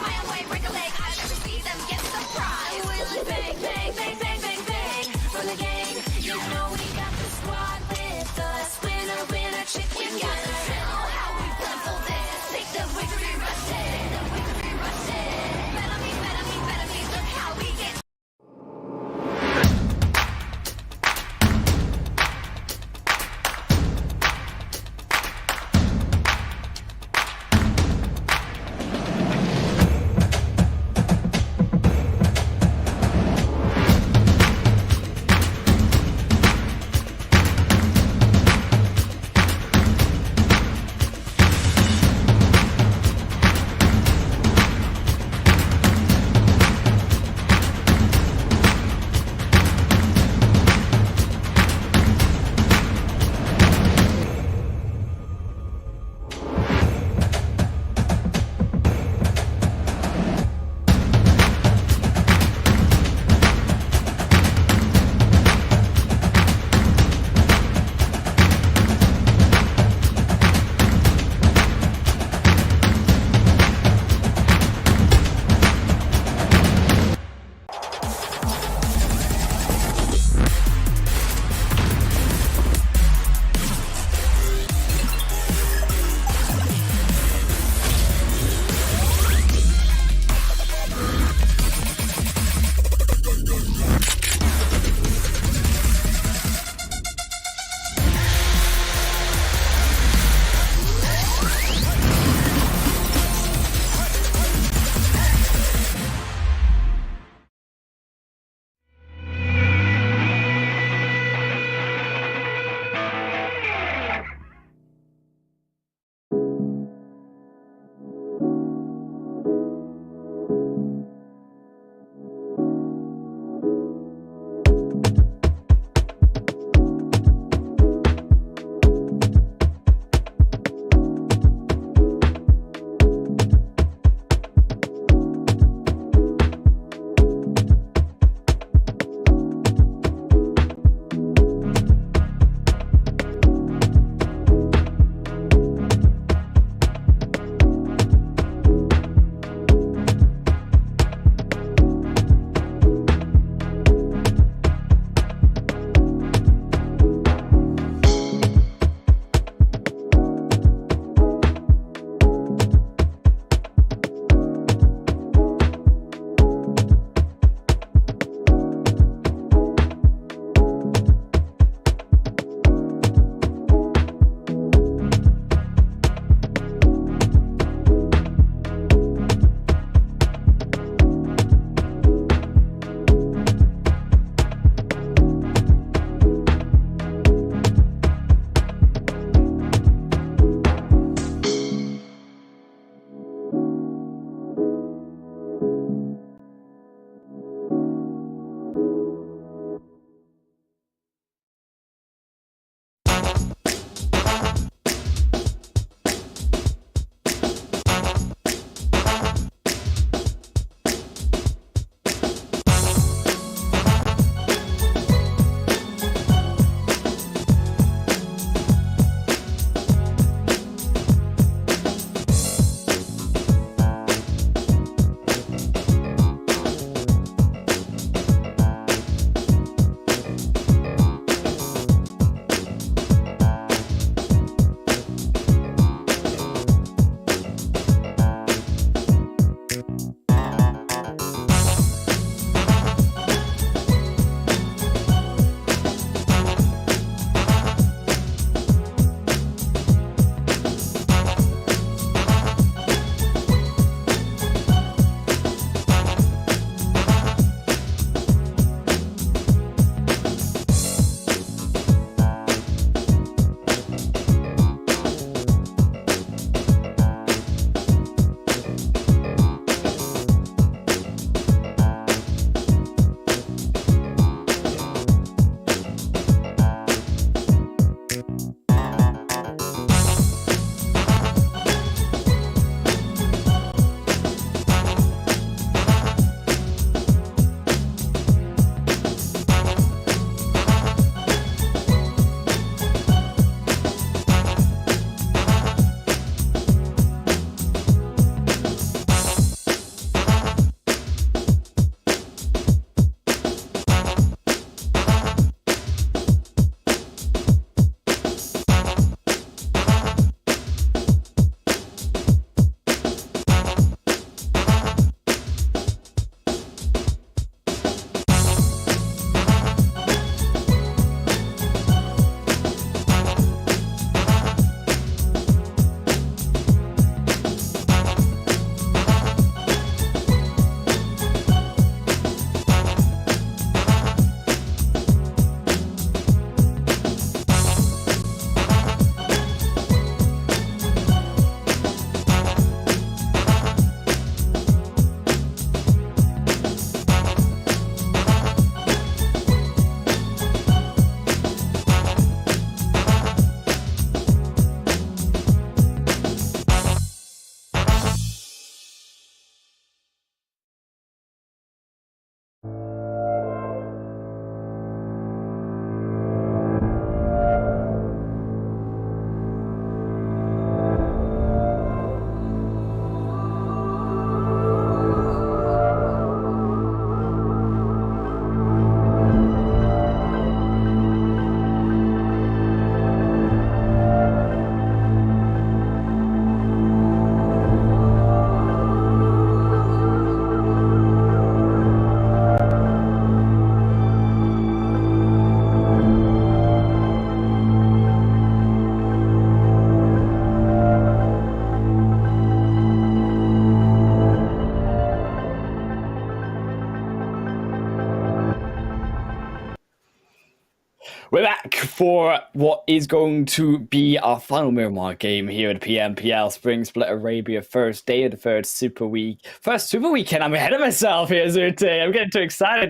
We're back for what is going to be our final Miramar game here at PMPL Spring Split Arabia. First day of the first Super Weekend. I'm ahead of myself here, Zute. I'm getting too excited.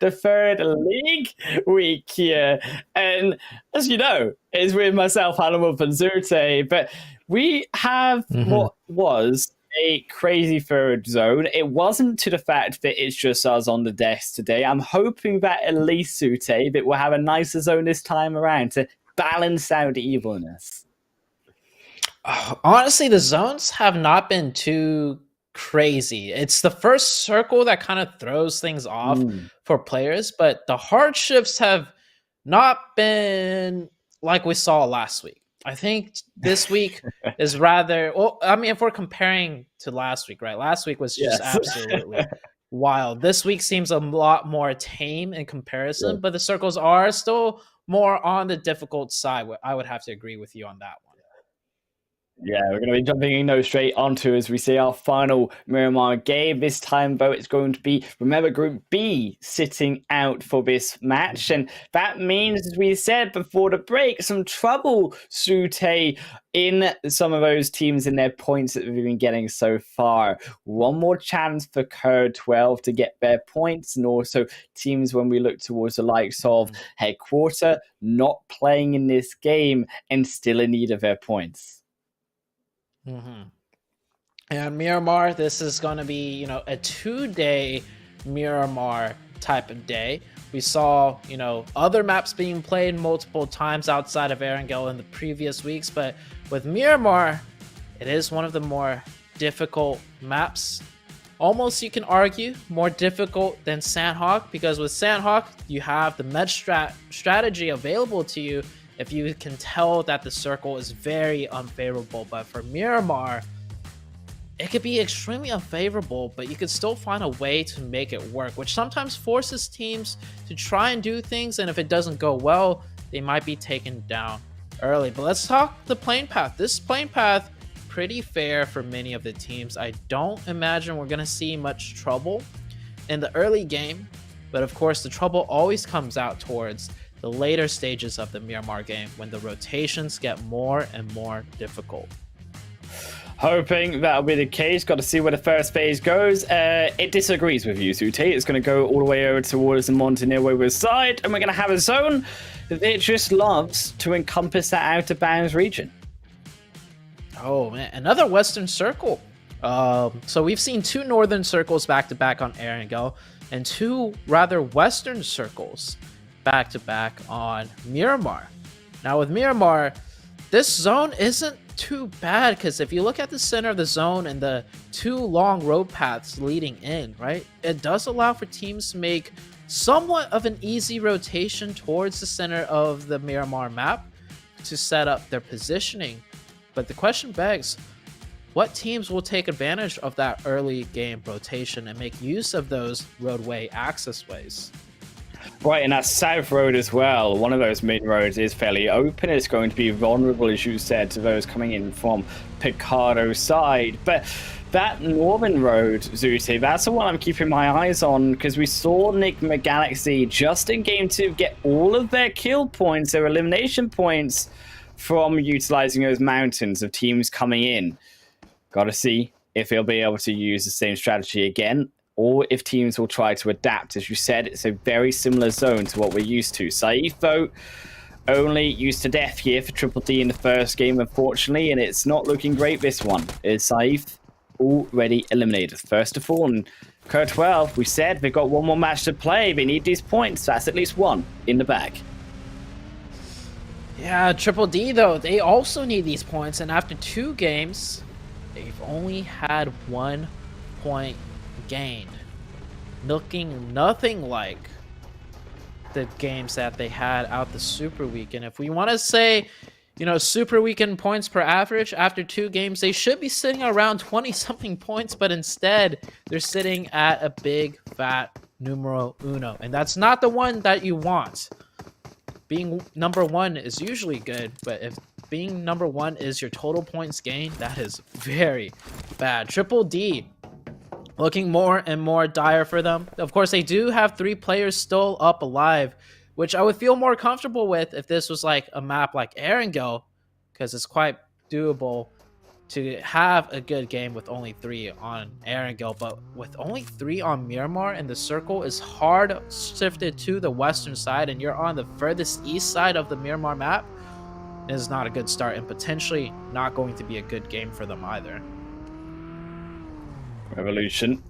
The third league week here. And as you know, it's with myself, Hannibal, and Zute. But we have what was a crazy third zone. It wasn't to the fact that it's just us on the desk today. I'm hoping that at least Sute that we'll have a nicer zone this time around to balance out the evilness. Honestly, the zones have not been too crazy. It's the first circle that kind of throws things off for players, but the hardships have not been like we saw last week. I think this week is rather, well, I mean, if we're comparing to last week, right? Last week was just absolutely wild. This week seems a lot more tame in comparison, but the circles are still more on the difficult side. I would have to agree with you on that one. Yeah, we're going to be jumping straight onto as we see our final Miramar game. This time, though, it's going to be, remember, Group B sitting out for this match. And that means, as we said before the break, some trouble, Sute, in some of those teams in their points that we've been getting so far. One more chance for KURD to get their points, and also teams when we look towards the likes of Headquarter not playing in this game and still in need of their points. And Miramar, this is going to be, you know, a 2-day Miramar type of day. We saw, you know, other maps being played multiple times outside of Erangel in the previous weeks, but with Miramar, it is one of the more difficult maps. Almost, you can argue, more difficult than Sandhawk, because with Sandhawk, you have the med strategy available to you if you can tell that the circle is very unfavorable. But for Miramar, it could be extremely unfavorable, but you could still find a way to make it work, which sometimes forces teams to try and do things, and if it doesn't go well, they might be taken down early. But let's talk the plane path. This plane path, pretty fair for many of the teams. I don't imagine we're going to see much trouble in the early game, but of course the trouble always comes out towards the later stages of the Miramar game when the rotations get more and more difficult. Hoping that'll be the case. Got to see where the first phase goes. It disagrees with you, Sute. It's going to go all the way over towards the Montenegro side, and we're going to have a zone that it just loves to encompass that outer bounds region. Oh man, another Western Circle. So we've seen two Northern Circles back-to-back on Erangel, and two rather Western Circles back-to-back on Miramar. Now with Miramar, this zone isn't too bad, because if you look at the center of the zone and the two long road paths leading in, right, it does allow for teams to make somewhat of an easy rotation towards the center of the Miramar map to set up their positioning. But the question begs, what teams will take advantage of that early game rotation and make use of those roadway access ways? Right, and that south road as well, one of those mid roads is fairly open. It's going to be vulnerable, as you said, to those coming in from Picardo's side. But that northern road, Zute, that's the one I'm keeping my eyes on, because we saw Nigma Galaxy just in game 2 get all of their kill points, their elimination points, from utilizing those mountains of teams coming in. Got to see if they'll be able to use the same strategy again, or if teams will try to adapt. As you said, it's a very similar zone to what we're used to. Saif, though, only used to death here for Triple D in the first game, unfortunately, and it's not looking great this one. Is Saif already eliminated? First of all, and KURD, we said they've got one more match to play. They need these points. That's at least one in the bag. Yeah, Triple D, though, they also need these points, and after 2 games, they've only had 1 point gained, looking nothing like the games that they had out the Super Weekend. If we want to say, you know, Super Weekend points per average after 2 games, they should be sitting around 20-something points, but instead they're sitting at a big fat numero uno, and that's not the one that you want. Being number 1 is usually good, but if being number 1 is your total points gained, that is very bad. Triple D looking more and more dire for them. Of course, they do have 3 players still up alive which I would feel more comfortable with if this was like a map like Erangel, because it's quite doable to have a good game with only 3 on Erangel, but with only 3 on Miramar, and the circle is hard shifted to the western side, and you're on the furthest east side of the Miramar map, is not a good start, and potentially not going to be a good game for them either. Revolution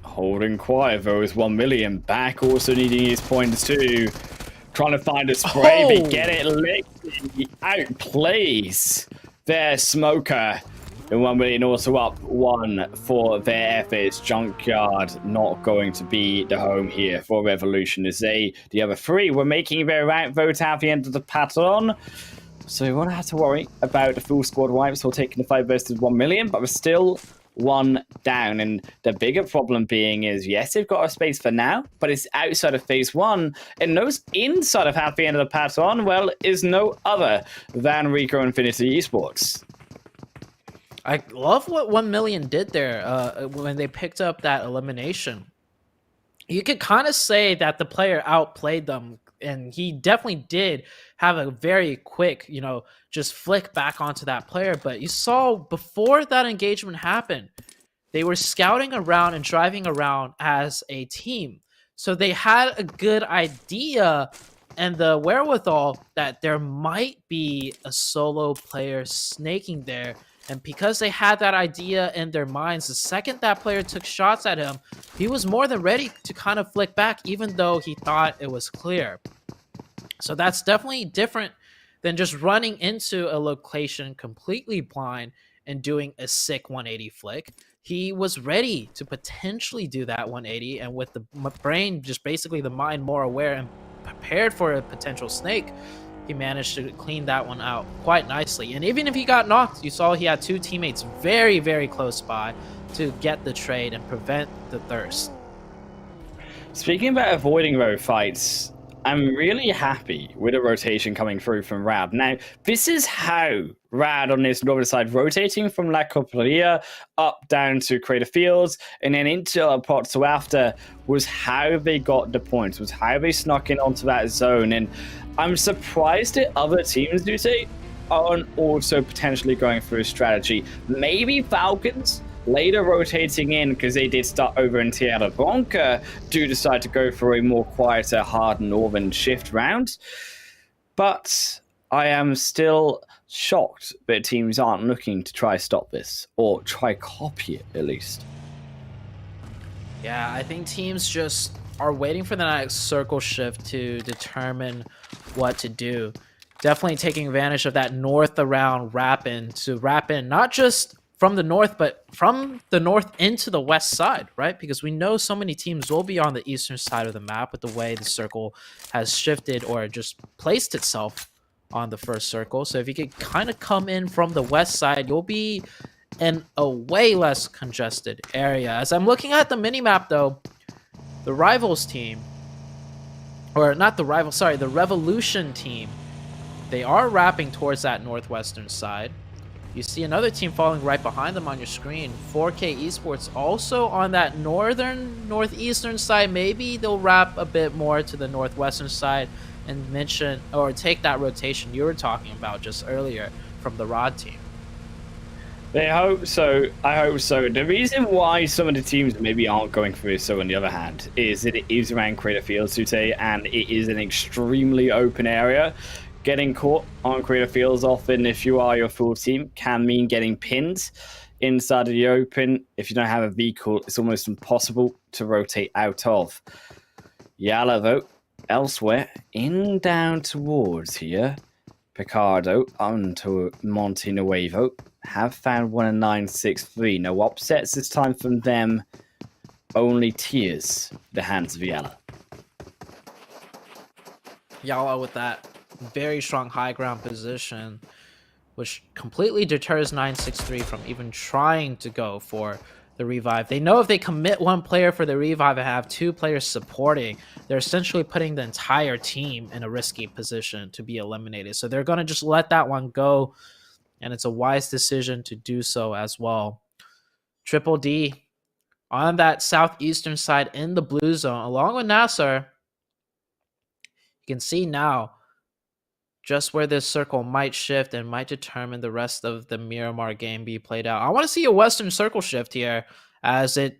holding quiet though with 1 million back, also needing his points too. Trying to find a spray, but get it licked. Outplays their smoker. And 1 million also up 1 for their efforts. Junkyard not going to be the home here for Revolution, as the other 3 were making their vote at the end of the pattern. So we won't have to worry about the full squad wipes or taking the 5 versus 1 million, but we're still 1 down. And the bigger problem being is, yes, they've got a space for now, but it's outside of phase 1. And those inside of half the end of the pattern, well, is no other than Rico Infinity Esports. I love what 1 million did there when they picked up that elimination. You could kind of say that the player outplayed them, and he definitely did have a very quick, just flick back onto that player. But you saw before that engagement happened, they were scouting around and driving around as a team. So they had a good idea and the wherewithal that there might be a solo player snaking there. And because they had that idea in their minds, the second that player took shots at him, he was more than ready to kind of flick back, even though he thought it was clear. So that's definitely different than just running into a location completely blind and doing a sick 180 flick. He was ready to potentially do that 180, and with the brain, just basically the mind, more aware and prepared for a potential snake, he managed to clean that one out quite nicely. And even if he got knocked, you saw he had 2 teammates very, very close by to get the trade and prevent the thirst. Speaking about avoiding road fights, I'm really happy with the rotation coming through from Rad. Now, this is how Rad on this northern side, rotating from La Coperia up down to Crater Fields and then into Pot to after, was how they got the points, was how they snuck in onto that zone. And I'm surprised that other teams, do say, aren't also potentially going through a strategy. Maybe Falcons later rotating in, because they did start over in Tierra Blanca, do decide to go for a more quieter, hard northern shift round. But I am still shocked that teams aren't looking to try stop this, or try copy it at least. Yeah, I think teams just are waiting for the next circle shift to determine what to do. Definitely taking advantage of that north around Rappin to wrap in, not just from the north, but from the north into the west side, right? Because we know so many teams will be on the eastern side of the map with the way the circle has shifted or just placed itself on the first circle. So if you could kind of come in from the west side, you'll be in a way less congested area. As I'm looking at the minimap though, the rivals team, or not the rival, sorry, the Revolution team, they are wrapping towards that northwestern side. You see another team falling right behind them on your screen. 4K Esports also on that northeastern side. Maybe they'll wrap a bit more to the northwestern side and mention or take that rotation you were talking about just earlier from the Rod team. They hope so. I hope so. The reason why some of the teams maybe aren't going through so, on the other hand, is that it is around Crater Fields, Sute, and it is an extremely open area. Getting caught on Crater Fields often, if you are your full team, can mean getting pinned inside of the open. If you don't have a vehicle, it's almost impossible to rotate out of. YaLLa, though, elsewhere, in down towards here. Picardo onto Monte Nuevo have found 1-9-6-3. No upsets this time from them. Only tears the hands of YaLLa. YaLLa with that very strong high ground position, which completely deters 963 from even trying to go for the revive. They know if they commit 1 player for the revive and have 2 players supporting, they're essentially putting the entire team in a risky position to be eliminated. So they're going to just let that one go, and it's a wise decision to do so as well. Triple D on that southeastern side in the blue zone, along with NASR. You can see now just where this circle might shift and might determine the rest of the Miramar game be played out. I want to see a Western circle shift here, as it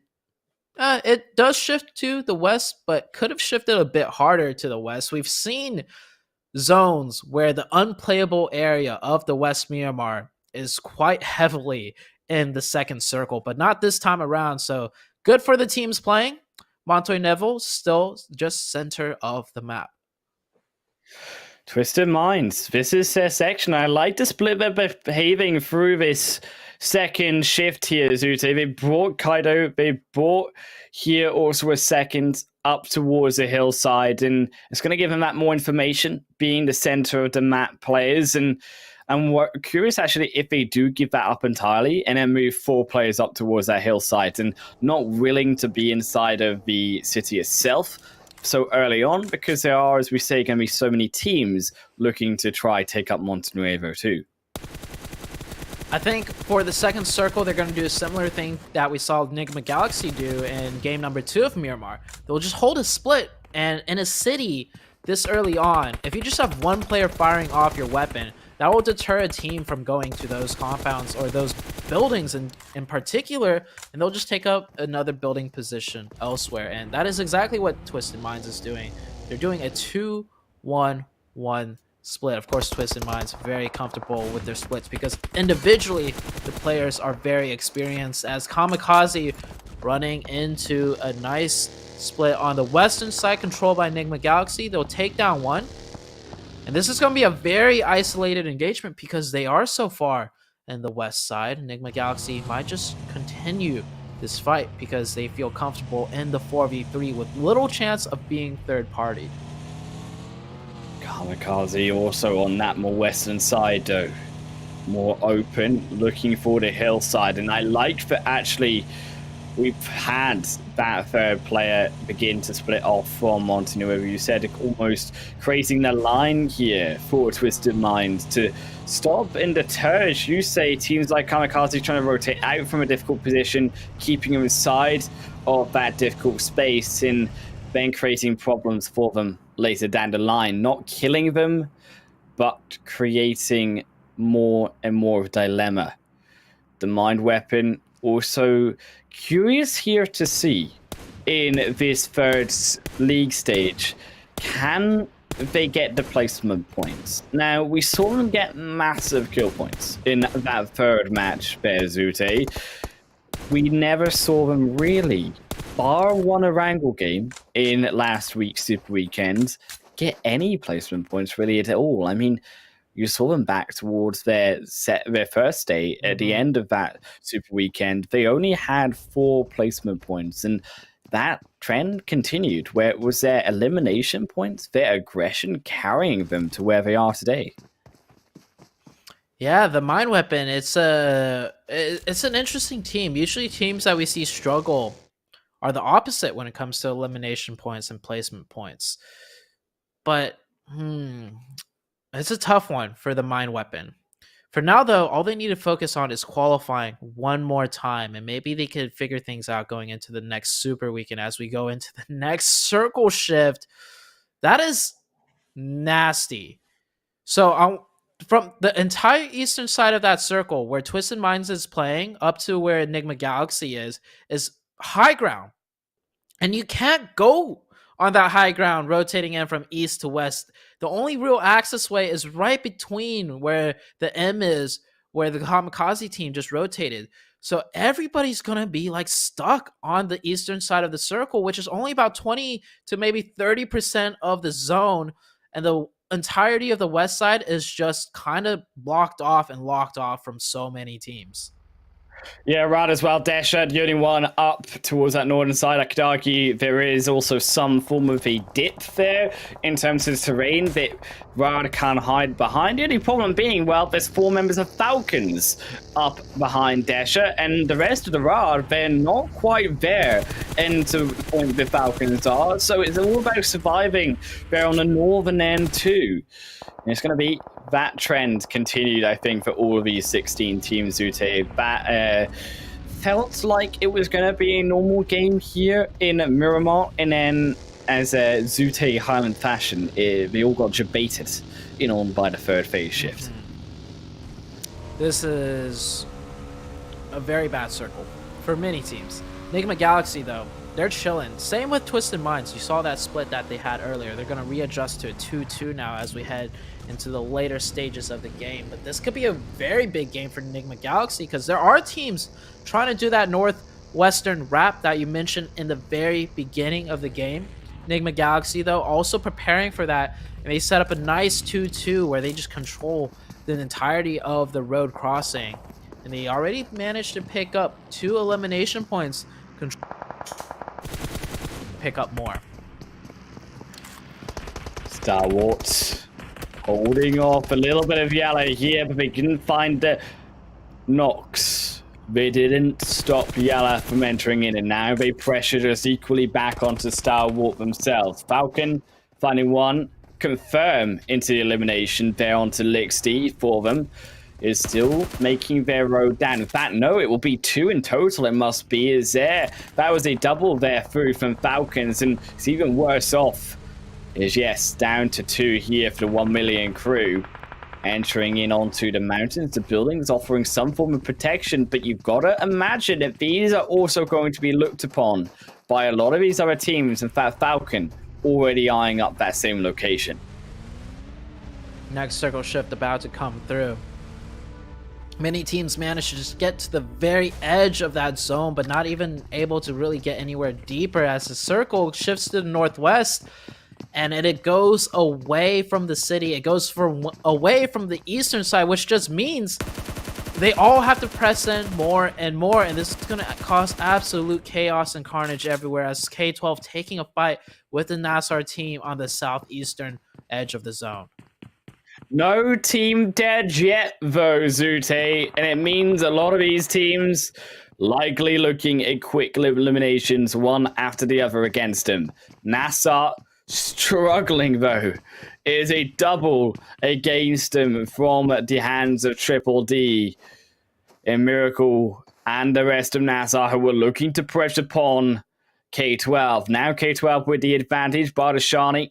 does shift to the west, but could have shifted a bit harder to the west. We've seen zones where the unplayable area of the West Miramar is quite heavily in the second circle, but not this time around. So good for the teams playing. Montoy Neville still just center of the map. Twisted Minds. This is their section. I like the split they're behaving through this second shift here, Zute. They brought Kaido. They brought here also a second up towards the hillside, and it's going to give them that more information, being the center of the map players. And I'm curious, actually, if they do give that up entirely and then move 4 players up towards that hillside and not willing to be inside of the city itself so early on, because there are, as we say, going to be so many teams looking to try take up Montenuevo too. I think for the second circle, they're going to do a similar thing that we saw Nigma Galaxy do in game number 2 of Miramar. They'll just hold a split, and in a city this early on, if you just have one player firing off your weapon, that will deter a team from going to those compounds or those buildings in particular, and they'll just take up another building position elsewhere. And that is exactly what Twisted Minds is doing. They're doing a 2-1-1 split. Of course, Twisted Minds very comfortable with their splits because individually the players are very experienced, as KAMIKAZE running into a nice split on the western side controlled by Nigma Galaxy. They'll take down one. And this is going to be a very isolated engagement because they are so far in the west side. Nigma Galaxy might just continue this fight because they feel comfortable in the 4v3 with little chance of being third party. KAMIKAZE also on that more western side though. More open, looking for the hillside. And I like that actually we've had that third player begin to split off from Montenuevo. You said almost creating the line here for Twisted Minds to stop and deter, you say, teams like KAMIKAZE trying to rotate out from a difficult position, keeping them inside of that difficult space and then creating problems for them later down the line. Not killing them, but creating more and more of a dilemma. The mind weapon also curious here to see in this third league stage, can they get the placement points? Now, we saw them get massive kill points in that third match, Zute. We never saw them really, bar one Erangel game in last week's Super Weekend, get any placement points really at all. I mean, you saw them back towards their first day at the end of that Super Weekend. They only had 4 placement points, and that trend continued where it was their elimination points, their aggression carrying them to where they are today. Yeah, the mind weapon, it's an interesting team. Usually teams that we see struggle are the opposite when it comes to elimination points and placement points. But it's a tough one for the mind weapon. For now, though, all they need to focus on is qualifying one more time, and maybe they could figure things out going into the next Super Weekend as we go into the next circle shift. That is nasty. So from the entire eastern side of that circle, where Twisted Minds is playing, up to where Nigma Galaxy is high ground. And you can't go on that high ground rotating in from east to west. The only real access way is right between where the M is, where the KAMIKAZE team just rotated. So everybody's going to be like stuck on the eastern side of the circle, which is only about 20 to maybe 30% of the zone. And the entirety of the west side is just kind of blocked off and locked off from so many teams. Yeah, right as well. Desha, the only one up towards that northern side. I could argue there is also some form of a dip there in terms of the terrain that Rad can hide behind. The only problem being, well, there's 4 members of Falcons up behind Desha, and the rest of the Rad, they're not quite there into the point the Falcons are. So it's all about surviving there on the northern end too. And it's going to be that trend continued, I think, for all of these 16 teams, Zute. That felt like it was going to be a normal game here in Miramar, and then as Zute Highland fashion, they all got debated in on by the third phase shift. This is a very bad circle for many teams. Nigma Galaxy, though, they're chilling. Same with Twisted Minds. You saw that split that they had earlier. They're going to readjust to a 2-2 now as we head into the later stages of the game. But this could be a very big game for Nigma Galaxy because there are teams trying to do that northwestern wrap that you mentioned in the very beginning of the game. Nigma Galaxy, though, also preparing for that. And they set up a nice 2-2 where they just control the entirety of the road crossing. And they already managed to pick up 2 elimination points. Pick up more. Stalwart holding off a little bit of YaLLa here, but they couldn't find the knocks. They didn't stop YaLLa from entering in, and now they pressured us equally back onto Stalwart themselves. Falcon finding one, confirm into the elimination there onto Lixty for them. Is still making their road down. In fact, no, it will be 2 in total. It must be. Is there? That was a double there through from Falcons, and it's even worse off. Is yes, down to 2 here for the 1 million crew, entering in onto the mountains. The buildings offering some form of protection, but you've got to imagine that these are also going to be looked upon by a lot of these other teams. In fact, Falcon already eyeing up that same location. Next circle shift about to come through. Many teams manage to just get to the very edge of that zone, but not even able to really get anywhere deeper as the circle shifts to the northwest, and it goes away from the city. It goes away from the eastern side, which just means they all have to press in more and more, and this is going to cause absolute chaos and carnage everywhere as K12 taking a fight with the NASR team on the southeastern edge of the zone. No team dead yet, though, Zute, and it means a lot of these teams likely looking at quick eliminations one after the other against them. NASR struggling, though. It is a double against them from the hands of Triple D and Miracle and the rest of NASR, who were looking to press upon K12. Now K12 with the advantage. Bardashani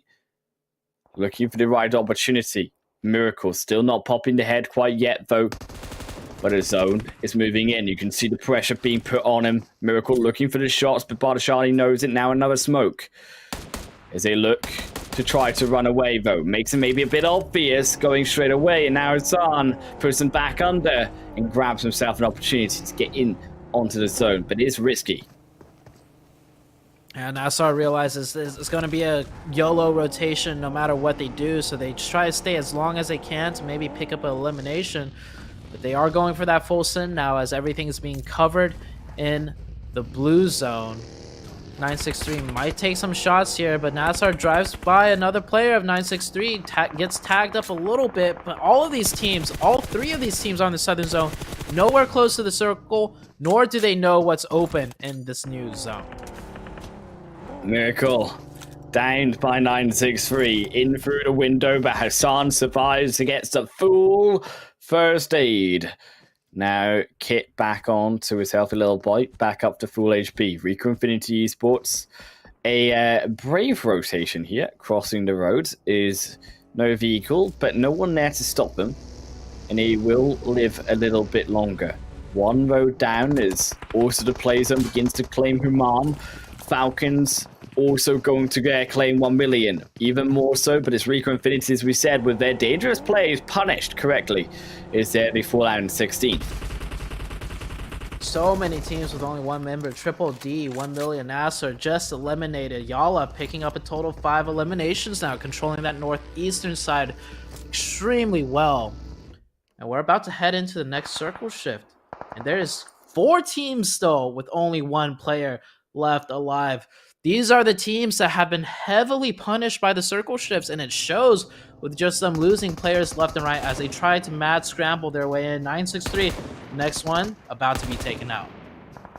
looking for the right opportunity. Miracle still not popping the head quite yet, though. But his zone is moving in. You can see the pressure being put on him. Miracle looking for the shots, but Bardashani knows it. Now another smoke. As they look to try to run away, though. Makes it maybe a bit obvious going straight away. And now Zahn puts him back under and grabs himself an opportunity to get in onto the zone. But it is risky. And NASR realizes it's going to be a YOLO rotation no matter what they do, so they try to stay as long as they can to maybe pick up an elimination. But they are going for that full send now as everything is being covered in the blue zone. 963 might take some shots here, but NASR drives by another player of 963, gets tagged up a little bit, but all of these teams, all 3 of these teams on the southern zone, nowhere close to the circle, nor do they know what's open in this new zone. Miracle downed by 963 in through the window, but Hassan survives and gets the full first aid. Now Kit back on to his healthy little boy, back up to full HP. Rico Infinity Esports, a brave rotation here, crossing the road. Is no vehicle, but no one there to stop them, and he will live a little bit longer. One road down is also the play zone begins to claim Miramar. Falcons also going to claim 1 million, even more so, but it's Rico Infinity, as we said, with their dangerous plays punished correctly, is there they fall out in 16. So many teams with only 1 member. Triple D, 1 million NASR just eliminated. YaLLa picking up a total of 5 eliminations now, controlling that northeastern side extremely well. And we're about to head into the next circle shift. And there is 4 teams still with only 1 player left alive. These are the teams that have been heavily punished by the circle shifts, and it shows with just them losing players left and right as they try to mad scramble their way in. 963, next one about to be taken out.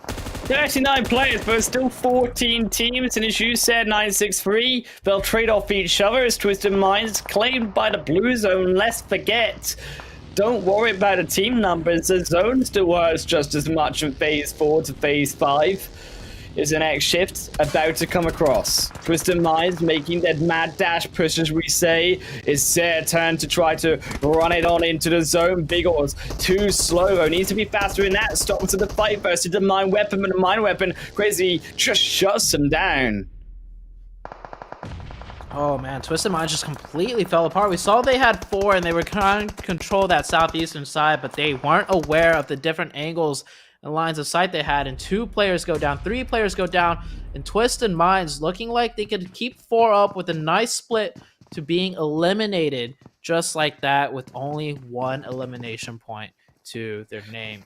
39 players, but still 14 teams, and as you said, 963, they'll trade off each other as Twisted Minds claimed by the blue zone. Let's forget, don't worry about the team numbers. The zone still hurts just as much in phase 4 to phase 5. is the next shift about to come across. Twisted Minds making that mad dash push, as we say. It's their turn to try to run it on into the zone. Vigor's too slow. Needs to be faster in that. Stop to the fight versus the Mind Weapon, but the Mind Weapon, Crazy, just shuts him down. Oh man, Twisted Minds just completely fell apart. We saw they had 4 and they were trying to control that southeastern side, but they weren't aware of the different angles and lines of sight they had, and 2 players go down, 3 players go down, and Twisted Minds looking like they could keep 4 up with a nice split to being eliminated just like that with only 1 elimination point to their name.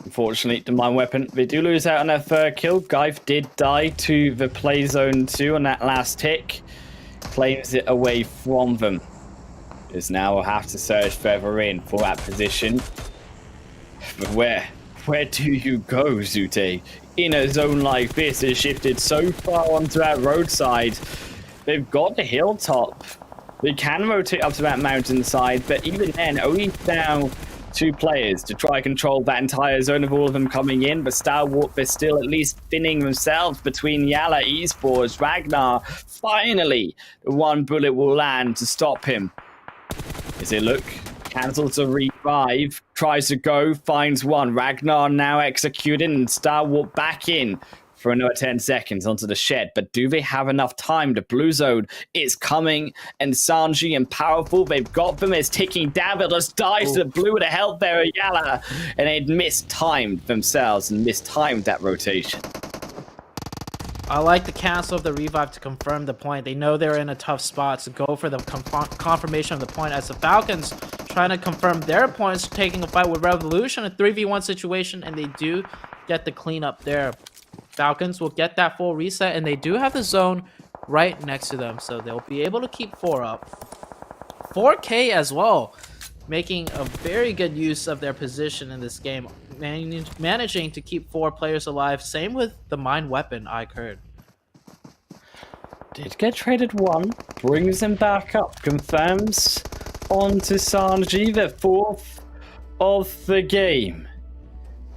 Unfortunately, the Mind Weapon, they do lose out on their 3rd kill. Geif did die to the play zone 2 on that last tick. Claims it away from them. Because now we'll have to search further in for that position. But where do you go, Zute? In a zone like this, it's shifted so far onto that roadside. They've got the hilltop. They can rotate up to that mountainside, but even then, only now 2 players to try control that entire zone of all of them coming in. But Stalwart, they're still at least thinning themselves between YaLLa Esports. Ragnar, finally, the 1 bullet will land to stop him. As it look, cancels a revive, tries to go, finds 1. Ragnar now executing, and Stalwart back in for another 10 seconds onto the shed. But do they have enough time? The blue zone is coming, and Sanji and Powerful, they've got them. It's ticking down. They'll just dive to the blue to help there, YaLLa, and they'd mistimed themselves and mistimed that rotation. I like the cancel of the revive to confirm the point. They know they're in a tough spot to go for the confirmation of the point, as the Falcons trying to confirm their points, taking a fight with Revolution, a 3v1 situation, and they do get the cleanup there. Falcons will get that full reset, and they do have the zone right next to them, so they'll be able to keep 4 up. 4K as well, making a very good use of their position in this game, managing to keep 4 players alive. Same with the Mind Weapon, iKURD. Did get traded 1, brings him back up, confirms onto Sanji, the 4th of the game.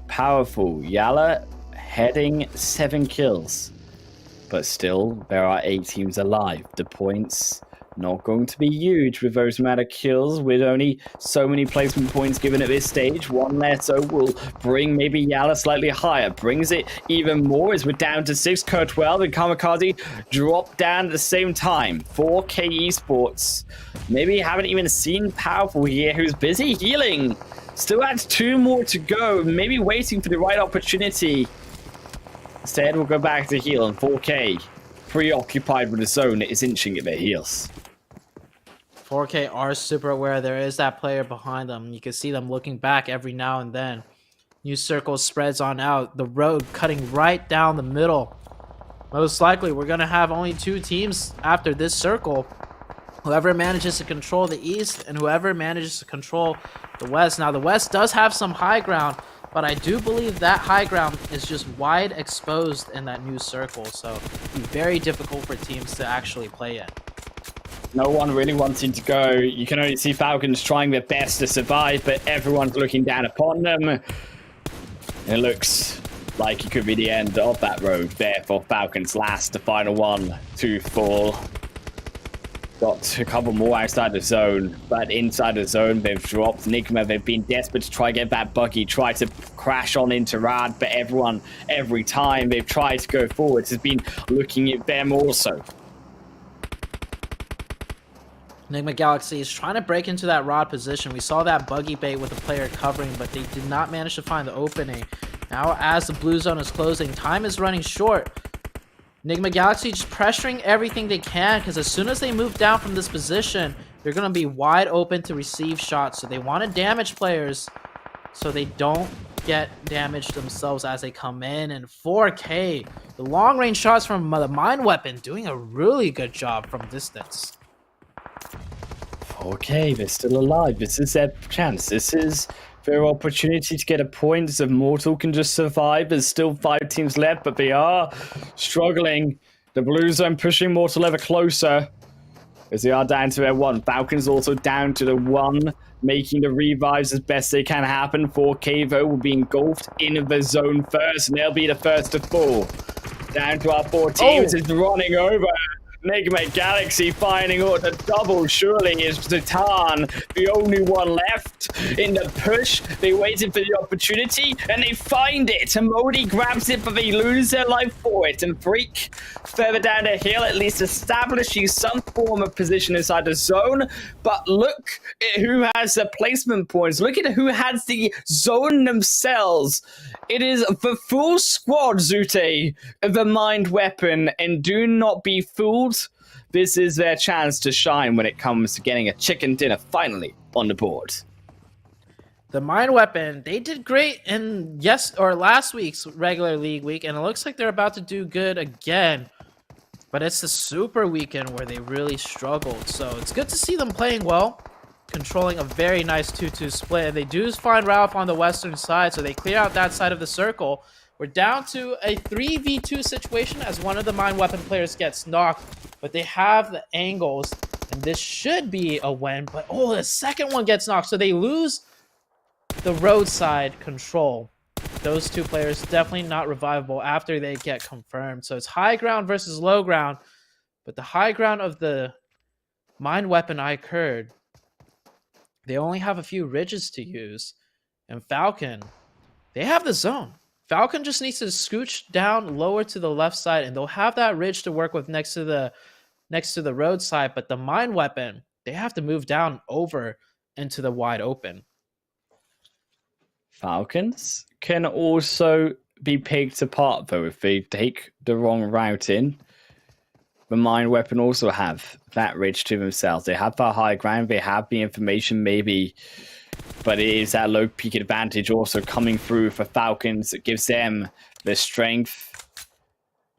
Powerful, YaLLa heading 7 kills, but still there are 8 teams alive. The points not going to be huge with those amount of kills, with only so many placement points given at this stage. 1 less will bring maybe YaLLa slightly higher, brings it even more as we're down to 6. KURD12 and KAMIKAZE drop down at the same time. 4K Esports maybe haven't even seen Powerful here, who's busy healing. Still has 2 more to go, maybe waiting for the right opportunity. Instead, we'll go back to heal, and 4K, preoccupied with the zone, is inching at their heels. 4K are super aware there is that player behind them. You can see them looking back every now and then. New circle spreads on out, the road cutting right down the middle. Most likely, we're going to have only 2 teams after this circle. Whoever manages to control the east and whoever manages to control the west. Now, the west does have some high ground, but I do believe that high ground is just wide exposed in that new circle, so it'd be very difficult for teams to actually play it. No one really wanting to go. You can only see Falcons trying their best to survive, but everyone's looking down upon them. It looks like it could be the end of that road there for Falcons. Last, the final one to fall. Got a couple more outside the zone, but inside the zone they've dropped Nigma. They've been desperate to try to get that buggy, try to crash on into Rad, but every time they've tried to go forward has been looking at them also. Nigma Galaxy is trying to break into that rod position. We saw that buggy bait with the player covering, but they did not manage to find the opening. Now as the blue zone is closing, time is running short. Nigma Galaxy just pressuring everything they can, because as soon as they move down from this position, they're going to be wide open to receive shots. So they want to damage players so they don't get damaged themselves as they come in. And 4K, the long range shots from the Mind Weapon, doing a really good job from distance. Okay, they're still alive. This is their chance. This is their opportunity to get a point. So Mortal can just survive. There's still 5 teams left, but they are struggling. The blue zone pushing Mortal ever closer as they are down to their 1. Falcons also down to the 1. making the revives as best they can happen. 4K will be engulfed in the zone first, and they'll be the first to fall. Down to our 4 teams is running over. Nigma Galaxy finding out the double. Surely is Zatan the only one left in the push. They waited for the opportunity and they find it. And Modi grabs it, but they lose their life for it. And Freak further down the hill, at least establishing some form of position inside the zone. But look at who has the placement points. Look at who has the zone themselves. It is the full squad, Zute, of the mind weapon, and do not be fooled. This is their chance to shine when it comes to getting a chicken dinner finally on the board. The mind weapon, they did great in last week's regular league week, and it looks like they're about to do good again. But it's the super weekend where they really struggled, so it's good to see them playing well, controlling a very nice 2-2 split. And they do find Ralph on the western side, so they clear out that side of the circle. We're down to a 3v2 situation as one of the mind weapon players gets knocked, but they have the angles, and this should be a win. But the second one gets knocked, so they lose the roadside control. Those two players definitely not revivable after they get confirmed. So it's high ground versus low ground, but the high ground of the mind weapon iKURD, they only have a few ridges to use, and Falcon, they have the zone. Falcon just needs to scooch down lower to the left side, and they'll have that ridge to work with next to the roadside. But the mind weapon, they have to move down over into the wide open. Falcons can also be picked apart, though, if they take the wrong route in. The mind weapon also have that ridge to themselves. They have the high ground, they have the information maybe, but it is that low peak advantage also coming through for Falcons. It gives them the strength.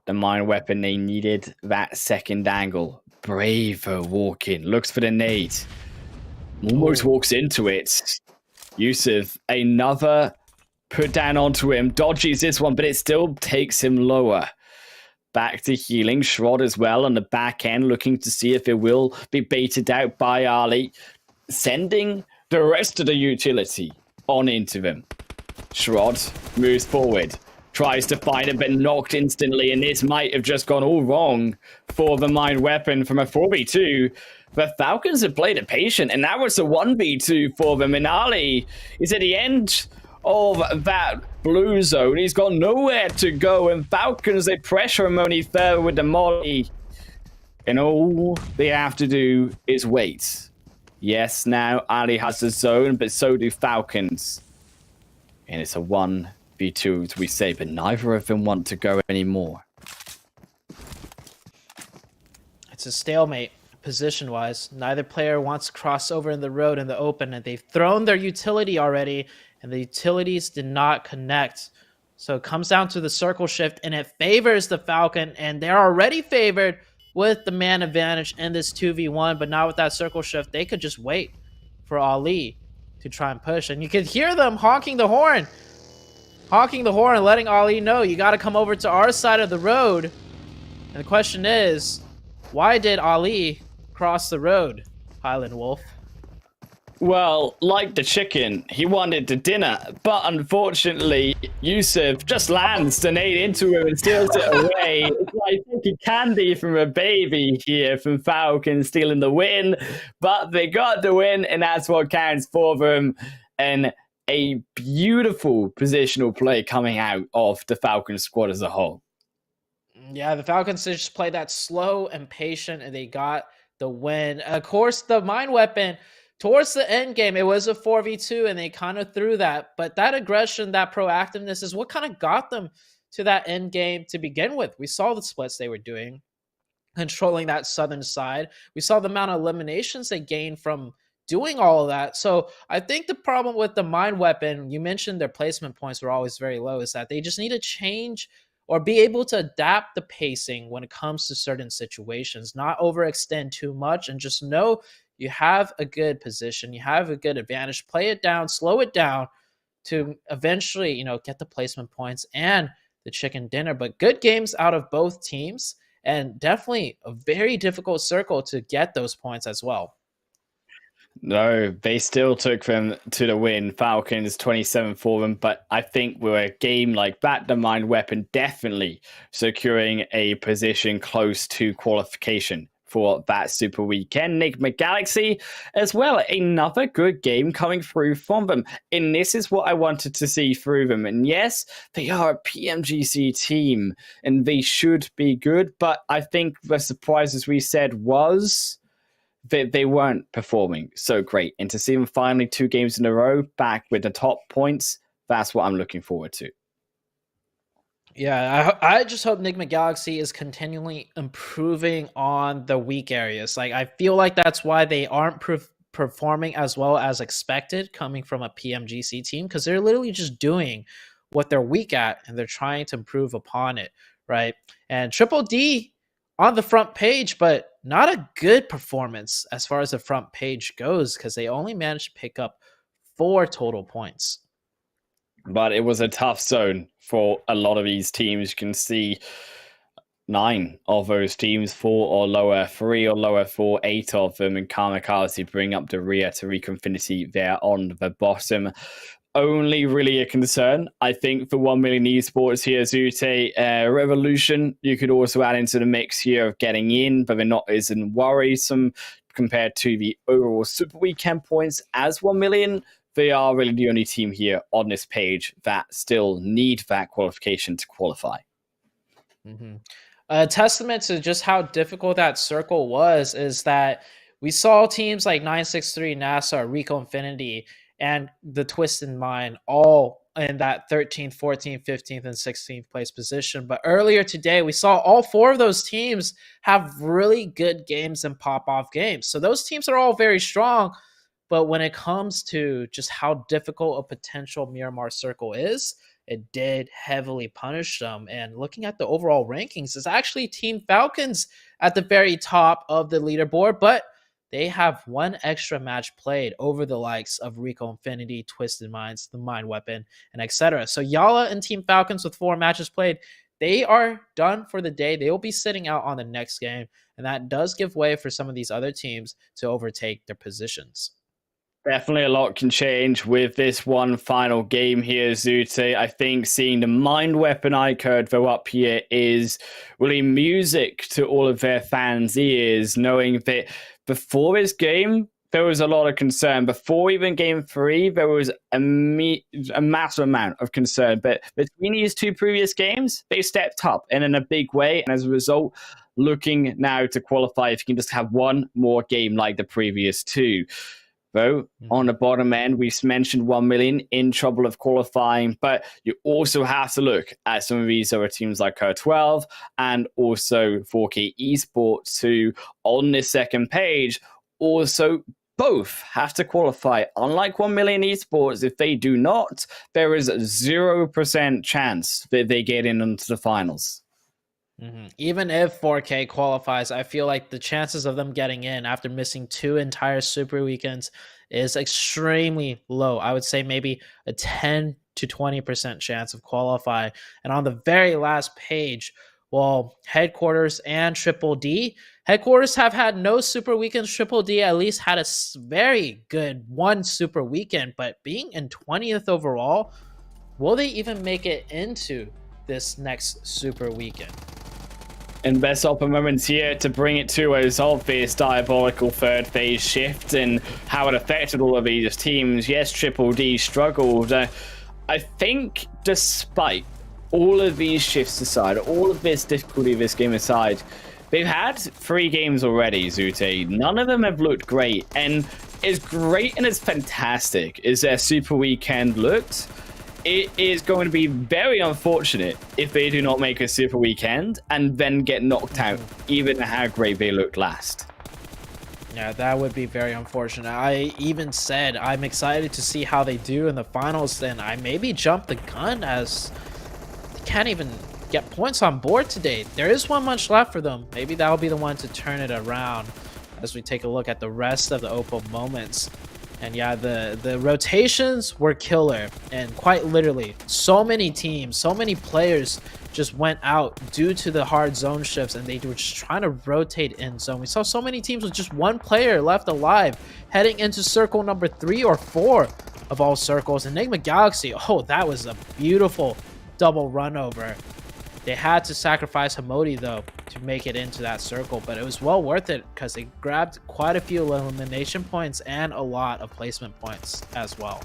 The mind weapon, they needed that second angle. Braver walk-in, looks for the nade. Almost walks into it. Yusuf, another put down onto him. Dodges this one, but it still takes him lower. Back to healing. Shrod as well on the back end, looking to see if it will be baited out by Ali. Sending the rest of the utility on into them. Shrod moves forward. Tries to find it, but knocked instantly, and this might have just gone all wrong for the mind weapon from a 4v2. The Falcons have played it patient, and that was a 1v2 for them. And Ali is at the end of that blue zone. He's got nowhere to go, and Falcons, they pressure him only further with the molly. And all they have to do is wait. Yes, now Ali has the zone, but so do Falcons. And it's a 1v2, as we say, but neither of them want to go anymore. It's a stalemate. Position-wise, neither player wants to cross over in the road in the open, and they've thrown their utility already, and the utilities did not connect. So it comes down to the circle shift, and it favors the Falcon, and they're already favored with the man advantage in this 2v1, but not with that circle shift. They could just wait for Ali to try and push, and you could hear them honking the horn, and letting Ali know, you got to come over to our side of the road. And the question is, why did Ali cross the road, Highland Wolf? Well, like the chicken, he wanted the dinner, but unfortunately, Yusuf just lands the nade into him and steals it away. It's like taking candy from a baby here from Falcon, stealing the win, but they got the win, and that's what counts for them. And a beautiful positional play coming out of the Falcon squad as a whole. Yeah, the Falcons just played that slow and patient, and they got the win. Of course, the mind weapon, towards the end game, it was a 4v2, and they kind of threw that. But that aggression, that proactiveness is what kind of got them to that end game to begin with. We saw the splits they were doing, controlling that southern side. We saw the amount of eliminations they gained from doing all of that. So I think the problem with the mind weapon, you mentioned their placement points were always very low, is that they just need to change or be able to adapt the pacing when it comes to certain situations, not overextend too much, and just know you have a good position, you have a good advantage, play it down, slow it down to eventually, get the placement points and the chicken dinner. But good games out of both teams, and definitely a very difficult circle to get those points as well. No, they still took them to the win. Falcons 27 for them, but I think with a game like that, the Mind Weapon definitely securing a position close to qualification for that Super Weekend. Nigma Galaxy as well, another good game coming through from them. And this is what I wanted to see through them. And yes, they are a PMGC team and they should be good, but I think the surprise, as we said, was they weren't performing so great. And to see them finally 2 games in a row back with the top points, that's what I'm looking forward to. Yeah, I just hope Nigma Galaxy is continually improving on the weak areas. Like, I feel like that's why they aren't performing as well as expected coming from a PMGC team, because they're literally just doing what they're weak at and they're trying to improve upon it, right? And Triple D on the front page, but not a good performance as far as the front page goes, because they only managed to pick up 4 total points. But it was a tough zone for a lot of these teams. You can see 9 of those teams, 4 or lower, 3 or lower for 8 of them, and KAMIKAZE bring up the rear to Rico Infinity there on the bottom. Only really a concern, I think, for 1 million esports here, Zute. Revolution, you could also add into the mix here of getting in, but they're not as worrisome compared to the overall Super Weekend points as 1 million. They are really the only team here on this page that still need that qualification to qualify. A testament to just how difficult that circle was is that we saw teams like 963, NASR, Rico Infinity, and the Twisted Mind all in that 13th, 14th, 15th, and 16th place position. But earlier today, we saw all 4 of those teams have really good games and pop-off games. So those teams are all very strong. But when it comes to just how difficult a potential Miramar circle is, it did heavily punish them. And looking at the overall rankings, it's actually Team Falcons at the very top of the leaderboard, but they have 1 extra match played over the likes of Rico Infinity, Twisted Minds, the Mind Weapon, and etc. So YaLLa and Team Falcons with 4 matches played, they are done for the day. They will be sitting out on the next game, and that does give way for some of these other teams to overtake their positions. Definitely a lot can change with this one final game here, Zute. I think seeing the Mind Weapon iKURD go up here is really music to all of their fans' ears, knowing that before this game, there was a lot of concern. Before even game 3, there was a massive amount of concern. But between these 2 previous games, they stepped up and in a big way. And as a result, looking now to qualify if you can just have 1 more game like the previous 2. Though on the bottom end, we mentioned 1 million in trouble of qualifying, but you also have to look at some of these other teams like KURD12 and also 4K Esports, who on this second page also both have to qualify. Unlike 1 million esports, if they do not, there is a 0% chance that they get in into the finals. Even if 4K qualifies, I feel like the chances of them getting in after missing 2 entire Super Weekends is extremely low. I would say maybe a 10 to 20% chance of qualifying. And on the very last page, well, Headquarters and Triple D. Headquarters have had no Super Weekends. Triple D at least had a very good 1 Super Weekend, but being in 20th overall, will they even make it into this next Super Weekend? And best open moments here to bring it to us of this diabolical 3rd phase shift and how it affected all of these teams. Yes, Triple D struggled. I think despite all of these shifts aside, all of this difficulty of this game aside, they've had 3 games already, Zute. None of them have looked great. And as great and as fantastic as their Super Weekend looked, it is going to be very unfortunate if they do not make a Super Weekend and then get knocked out, even how great they looked last. Yeah, that would be very unfortunate. I even said I'm excited to see how they do in the finals, and I maybe jumped the gun as they can't even get points on board today. There is 1 match left for them. Maybe that'll be the one to turn it around as we take a look at the rest of the Opal moments. And yeah, the rotations were killer, and quite literally, so many teams, so many players just went out due to the hard zone shifts, and they were just trying to rotate in zone. We saw so many teams with just one player left alive, heading into circle number 3 or 4 of all circles. And Nigma Galaxy, oh, that was a beautiful double run over. They had to sacrifice Hamodi though to make it into that circle, but it was well worth it because they grabbed quite a few elimination points and a lot of placement points as well.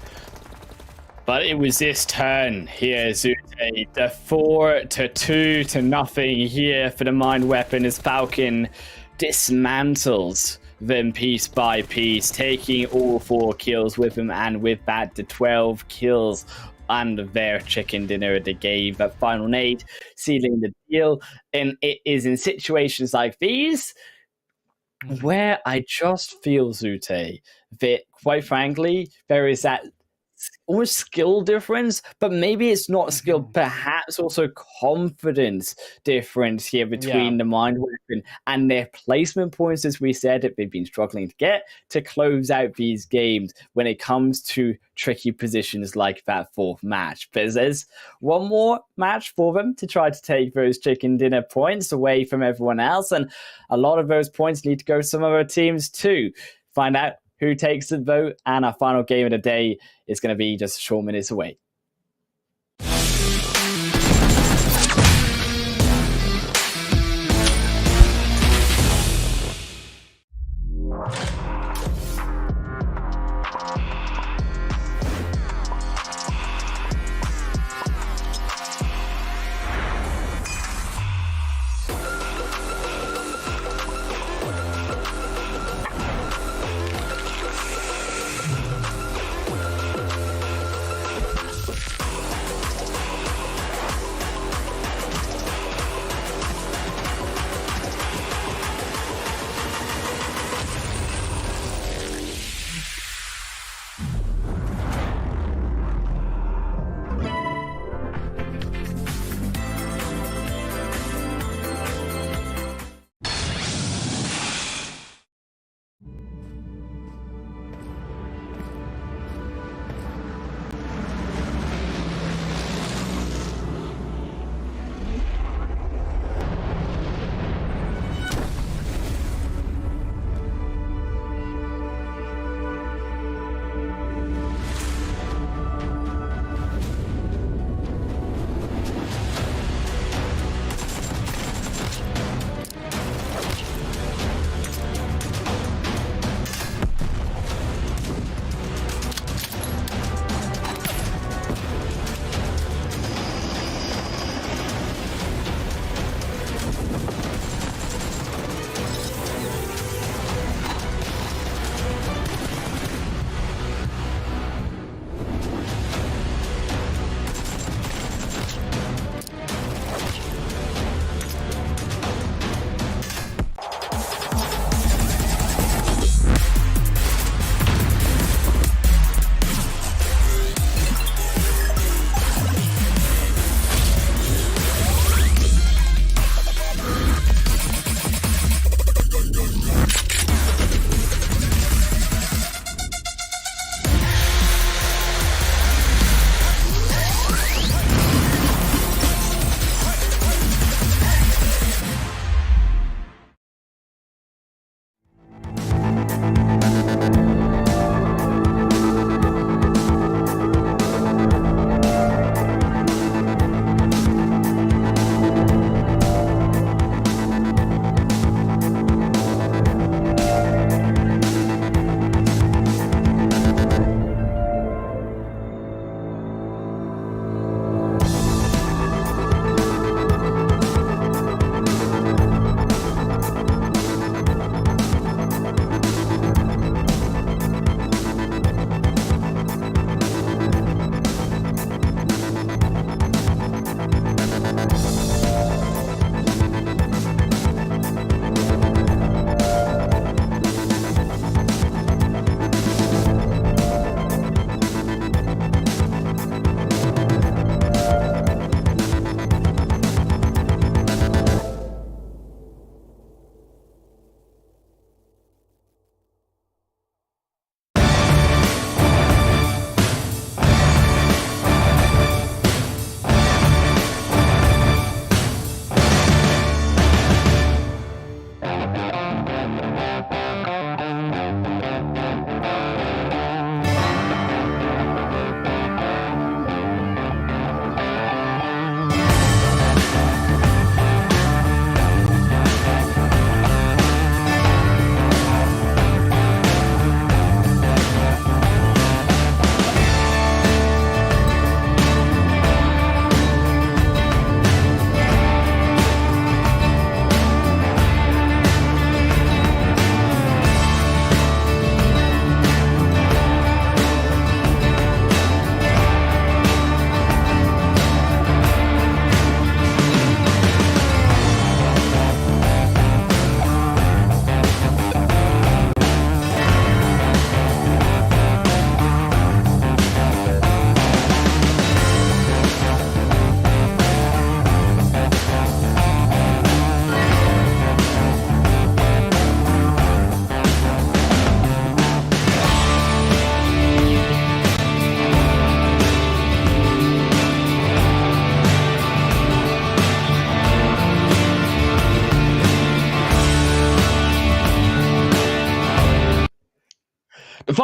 But it was this turn here, Zute. The 4-2 here for the Mind Weapon as Falcon dismantles them piece by piece, taking all 4 kills with him, and with that, the 12 kills and their chicken dinner at the game. That final nade sealing the deal. And it is in situations like these where I just feel, Zute, that quite frankly, there is that almost skill difference, but maybe it's not skill, perhaps also confidence difference here between the Mind Weapon and their placement points, as we said, that they've been struggling to get to close out these games when it comes to tricky positions like that 4th match. Because there's one more match for them to try to take those chicken dinner points away from everyone else, and a lot of those points need to go to some other teams too. Find out who takes the vote, and our final game of the day is going to be just a short minutes away.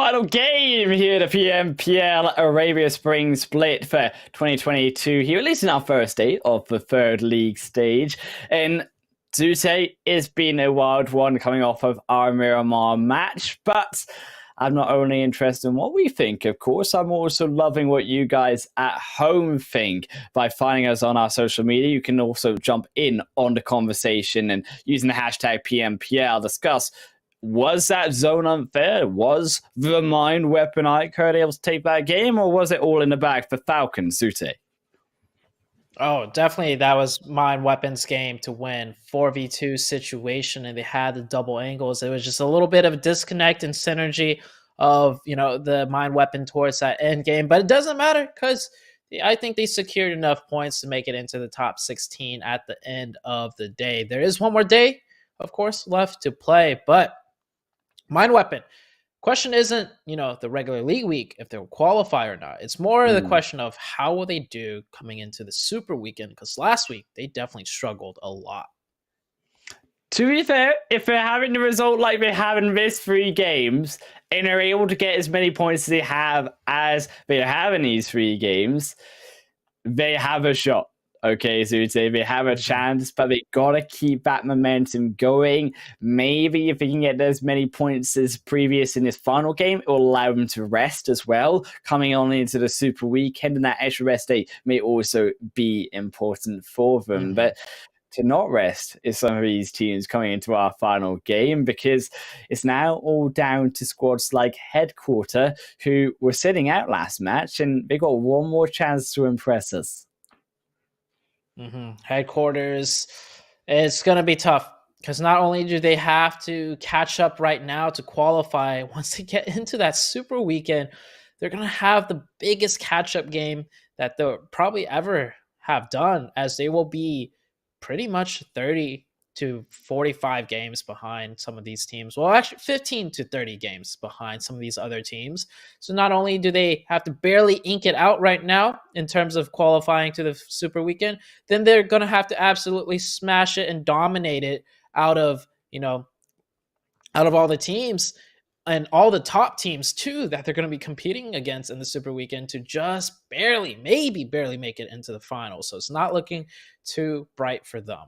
final game here, the PMPL Arabia Spring Split for 2022 here, at least in our first day of the third league stage. And Zute, it's been a wild one coming off of our Miramar match, but I'm not only interested in what we think, of course, I'm also loving what you guys at home think. By finding us on our social media, you can also jump in on the conversation and using the hashtag PMPL, discuss, was that zone unfair? Was the mind weapon iKURD able to take that game, or was it all in the bag for Falcons, Zute? Oh, definitely that was Mind Weapons game to win. 4v2 situation, and they had the double angles. It was just a little bit of a disconnect and synergy of, the Mind Weapon towards that end game. But it doesn't matter because I think they secured enough points to make it into the top 16 at the end of the day. There is one more day, of course, left to play, but Mind Weapon. Question isn't, the regular league week, if they'll qualify or not. It's more the question of how will they do coming into the super weekend, because last week they definitely struggled a lot. To be fair, if they're having the result like they have in these 3 games, and they're able to get as many points as they have in these 3 games, they have a shot. Okay, so you'd say they have a chance, but they gotta keep that momentum going. Maybe if they can get as many points as previous in this final game, it will allow them to rest as well, coming on into the super weekend, and that extra rest day may also be important for them. But to not rest is some of these teams coming into our final game, because it's now all down to squads like Headquarter, who were sitting out last match, and they got one more chance to impress us. Headquarters, it's going to be tough because not only do they have to catch up right now to qualify, once they get into that super weekend, they're going to have the biggest catch-up game that they'll probably ever have done, as they will be pretty much 30 to 45 games behind some of these teams. Well, actually 15 to 30 games behind some of these other teams. So not only do they have to barely ink it out right now in terms of qualifying to the super weekend, then they're going to have to absolutely smash it and dominate it out of all the teams and all the top teams too that they're going to be competing against in the super weekend to just maybe barely make it into the final. So it's not looking too bright for them.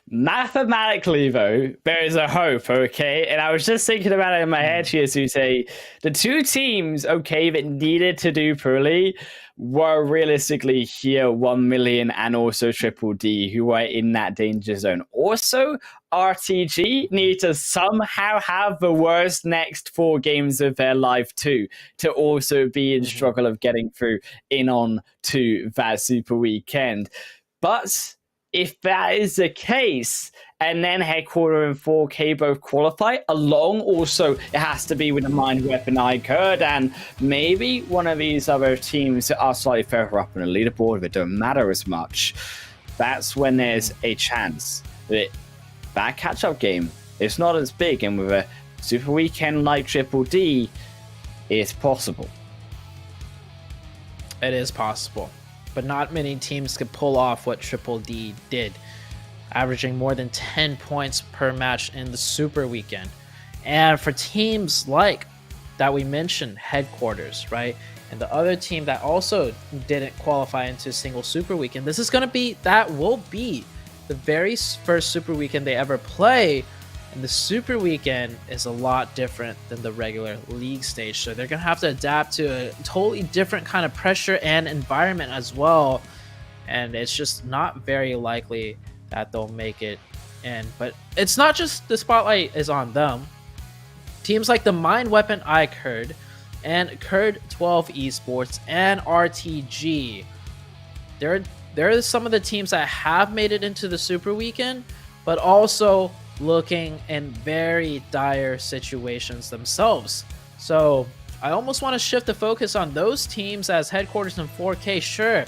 Mathematically, though, there is a hope, okay? And I was just thinking about it in my head here, to say the 2 teams, okay, that needed to do poorly were realistically here ONEMILLION and also Triple D, who were in that danger zone. Also, RTG need to somehow have the worst next 4 games of their life too, to also be in struggle of getting through in on to that super weekend. But if that is the case, and then Headquarter and 4K both qualify, along also it has to be with the Mind Weapon iKURD, and maybe one of these other teams that are slightly further up on the leaderboard that don't matter as much, that's when there's a chance that catch-up game is not as big, and with a super weekend like Triple D, it's possible. It is possible. But not many teams could pull off what Triple D did, averaging more than 10 points per match in the super weekend. And for teams like that we mentioned, Headquarters, right? And the other team that also didn't qualify into a single super weekend, that will be the very first super weekend they ever play. And the super weekend is a lot different than the regular league stage. So they're going to have to adapt to a totally different kind of pressure and environment as well. And it's just not very likely that they'll make it in. But it's not just the spotlight is on them. Teams like the Mind Weapon iKURD and KURD12 Esports and RTG, they're some of the teams that have made it into the super weekend, but also looking in very dire situations themselves. So I almost want to shift the focus on those teams, as Headquarters and 4K, sure,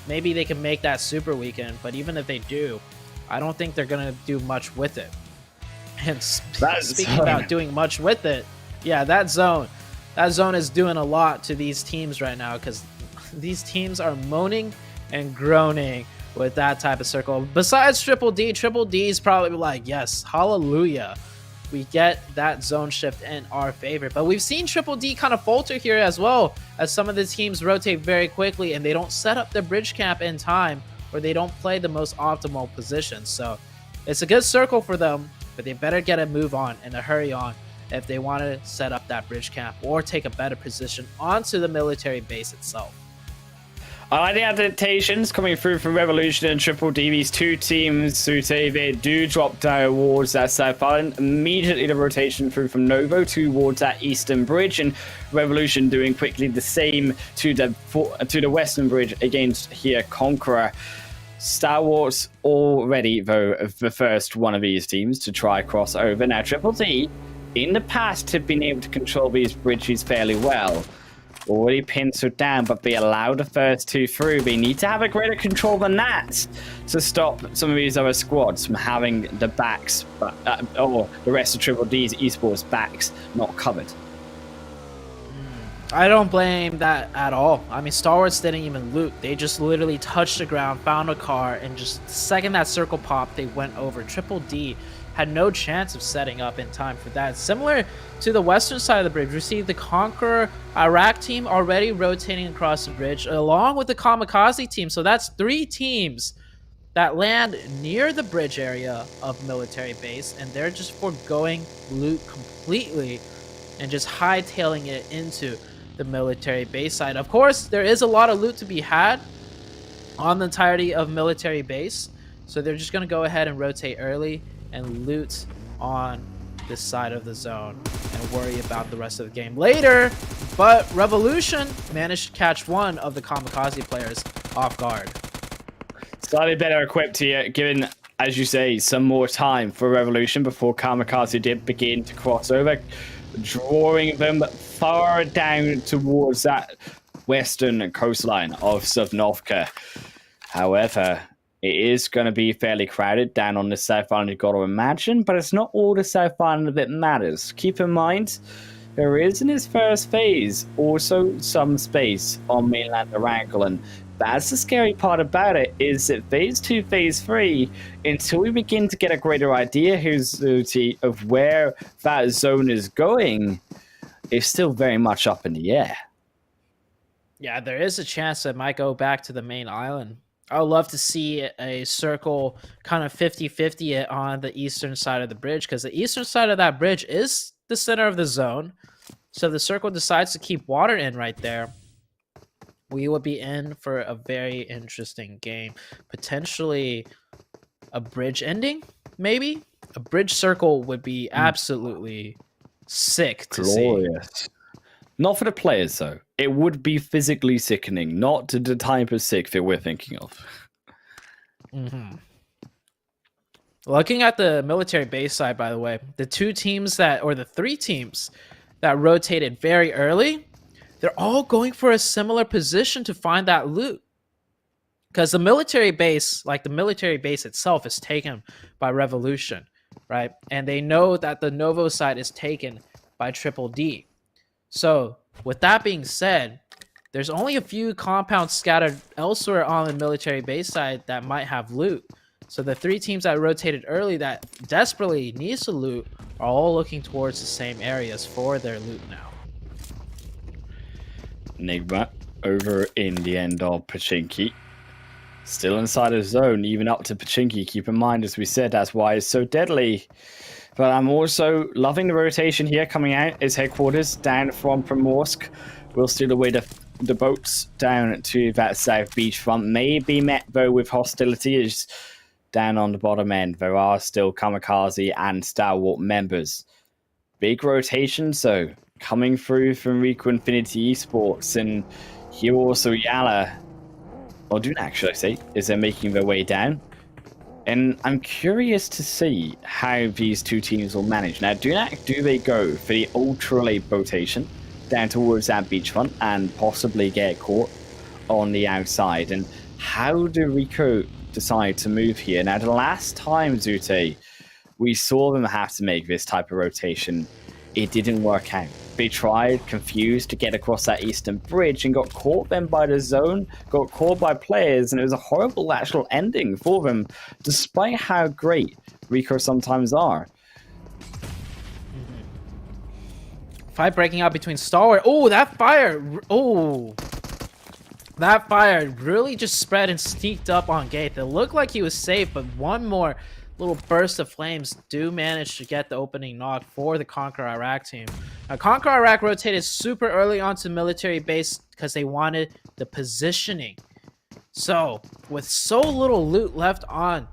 maybe they can make that super weekend, but even if they do, I don't think they're going to do much with it. And speaking about doing much with it, yeah, that zone is doing a lot to these teams right now, because these teams are moaning and groaning with that type of circle. Besides Triple D is probably like, yes, hallelujah. we get that zone shift in our favor. But we've seen Triple D kind of falter here as well, as some of the teams rotate very quickly and they don't set up their bridge camp in time, or they don't play the most optimal positions. So it's a good circle for them, but they better get a move on and a hurry on if they want to set up that bridge camp or take a better position onto the military base itself. I like the adaptations coming through from Revolution and Triple D. These two teams, Sute, they do drop down towards that South Island. Immediately the rotation through from Novo towards that Eastern Bridge, and Revolution doing quickly the same to the Western Bridge against here Conqueror. Stalwart already, though, the first one of these teams to try cross over. Now, Triple D, in the past, have been able to control these bridges fairly well. Already pincered down, but they allow the first two through. They need to have a greater control than that to stop some of these other squads from having the backs, or the rest of Triple D's esports backs not covered. I don't blame that at all. I mean, Stalwarts didn't even loot. They just literally touched the ground, found a car, and just the second that circle popped, they went over. Triple D had no chance of setting up in time for that. Similar to the western side of the bridge, we see the Conqueror Iraq team already rotating across the bridge, along with the Kamikaze team. So that's 3 teams that land near the bridge area of military base, and they're just foregoing loot completely and just hightailing it into the military base side. Of course, there is a lot of loot to be had on the entirety of military base, so they're just going to go ahead and rotate early and loot on this side of the zone and worry about the rest of the game later. But Revolution managed to catch one of the Kamikaze players off guard. Slightly better equipped here, given, as you say, some more time for Revolution before Kamikaze did begin to cross over, drawing them far down towards that western coastline of Sovnovka. However, it is going to be fairly crowded down on the South Island, you've got to imagine, but it's not all the South Island that matters. Keep in mind, there is in its first phase also some space on mainland Erangel, and that's the scary part about it, is that phase 2, phase 3, until we begin to get a greater idea of where that zone is going, it's still very much up in the air. Yeah, there is a chance that it might go back to the main island. I would love to see a circle kind of 50-50 on the eastern side of the bridge, because the eastern side of that bridge is the center of the zone. So if the circle decides to keep water in right there, we would be in for a very interesting game. Potentially a bridge ending, maybe? A bridge circle would be absolutely sick to see. Not for the players, though. It would be physically sickening, not to the type of sick that we're thinking of. Looking at the military base side, by the way, the 3 teams that rotated very early, they're all going for a similar position to find that loot. Because the military base, like the military base itself, is taken by Revolution, right? And they know that the Novo side is taken by Triple D. So, with that being said, there's only a few compounds scattered elsewhere on the military base side that might have loot. So the 3 teams that rotated early that desperately needs to loot are all looking towards the same areas for their loot now. Nigma over in the end of Pachinki. Still inside the zone, even up to Pachinki. Keep in mind, as we said, that's why it's so deadly. But I'm also loving the rotation here coming out as headquarters down from Primorsk. We'll steal away the boats down to that south beachfront. May be met, though, with hostility as down on the bottom end. There are still Kamikaze and Stalwart members. Big rotations, though, coming through from Rico Infinity Esports. And here also YaLLa, or Dunak, should I say, is they're making their way down. And I'm curious to see how these 2 teams will manage. Now, Dunak, do they go for the ultra-late rotation down towards that beachfront and possibly get caught on the outside? And how do Rico decide to move here? Now, the last time, Zute, we saw them have to make this type of rotation, it didn't work out. They tried, confused, to get across that eastern bridge and got caught then by the zone, got caught by players, and it was a horrible actual ending for them, despite how great Rico sometimes are. Fight breaking out between Stalwart. Oh, that fire. Oh. That fire really just spread and sneaked up on Gate. It looked like he was safe, but one more little burst of flames do manage to get the opening knock for the Conquer Iraq team. Now, Conquer Iraq rotated super early onto military base because they wanted the positioning. So, with so little loot left on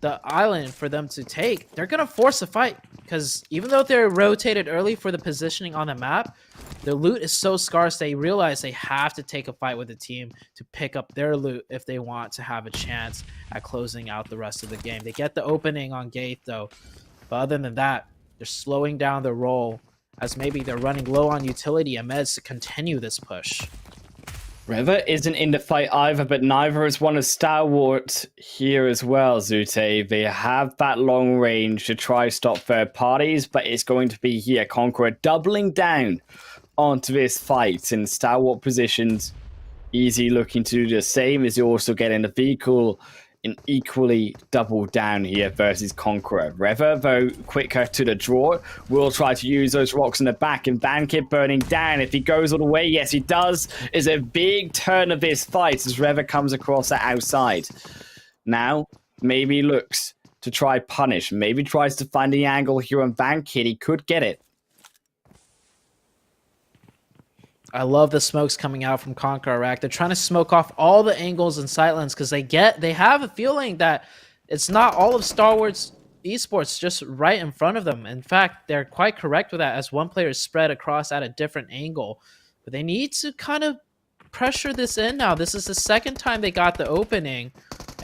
the island for them to take, they're going to force a fight. Because even though they're rotated early for the positioning on the map, their loot is so scarce they realize they have to take a fight with the team to pick up their loot if they want to have a chance at closing out the rest of the game. They get the opening on Gate though, but other than that, they're slowing down their roll as maybe they're running low on utility and meds to continue this push. River isn't in the fight either, but neither is one of Stalwart here as well, Zute. They have that long range to try stop third parties, but it's going to be here. Conqueror doubling down onto this fight in Stalwart positions. Easy looking to do the same as you also get in the vehicle and equally double down here versus Conqueror. Rever, though, quicker to the draw, will try to use those rocks in the back, and Bankit burning down. If he goes all the way, yes, he does. Is a big turn of this fight as Rever comes across that outside. Now, maybe looks to try punish. Maybe tries to find the angle here on Bankit. He could get it. I love the smokes coming out from Conquer Iraq. They're trying to smoke off all the angles and sightlines because they have a feeling that it's not all of Stalwart Esports just right in front of them. In fact, they're quite correct with that as one player is spread across at a different angle. But they need to kind of pressure this in now. This is the second time they got the opening.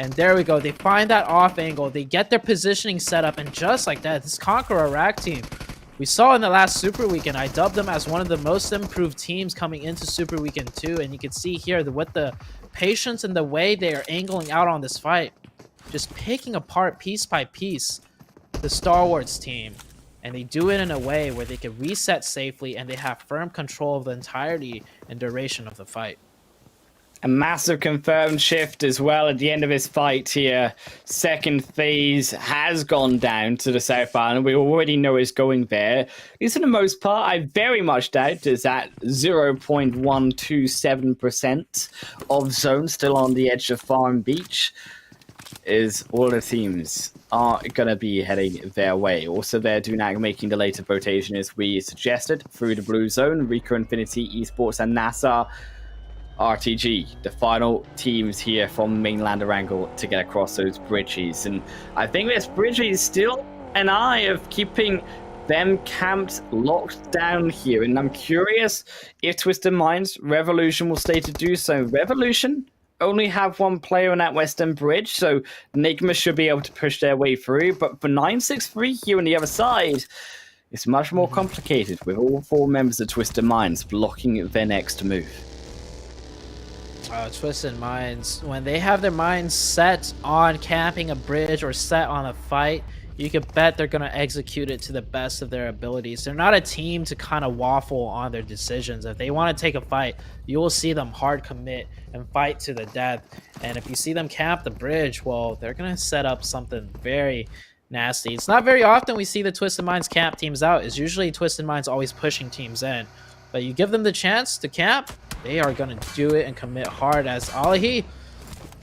And there we go. They find that off angle. They get their positioning set up. And just like that, this Conquer Iraq team, we saw in the last Super Weekend, I dubbed them as one of the most improved teams coming into Super Weekend 2. And you can see here that with the patience and the way they are angling out on this fight, just picking apart piece by piece the Stalwart's team. And they do it in a way where they can reset safely and they have firm control of the entirety and duration of the fight. A massive confirmed shift as well at the end of this fight here. Second phase has gone down to the South Island. We already know it's going there. At least for the most part, I very much doubt is at 0.127% of zone still on the edge of Farm Beach. Is all the teams are going to be heading their way. Also there, Dunak making the later rotation as we suggested through the blue zone. Rico, Infinity Esports and NASR RTG, the final teams here from mainland Erangel to get across those bridges. And I think this bridge is still an eye of keeping them camped locked down here. And I'm curious if Twisted Minds Revolution will stay to do so. Revolution only have one player on that western bridge, so Nigma should be able to push their way through. But for 963 here on the other side, it's much more complicated with all four members of Twisted Minds blocking their next move. Twisted Minds, when they have their minds set on camping a bridge or set on a fight, you could bet they're going to execute it to the best of their abilities. They're not a team to kind of waffle on their decisions. If they want to take a fight, you will see them hard commit and fight to the death. And if you see them camp the bridge, well, they're going to set up something very nasty. It's not very often we see the Twisted Minds camp teams out. It's usually Twisted Minds always pushing teams in. But you give them the chance to camp, they are going to do it and commit hard as Alahi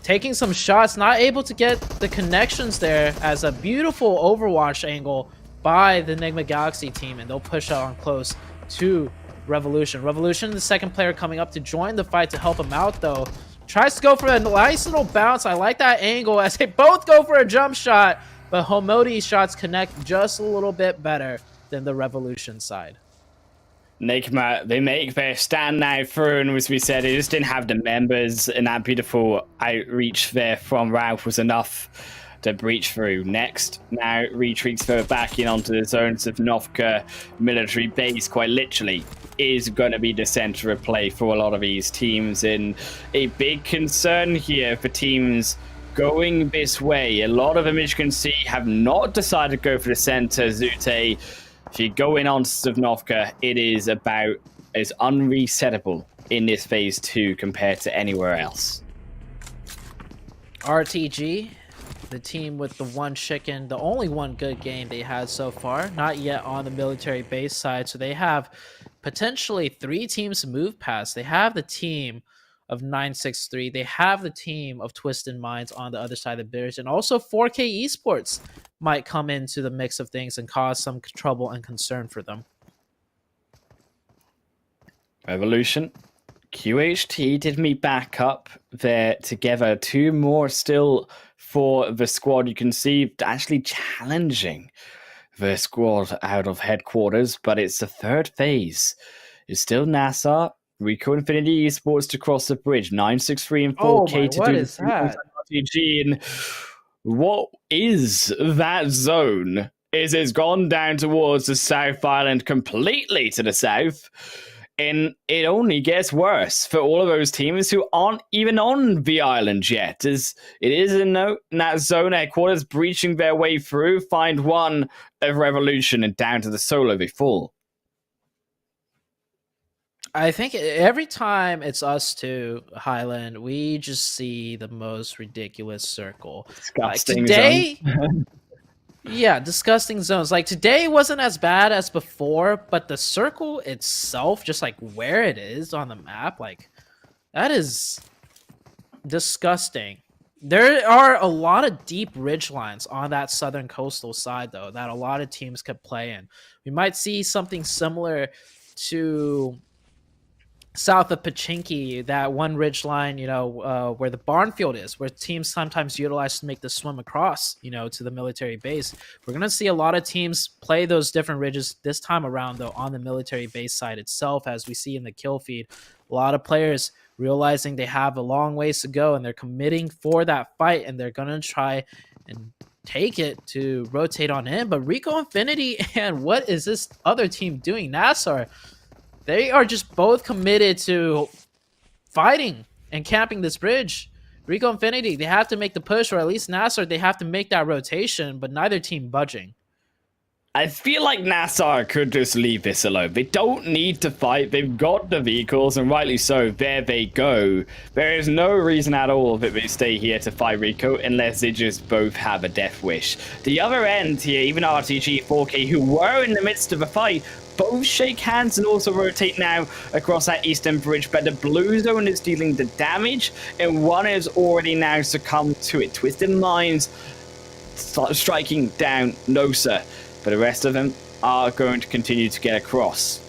taking some shots, not able to get the connections there as a beautiful Overwatch angle by the Nigma Galaxy team, and they'll push out on close to Revolution. Revolution, the second player coming up to join the fight to help him out though. Tries to go for a nice little bounce. I like that angle as they both go for a jump shot, but Homodi's shots connect just a little bit better than the Revolution side. Nigma, they make their stand now through, and as we said, they just didn't have the members, and that beautiful outreach there from Ralph was enough to breach through. Next, now retreats further back in onto the zones of Novka military base, quite literally, is going to be the center of play for a lot of these teams, and a big concern here for teams going this way. A lot of them, as you can see, have not decided to go for the center. Zute, if you go in on Stivnovka, it is about as unresettable in this phase 2 compared to anywhere else. RTG, the team with the one chicken, the only one good game they had so far, not yet on the military base side, so they have potentially 3 teams to move past. They have the team of 963. They have the team of Twisted Minds on the other side of the bridge. And also 4K Esports might come into the mix of things and cause some trouble and concern for them. Revolution. QHT did meet back up there together. 2 more still for the squad. You can see actually challenging the squad out of headquarters, but it's the 3rd phase. It's still NASR, Rico Infinity Esports to cross the bridge, 963 and 4K to do the RPG. And what is that zone? It's gone down towards the South Island, completely to the south. And it only gets worse for all of those teams who aren't even on the island yet. As it is in that zone, headquarters breaching their way through, find one of Revolution and down to the solo they fall. I think every time it's us to Highland, we just see the most ridiculous circle. Disgusting like today, yeah, disgusting zones. Like today wasn't as bad as before, but the circle itself, just like where it is on the map, like that is disgusting. There are a lot of deep ridge lines on that southern coastal side, though, that a lot of teams could play in. We might see something similar to south of Pachinki, that one ridge line, where the barn field is, where teams sometimes utilize to make the swim across, to the military base. We're going to see a lot of teams play those different ridges this time around, though, on the military base side itself, as we see in the kill feed. A lot of players realizing they have a long ways to go, and they're committing for that fight, and they're going to try and take it to rotate on in. But Rico Infinity and what is this other team doing? NASR, they are just both committed to fighting and camping this bridge. Rico Infinity, they have to make the push, or at least NASR, they have to make that rotation, but neither team budging. I feel like NASR could just leave this alone. They don't need to fight. They've got the vehicles, and rightly so. There they go. There is no reason at all that they stay here to fight Rico unless they just both have a death wish. The other end here, even RTG, 4K, who were in the midst of a fight, both shake hands and also rotate now across that eastern bridge, but the blue zone is dealing the damage, and one is already now succumbed to it. Twisted Minds start striking down NOSA, but the rest of them are going to continue to get across.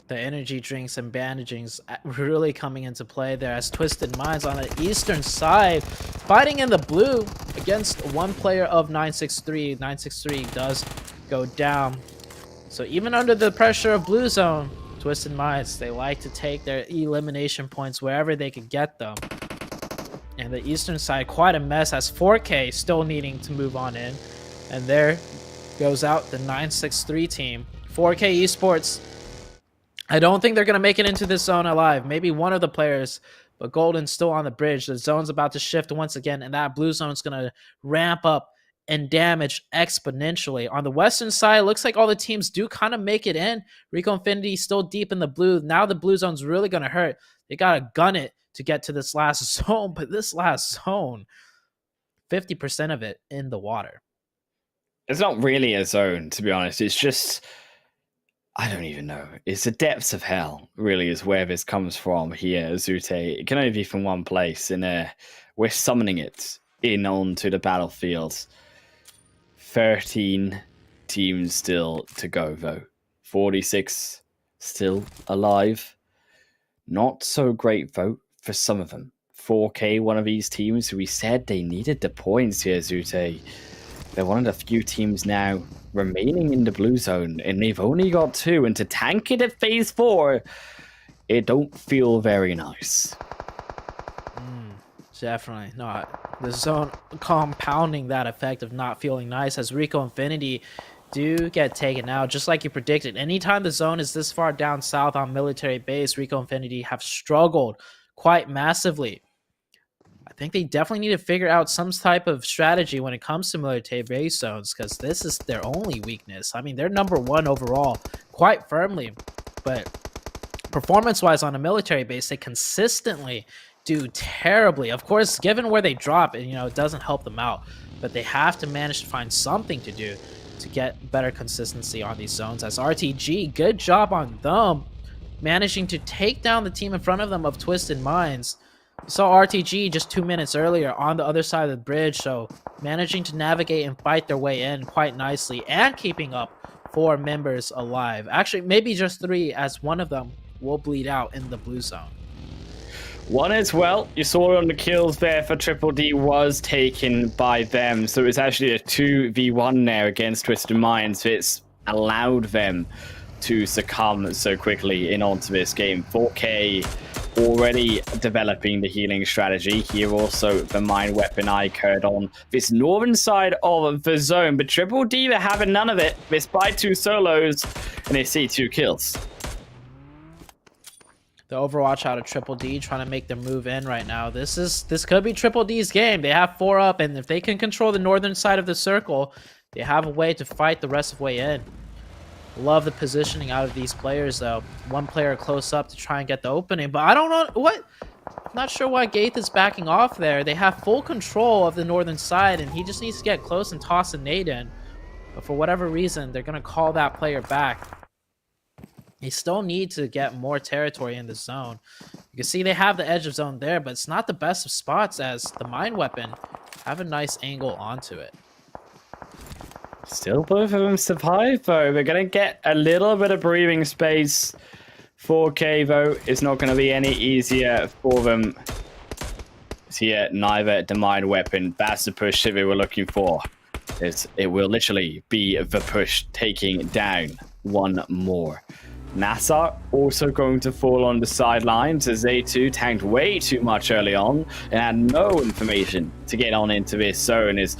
The energy drinks and bandagings really coming into play there, as Twisted Minds on the eastern side fighting in the blue against one player of 963. 963 does go down. So even under the pressure of blue zone, Twisted Minds, they like to take their elimination points wherever they could get them. And the eastern side, quite a mess, as 4K still needing to move on in. And there goes out the 963 team. 4K Esports, I don't think they're going to make it into this zone alive. Maybe one of the players, but Golden's still on the bridge. The zone's about to shift once again, and that blue zone's going to ramp up and damage exponentially. On the western side, it looks like all the teams do kind of make it in. Rico Infinity still deep in the blue. Now the blue zone's really going to hurt. They got to gun it to get to this last zone, but this last zone, 50% of it in the water. It's not really a zone, to be honest. It's just, I don't even know. It's the depths of hell, really, is where this comes from here, Zute. It can only be from one place, and we're summoning it in onto the battlefield. 13 teams still to go, though. 46 still alive. Not so great, though, for some of them. 4K, one of these teams who we said they needed the points here, Zute. They're one of the few teams now remaining in the blue zone, and they've only got 2. And to tank it at phase 4, it don't feel very nice. Definitely not. The zone compounding that effect of not feeling nice, as Rico Infinity do get taken out, just like you predicted. Anytime the zone is this far down south on military base, Rico Infinity have struggled quite massively. I think they definitely need to figure out some type of strategy when it comes to military base zones, because this is their only weakness. I mean, they're number 1 overall quite firmly, but performance-wise on a military base, they consistently do terribly. Of course, given where they drop, it doesn't help them out, but they have to manage to find something to do. to get better consistency on these zones. As RTG, good job on them, managing to take down the team in front of them of Twisted Minds. We saw RTG just 2 minutes earlier on the other side of the bridge, so managing to navigate and fight their way in quite nicely and keeping up 4 members alive. Actually, maybe just 3, as one of them will bleed out in the blue zone. One as well, you saw on the kills there for Triple D was taken by them, so it's actually a 2v1 there against Twisted Minds. It's allowed them to succumb so quickly in onto this game. 4K already developing the healing strategy. Here also the mine weapon iKURD on this northern side of the zone, but Triple D, they're having none of it. They spy 2 solos and they see 2 kills. The Overwatch out of Triple D trying to make their move in right now. This could be Triple D's game. They have 4 up, and if they can control the northern side of the circle, they have a way to fight the rest of the way in. Love the positioning out of these players, though. One player close up to try and get the opening, but I don't know what. I'm not sure why Gaith is backing off there. They have full control of the northern side, and he just needs to get close and toss a nade in. But for whatever reason, they're going to call that player back. They still need to get more territory in the zone. You can see they have the edge of zone there, but it's not the best of spots, as the mine weapon have a nice angle onto it. Still both of them survive, though. They're going to get a little bit of breathing space. 4K, though, is not going to be any easier for them. Here, neither the mine weapon. That's the push that we were looking for. It will literally be the push taking down one more. NASR also going to fall on the sidelines, as they too tanked way too much early on and had no information to get on into this zone. As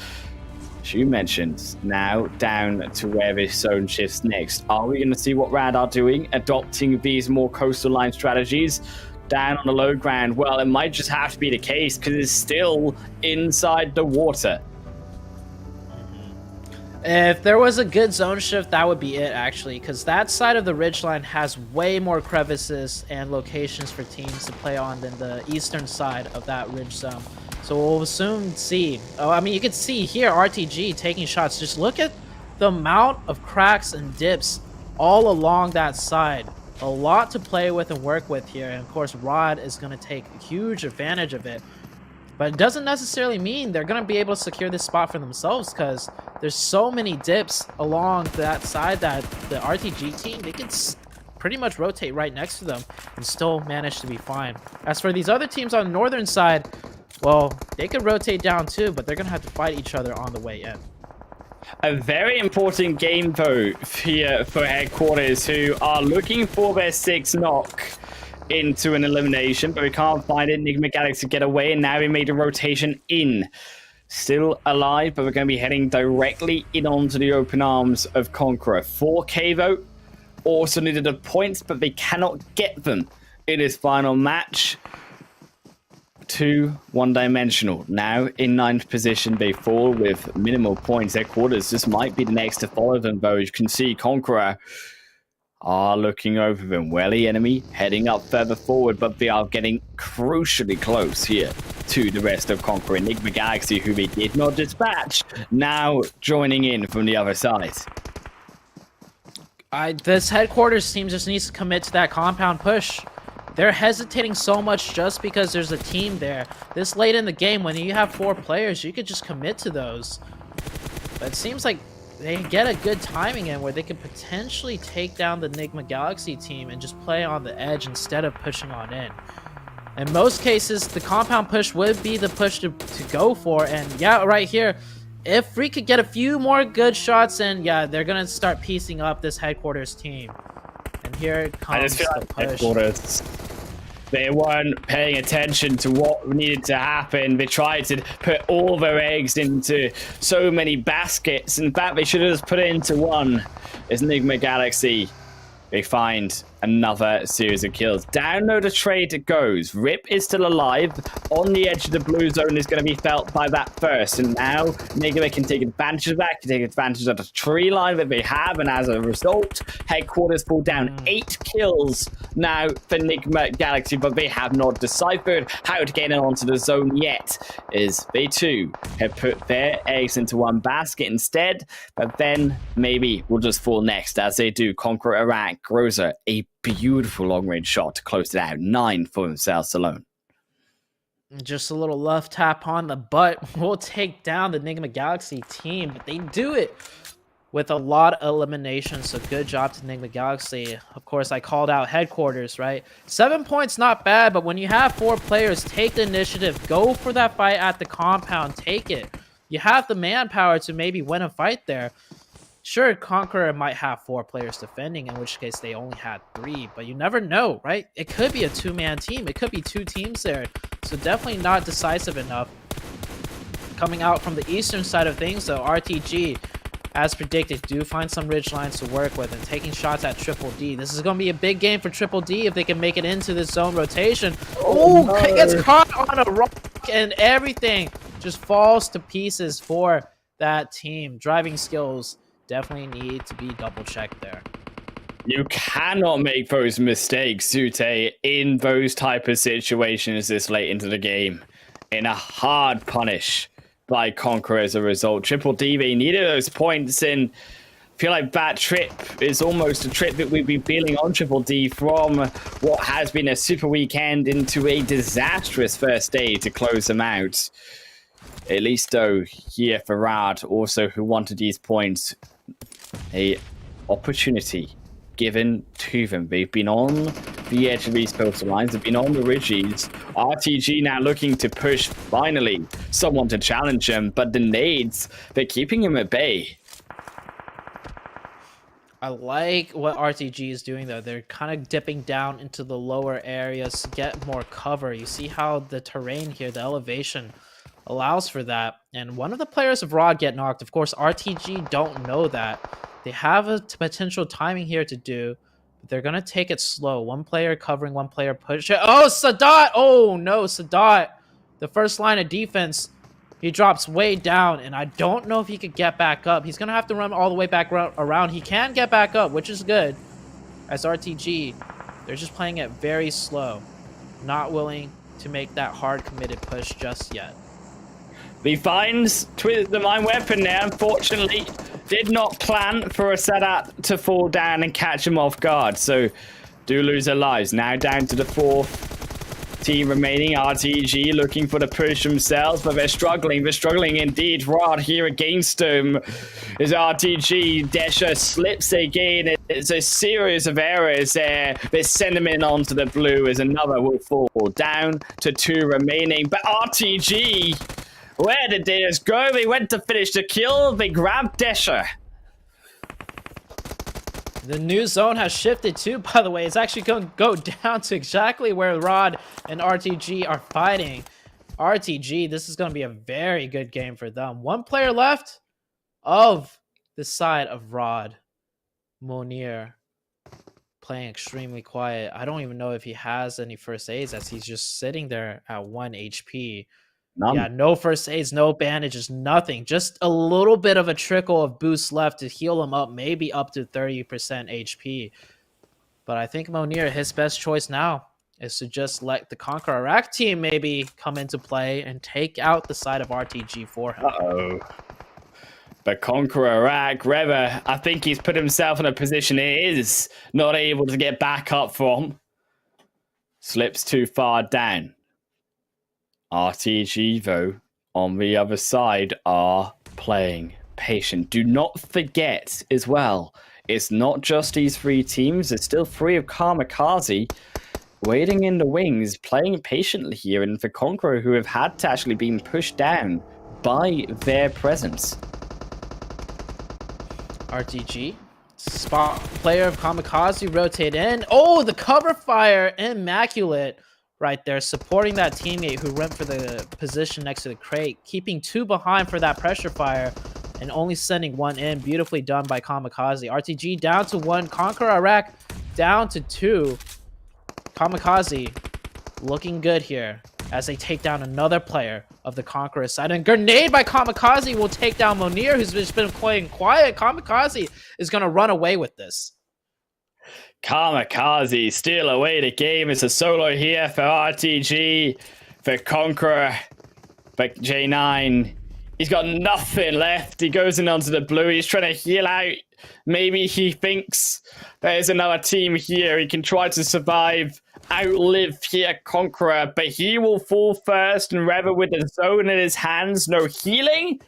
you mentioned, now down to where this zone shifts next. Are we going to see what Rad are doing, adopting these more coastal line strategies down on the low ground? Well, it might just have to be the case because it's still inside the water. If there was a good zone shift, that would be it, actually, because that side of the ridgeline has way more crevices and locations for teams to play on than the eastern side of that ridge zone. So we'll soon see. Oh, I mean, you can see here RTG taking shots. Just look at the amount of cracks and dips all along that side. A lot to play with and work with here. And of course, Rod is going to take huge advantage of it. But it doesn't necessarily mean they're going to be able to secure this spot for themselves, because there's so many dips along that side that the RTG team, they can pretty much rotate right next to them and still manage to be fine. As for these other teams on the northern side, well, they could rotate down too, but they're going to have to fight each other on the way in. A very important game, though, here for Headquarters, who are looking for their 6th knock into an elimination, but we can't find it. Nigma Galaxy get away, and now we made a rotation in. Still alive, but we're going to be heading directly in onto the open arms of Conqueror. 4K, though, also needed the points, but they cannot get them in his final match. 2 one-dimensional. Now in 9th position, they fall with minimal points. Headquarters, this might be the next to follow them, though. You can see Conqueror are looking over them. Welly enemy heading up further forward, but they are getting crucially close here to the rest of Conqueror. Nigma Galaxy, who they did not dispatch, now joining in from the other side. This Headquarters team just needs to commit to that compound push. They're hesitating so much just because there's a team there. This late in the game, when you have 4 players, you could just commit to those. But it seems like they get a good timing in where they could potentially take down the Nigma Galaxy team and just play on the edge instead of pushing on in. In most cases, the compound push would be the push to go for. And yeah, right here, if we could get a few more good shots in, yeah, they're going to start piecing up this Headquarters team. And here it comes. I just feel like Headquarters, they weren't paying attention to what needed to happen. They tried to put all their eggs into so many baskets. In fact, they should have just put it into one. As Nigma Galaxy, they find Another series of kills. Download a trade it goes. Rip is still alive. On the edge of the blue zone is going to be felt by that first. And now Nigma can take advantage of that, can take advantage of the tree line that they have. And as a result, headquarters fall down. 8 kills now for Nigma Galaxy, but they have not deciphered how to get in onto the zone yet, as they too have put their eggs into one basket instead. But then maybe we'll just fall next as they do. Conqueror Iraq, Groza, a beautiful long-range shot to close it out. 9 for themselves alone. Just a little left tap on the butt will take down the Nigma Galaxy team, but they do it with a lot of eliminations, so good job to Nigma Galaxy. Of course, I called out headquarters, right? 7 points, not bad, but when you have 4 players, take the initiative. Go for that fight at the compound. Take it. You have the manpower to maybe win a fight there. Sure, Conqueror might have 4 players defending, in which case they only had 3, but you never know, right? It could be a 2-man team. It could be 2 teams there, so definitely not decisive enough. Coming out from the eastern side of things, though, RTG, as predicted, do find some ridge lines to work with and taking shots at Triple D. This is going to be a big game for Triple D if they can make it into this zone rotation. Oh, no. It gets caught on a rock and everything just falls to pieces for that team. Driving skills definitely need to be double checked there. You cannot make those mistakes, Sute, in those type of situations this late into the game. In a hard punish by Conqueror as a result. Triple D, they needed those points, and I feel like that trip is almost a trip that we've been feeling on Triple D from what has been a super weekend into a disastrous first day to close them out. At least though, here for Rad, also who wanted these points, a opportunity given to them. They've been on the edge of these coastal lines, they've been on the ridges. RTG now looking to push, finally, someone to challenge them, but the nades, they're keeping him at bay. I like what RTG is doing though. They're kind of dipping down into the lower areas to get more cover. You see how the terrain here, the elevation, allows for that. And one of the players of Rod get knocked. Of course, RTG don't know that. They have a potential timing here to do, but they're going to take it slow. One player covering, one player push. Oh, Sadat! Oh, no, Sadat. The first line of defense, he drops way down, and I don't know if he could get back up. He's going to have to run all the way back around. He can get back up, which is good. As RTG, they're just playing it very slow. Not willing to make that hard committed push just yet. He finds the mine weapon there, unfortunately. Did not plan for a setup to fall down and catch him off guard. So, do lose their lives. Now down to the 4th team remaining. RTG looking for the push themselves, but they're struggling. They're struggling indeed. Rod here against them is RTG. Desha slips again. It's a series of errors there. They send him in onto the blue as another will fall down to 2 remaining. But RTG... where did they just go? They went to finish the kill. They grabbed Desha. The new zone has shifted too, by the way. It's actually going to go down to exactly where Rod and RTG are fighting. RTG, this is going to be a very good game for them. 1 player left of the side of Rod. Monir playing extremely quiet. I don't even know if he has any first aids as he's just sitting there at 1 HP. None. Yeah, no first aids, no bandages, nothing. Just a little bit of a trickle of boost left to heal him up, maybe up to 30% HP. But I think Monir, his best choice now is to just let the Conqueror Iraq team maybe come into play and take out the side of RTG for him. Uh-oh. But Conqueror Iraq, Reva, I think he's put himself in a position he is not able to get back up from. Slips too far down. RTG, though, on the other side, are playing patient. Do not forget, as well, it's not just these 3 teams. There's still 3 of KAMIKAZE waiting in the wings, playing patiently here. And for Conqueror, who have had to actually been pushed down by their presence. RTG, spot player of KAMIKAZE, rotate in. Oh, the cover fire, immaculate. Right there, supporting that teammate who went for the position next to the crate, keeping 2 behind for that pressure fire, and only sending 1 in. Beautifully done by KAMIKAZE. RTG down to 1. Conqueror Iraq down to 2. KAMIKAZE looking good here as they take down another player of the Conqueror side. And grenade by KAMIKAZE will take down Monir, who's just been playing quiet. KAMIKAZE is going to run away with this. KAMIKAZE steal away the game. It's a solo here for RTG, for Conqueror, but J9, he's got nothing left. He goes in onto the blue. He's trying to heal out. Maybe he thinks there's another team here. He can try to survive, outlive here, Conqueror, but he will fall first. And Rever with the zone in his hands, no healing.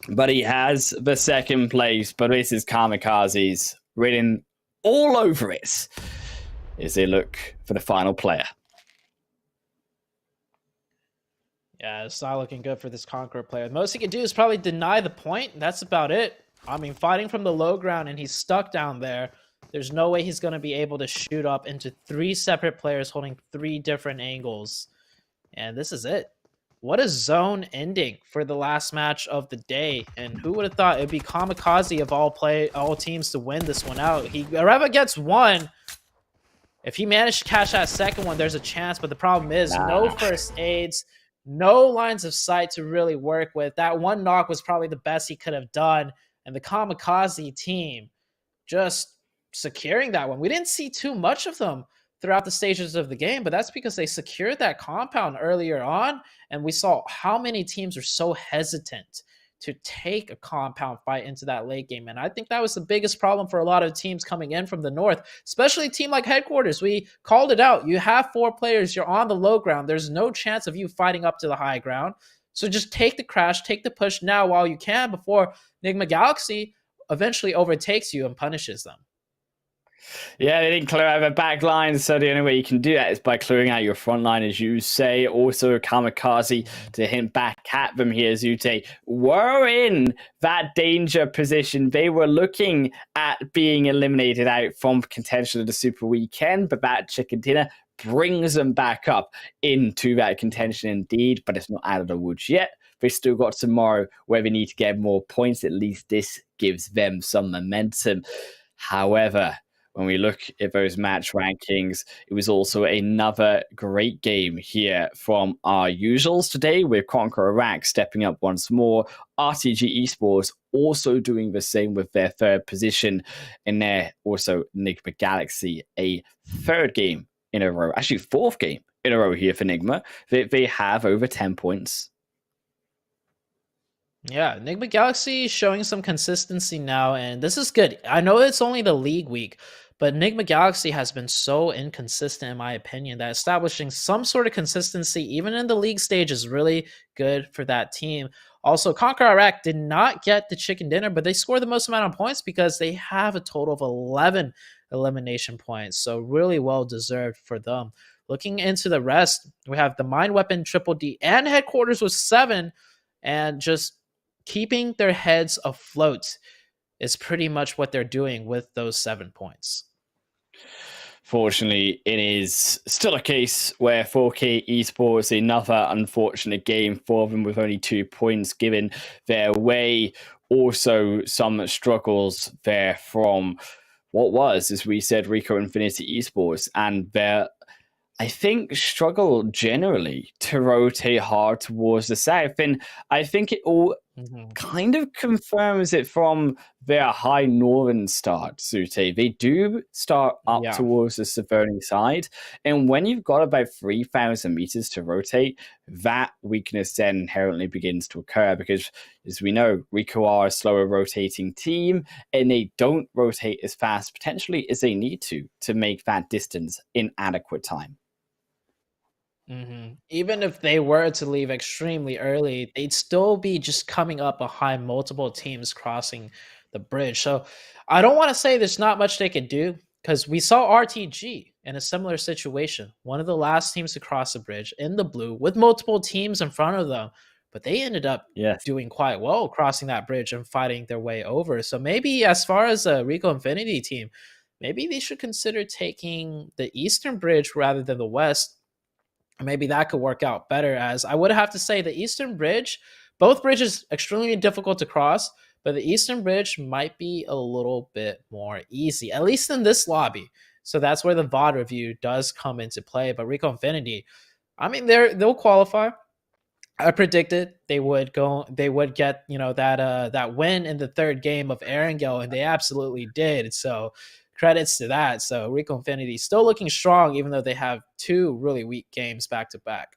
But he has the second place. But this is KAMIKAZE's written all over it as they look for the final player. Yeah, it's not looking good for this Conqueror player. The most he can do is probably deny the point. That's about it. I mean, fighting from the low ground and he's stuck down there. There's no way he's going to be able to shoot up into 3 separate players holding 3 different angles. And this is it. What a zone ending for the last match of the day. And who would have thought it'd be KAMIKAZE of all teams to win this one out. Areva gets 1. If he managed to catch that second one, there's a chance. But the problem is no first aids, no lines of sight to really work with. That one knock was probably the best he could have done. And the KAMIKAZE team just securing that one. We didn't see too much of them throughout the stages of the game, but that's because they secured that compound earlier on. And we saw how many teams are so hesitant to take a compound fight into that late game. And I think that was the biggest problem for a lot of teams coming in from the north, especially a team like Headquarters. We called it out. You have 4 players. You're on the low ground. There's no chance of you fighting up to the high ground. So just take the crash, take the push now while you can before Nigma Galaxy eventually overtakes you and punishes them. Yeah, they didn't clear out their back line, so the only way you can do that is by clearing out your front line, as you say. Also, KAMIKAZE to hit back at them here. Zute were in that danger position. They were looking at being eliminated out from contention of the Super Weekend, but that chicken dinner brings them back up into that contention indeed, but it's not out of the woods yet. They still got tomorrow where they need to get more points. At least this gives them some momentum. However, when we look at those match rankings, it was also another great game here from our usuals today, with Conqueror Iraq stepping up once more. RTG Esports also doing the same with their 3rd position. And there also Nigma Galaxy, a 3rd game in a row, actually 4th game in a row here for Nigma. They have over 10 points. Yeah, Nigma Galaxy showing some consistency now, and this is good. I know it's only the league week, but Nigma Galaxy has been so inconsistent, in my opinion, that establishing some sort of consistency, even in the league stage, is really good for that team. Also, Conqueror Iraq did not get the chicken dinner, but they scored the most amount of points because they have a total of 11 elimination points. So really well deserved for them. Looking into the rest, we have the Mind Weapon, Triple D, and Headquarters with 7, and just keeping their heads afloat is pretty much what they're doing with those 7 points. Fortunately, it is still a case where 4K Esports, another unfortunate game for them with only 2 points given their way. Also, some struggles there from what was, as we said, Rico Infinity Esports, and their, I think, struggle generally to rotate hard towards the south. And I think it all kind of confirms it from their high northern start, Sute. They do start up towards the Severny side. And when you've got about 3,000 meters to rotate, that weakness then inherently begins to occur because, as we know, Rico are a slower rotating team and they don't rotate as fast potentially as they need to make that distance in adequate time. Even if they were to leave extremely early, they'd still be just coming up behind multiple teams crossing the bridge. So I don't want to say there's not much they could do, because we saw RTG in a similar situation. One of the last teams to cross the bridge in the blue with multiple teams in front of them, but they ended up doing quite well crossing that bridge and fighting their way over. So maybe as far as a Rico Infinity team, maybe they should consider taking the eastern bridge rather than the west. Maybe that could work out better, as I would have to say the eastern bridge, both bridges extremely difficult to cross, but the Eastern Bridge might be a little bit more easy, at least in this lobby. So that's where the VOD review does come into play. But Rico Infinity, I mean, they'll qualify. I predicted they would get, you know, that win in the third game of Erangel, and they absolutely did. So credits to that. So Rico Infinity still looking strong, even though they have 2 really weak games back to back.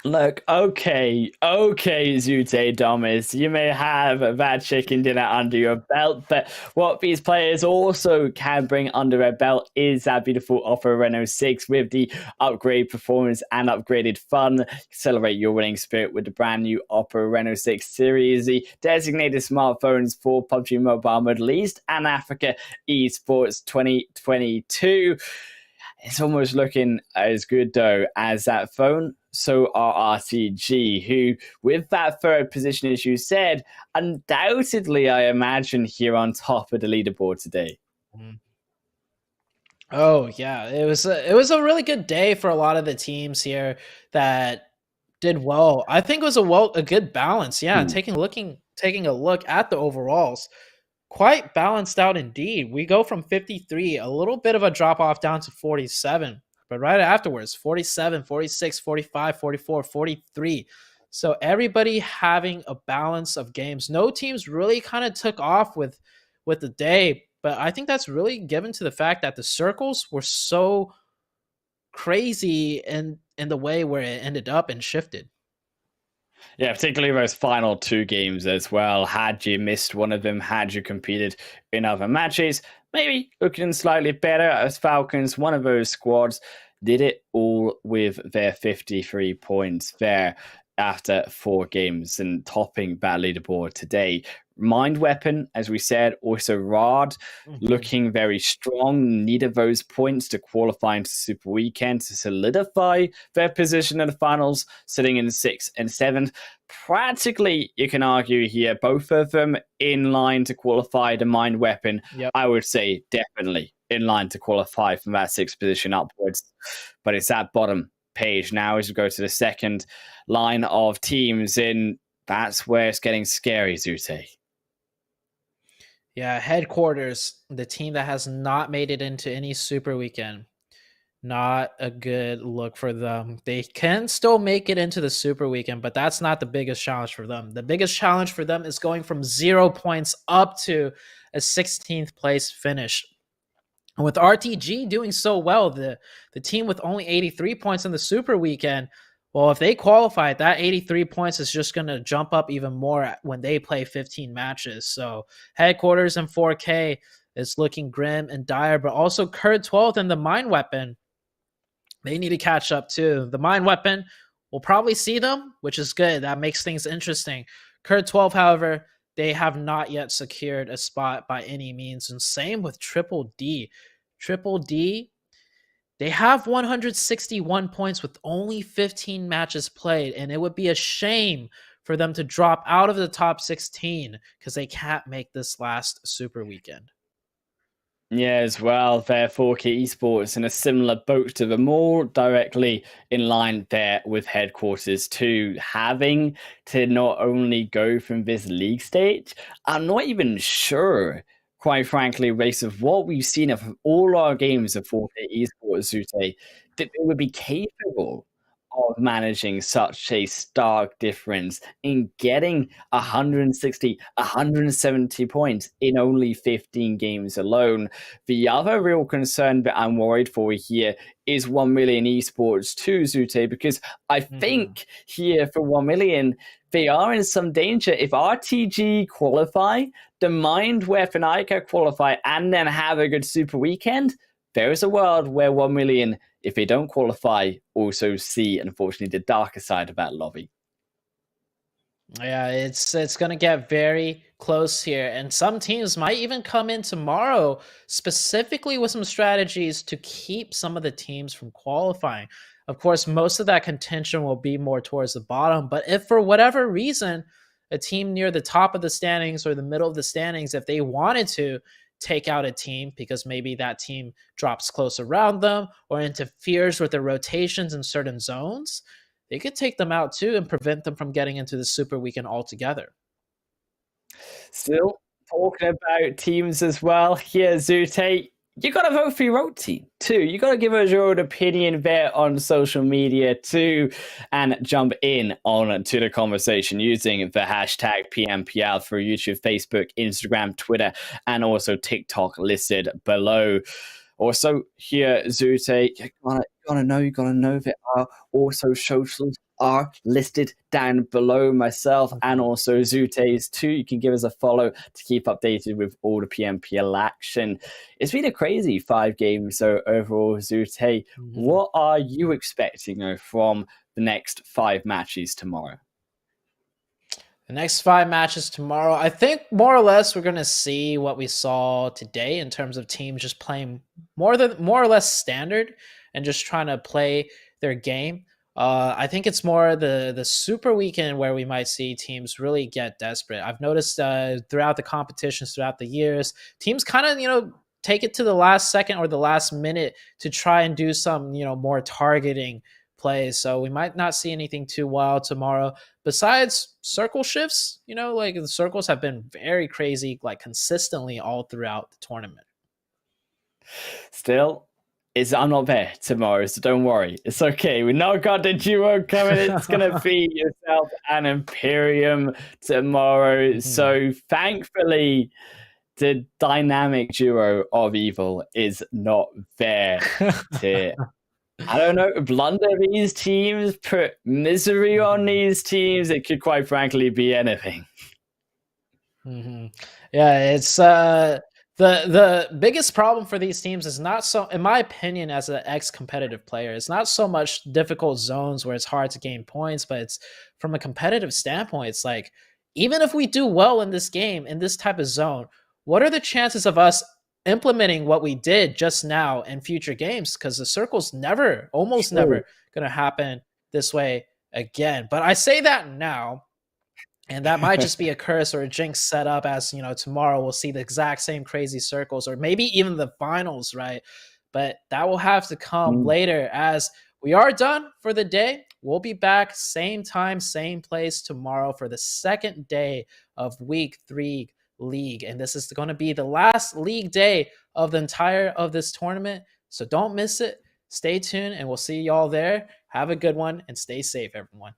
Look, okay, Zute Domus, you may have that chicken dinner under your belt, but what these players also can bring under their belt is that beautiful Oppo Reno 6 with the upgrade performance and upgraded fun. Celebrate your winning spirit with the brand new Oppo Reno 6 series, the designated smartphones for PUBG Mobile Middle East and Africa Esports 2022. It's almost looking as good, though, as that phone. So are RTG, who, with that third position, as you said, undoubtedly, I imagine, here on top of the leaderboard today. Oh yeah, it was a really good day for a lot of the teams here that did well. I think it was a good balance. Yeah, taking a look at the overalls, quite balanced out indeed. We go from 53, a little bit of a drop off down to 47, but right afterwards 47, 46, 45, 44, 43. So everybody having a balance of games. No teams really kind of took off with the day, but I think that's really given to the fact that the circles were so crazy in the way where it ended up and shifted. Yeah, particularly those final 2 games as well. Had you missed one of them, had you competed in other matches, maybe looking slightly better as Falcons, one of those squads, did it all with their 53 points there after 4 games and topping that leaderboard today. Mind Weapon, as we said, also Rod, looking very strong. Needed those points to qualify into Super Weekend to solidify their position in the finals, sitting in 6th and 7th. Practically, you can argue here, both of them in line to qualify. The Mind Weapon, I would say, definitely in line to qualify from that 6th position upwards. But it's that bottom page now as we go to the second line of teams, and that's where it's getting scary, Zute. Yeah, Headquarters, the team that has not made it into any Super Weekend. Not a good look for them. They can still make it into the Super Weekend, but that's not the biggest challenge for them. The biggest challenge for them is going from 0 points up to a 16th place finish. And with RTG doing so well, the team with only 83 points in the Super Weekend, well, if they qualify, that 83 points is just going to jump up even more when they play 15 matches. So Headquarters and 4K is looking grim and dire, but also KURD 12th and the Mind Weapon, they need to catch up too. The Mind Weapon, we'll probably see them, which is good. That makes things interesting. KURD 12, however, they have not yet secured a spot by any means. And same with Triple D. Triple D, they have 161 points with only 15 matches played, and it would be a shame for them to drop out of the top 16 because they can't make this last Super Weekend. Yeah, as well, they're 4K Esports in a similar boat to them, all directly in line there with Headquarters too, having to not only go from this league stage, I'm not even sure, quite frankly, based of what we've seen of all our games of 4K Esports, Zute, that they would be capable of managing such a stark difference in getting 160, 170 points in only 15 games alone. The other real concern that I'm worried for here is 1million Esports too, Zute, because I think here for 1million, they are in some danger. If RTG qualify, the Mind Weapon iKURD qualify, and then have a good Super Weekend, there is a world where 1million, if they don't qualify, also see, unfortunately, the darker side of that lobby. Yeah, it's going to get very close here. And some teams might even come in tomorrow specifically with some strategies to keep some of the teams from qualifying. Of course, most of that contention will be more towards the bottom. But if for whatever reason, a team near the top of the standings or the middle of the standings, if they wanted to take out a team because maybe that team drops close around them or interferes with the rotations in certain zones, they could take them out too and prevent them from getting into the Super Weekend altogether. Still talking about teams as well here, Zute. You got to vote for your own team too. You got to give us your own opinion there on social media too, and jump in on to the conversation using the hashtag PMPL for YouTube, Facebook, Instagram, Twitter, and also TikTok listed below. Also here, Zute, you gotta know that our also socials are listed down below, myself and also Zute's too. You can give us a follow to keep updated with all the PMPL action. It's been a crazy 5 games so overall, Zute. What are you expecting from the next 5 matches tomorrow? The next 5 matches tomorrow, I think more or less we're going to see what we saw today in terms of teams just playing more or less standard and just trying to play their game. I think it's more the super weekend where we might see teams really get desperate. I've noticed throughout the competitions, throughout the years, teams kind of, take it to the last second or the last minute to try and do some, more targeting plays. So we might not see anything too wild tomorrow. Besides circle shifts, like the circles have been very crazy, like consistently all throughout the tournament. Still, I'm not there tomorrow, so don't worry. It's okay. We not got the duo coming. It's going to be yourself and Imperium tomorrow. So thankfully, the dynamic duo of evil is not there to, I don't know, blunder these teams, put misery on these teams. It could quite frankly be anything. Yeah, it's the biggest problem for these teams is not so, in my opinion, as an ex-competitive player, it's not so much difficult zones where it's hard to gain points, but it's from a competitive standpoint. It's like, even if we do well in this game, in this type of zone, what are the chances of us implementing what we did just now in future games? Because the circle's almost never going to happen this way again. But I say that now, and that might just be a curse or a jinx set up as, tomorrow we'll see the exact same crazy circles or maybe even the finals, right? But that will have to come later as we are done for the day. We'll be back same time, same place tomorrow for the second day of week 3 league. And this is going to be the last league day of the entire of this tournament. So don't miss it. Stay tuned and we'll see y'all there. Have a good one and stay safe, everyone.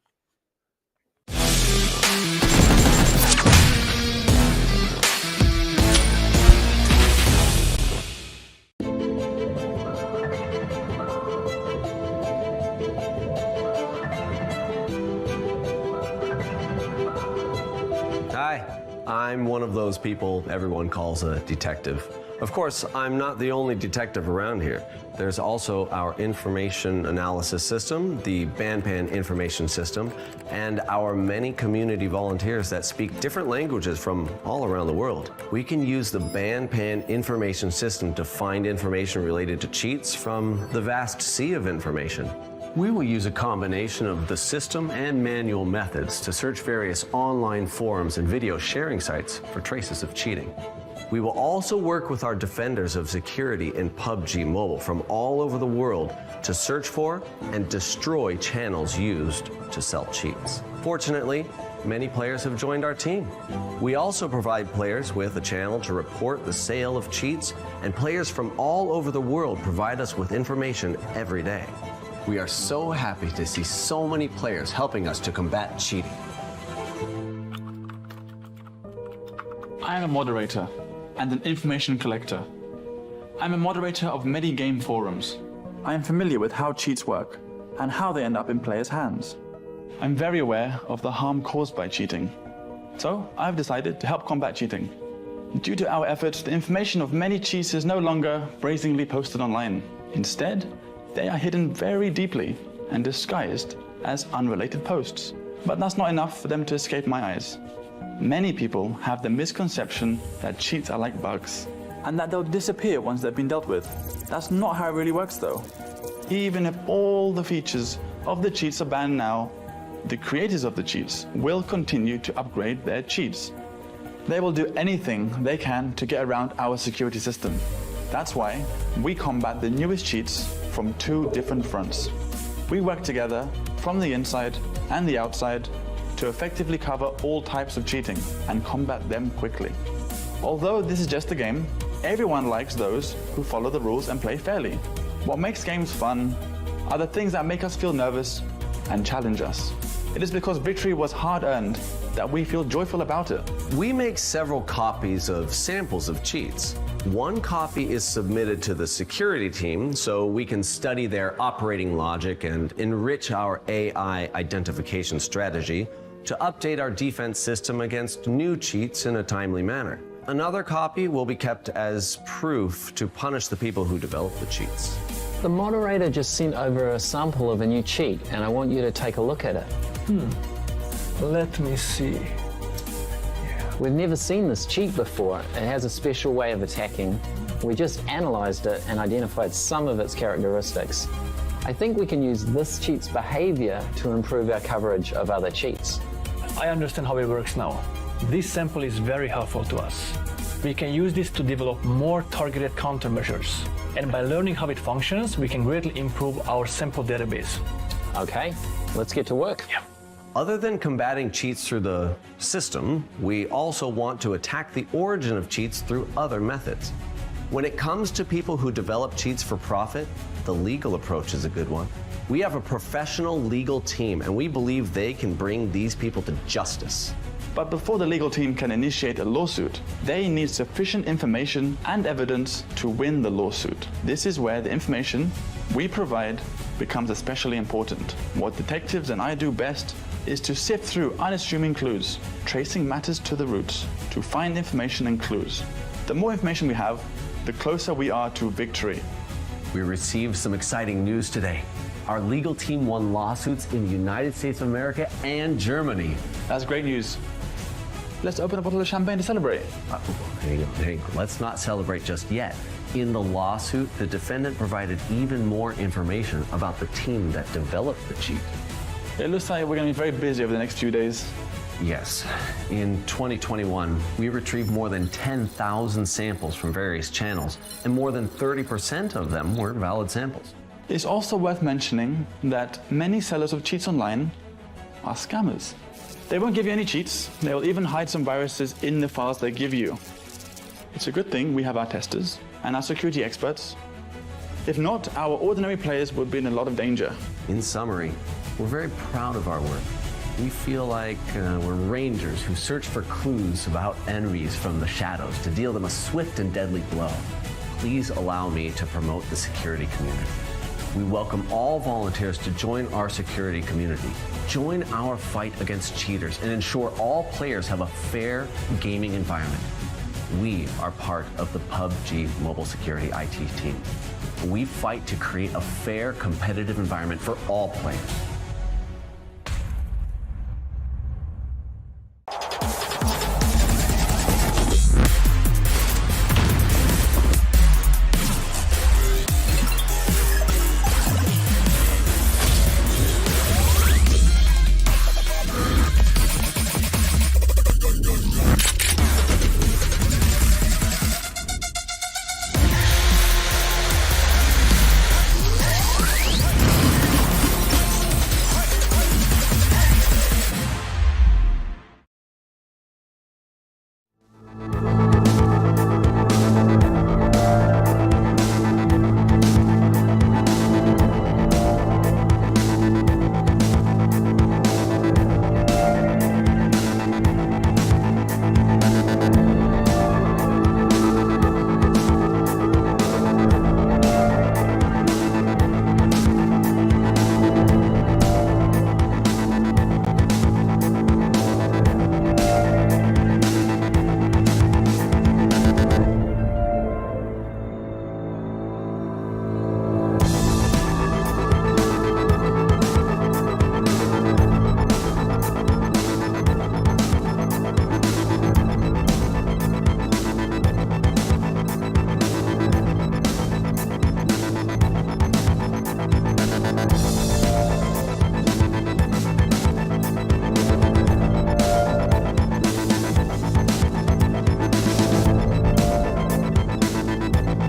Hi, I'm one of those people everyone calls a detective. Of course, I'm not the only detective around here. There's also our information analysis system, the Banpan information system, and our many community volunteers that speak different languages from all around the world. We can use the Banpan information system to find information related to cheats from the vast sea of information. We will use a combination of the system and manual methods to search various online forums and video sharing sites for traces of cheating. We will also work with our defenders of security in PUBG Mobile from all over the world to search for and destroy channels used to sell cheats. Fortunately, many players have joined our team. We also provide players with a channel to report the sale of cheats, and players from all over the world provide us with information every day. We are so happy to see so many players helping us to combat cheating. I am a moderator and an information collector. I'm a moderator of many game forums. I am familiar with how cheats work and how they end up in players' hands. I'm very aware of the harm caused by cheating. So I've decided to help combat cheating. Due to our efforts, the information of many cheats is no longer brazenly posted online. Instead, they are hidden very deeply and disguised as unrelated posts. But that's not enough for them to escape my eyes. Many people have the misconception that cheats are like bugs and that they'll disappear once they've been dealt with. That's not how it really works though. Even if all the features of the cheats are banned now, the creators of the cheats will continue to upgrade their cheats. They will do anything they can to get around our security system. That's why we combat the newest cheats from 2 different fronts. We work together from the inside and the outside to effectively cover all types of cheating and combat them quickly. Although this is just a game, everyone likes those who follow the rules and play fairly. What makes games fun are the things that make us feel nervous and challenge us. It is because victory was hard-earned that we feel joyful about it. We make several copies of samples of cheats. One copy is submitted to the security team so we can study their operating logic and enrich our AI identification strategy to update our defense system against new cheats in a timely manner. Another copy will be kept as proof to punish the people who develop the cheats. The moderator just sent over a sample of a new cheat, and I want you to take a look at it. Let me see. We've never seen this cheat before. It has a special way of attacking. We just analyzed it and identified some of its characteristics. I think we can use this cheat's behavior to improve our coverage of other cheats. I understand how it works now. This sample is very helpful to us. We can use this to develop more targeted countermeasures. And by learning how it functions, we can greatly improve our sample database. Okay, let's get to work. Yeah. Other than combating cheats through the system, we also want to attack the origin of cheats through other methods. When it comes to people who develop cheats for profit, the legal approach is a good one. We have a professional legal team, and we believe they can bring these people to justice. But before the legal team can initiate a lawsuit, they need sufficient information and evidence to win the lawsuit. This is where the information we provide becomes especially important. What detectives and I do best is to sift through unassuming clues, tracing matters to the roots, to find information and clues. The more information we have, the closer we are to victory. We received some exciting news today. Our legal team won lawsuits in the United States of America and Germany. That's great news. Let's open a bottle of champagne to celebrate. Hey, let's not celebrate just yet. In the lawsuit, the defendant provided even more information about the team that developed the cheat. It looks like we're going to be very busy over the next few days. Yes. In 2021, we retrieved more than 10,000 samples from various channels, and more than 30% of them were valid samples. It's also worth mentioning that many sellers of cheats online are scammers. They won't give you any cheats. They will even hide some viruses in the files they give you. It's a good thing we have our testers and our security experts. If not, our ordinary players would be in a lot of danger. In summary, we're very proud of our work. We feel like we're rangers who search for clues about enemies from the shadows to deal them a swift and deadly blow. Please allow me to promote the security community. We welcome all volunteers to join our security community. Join our fight against cheaters and ensure all players have a fair gaming environment. We are part of the PUBG mobile security IT team. We fight to create a fair, competitive environment for all players.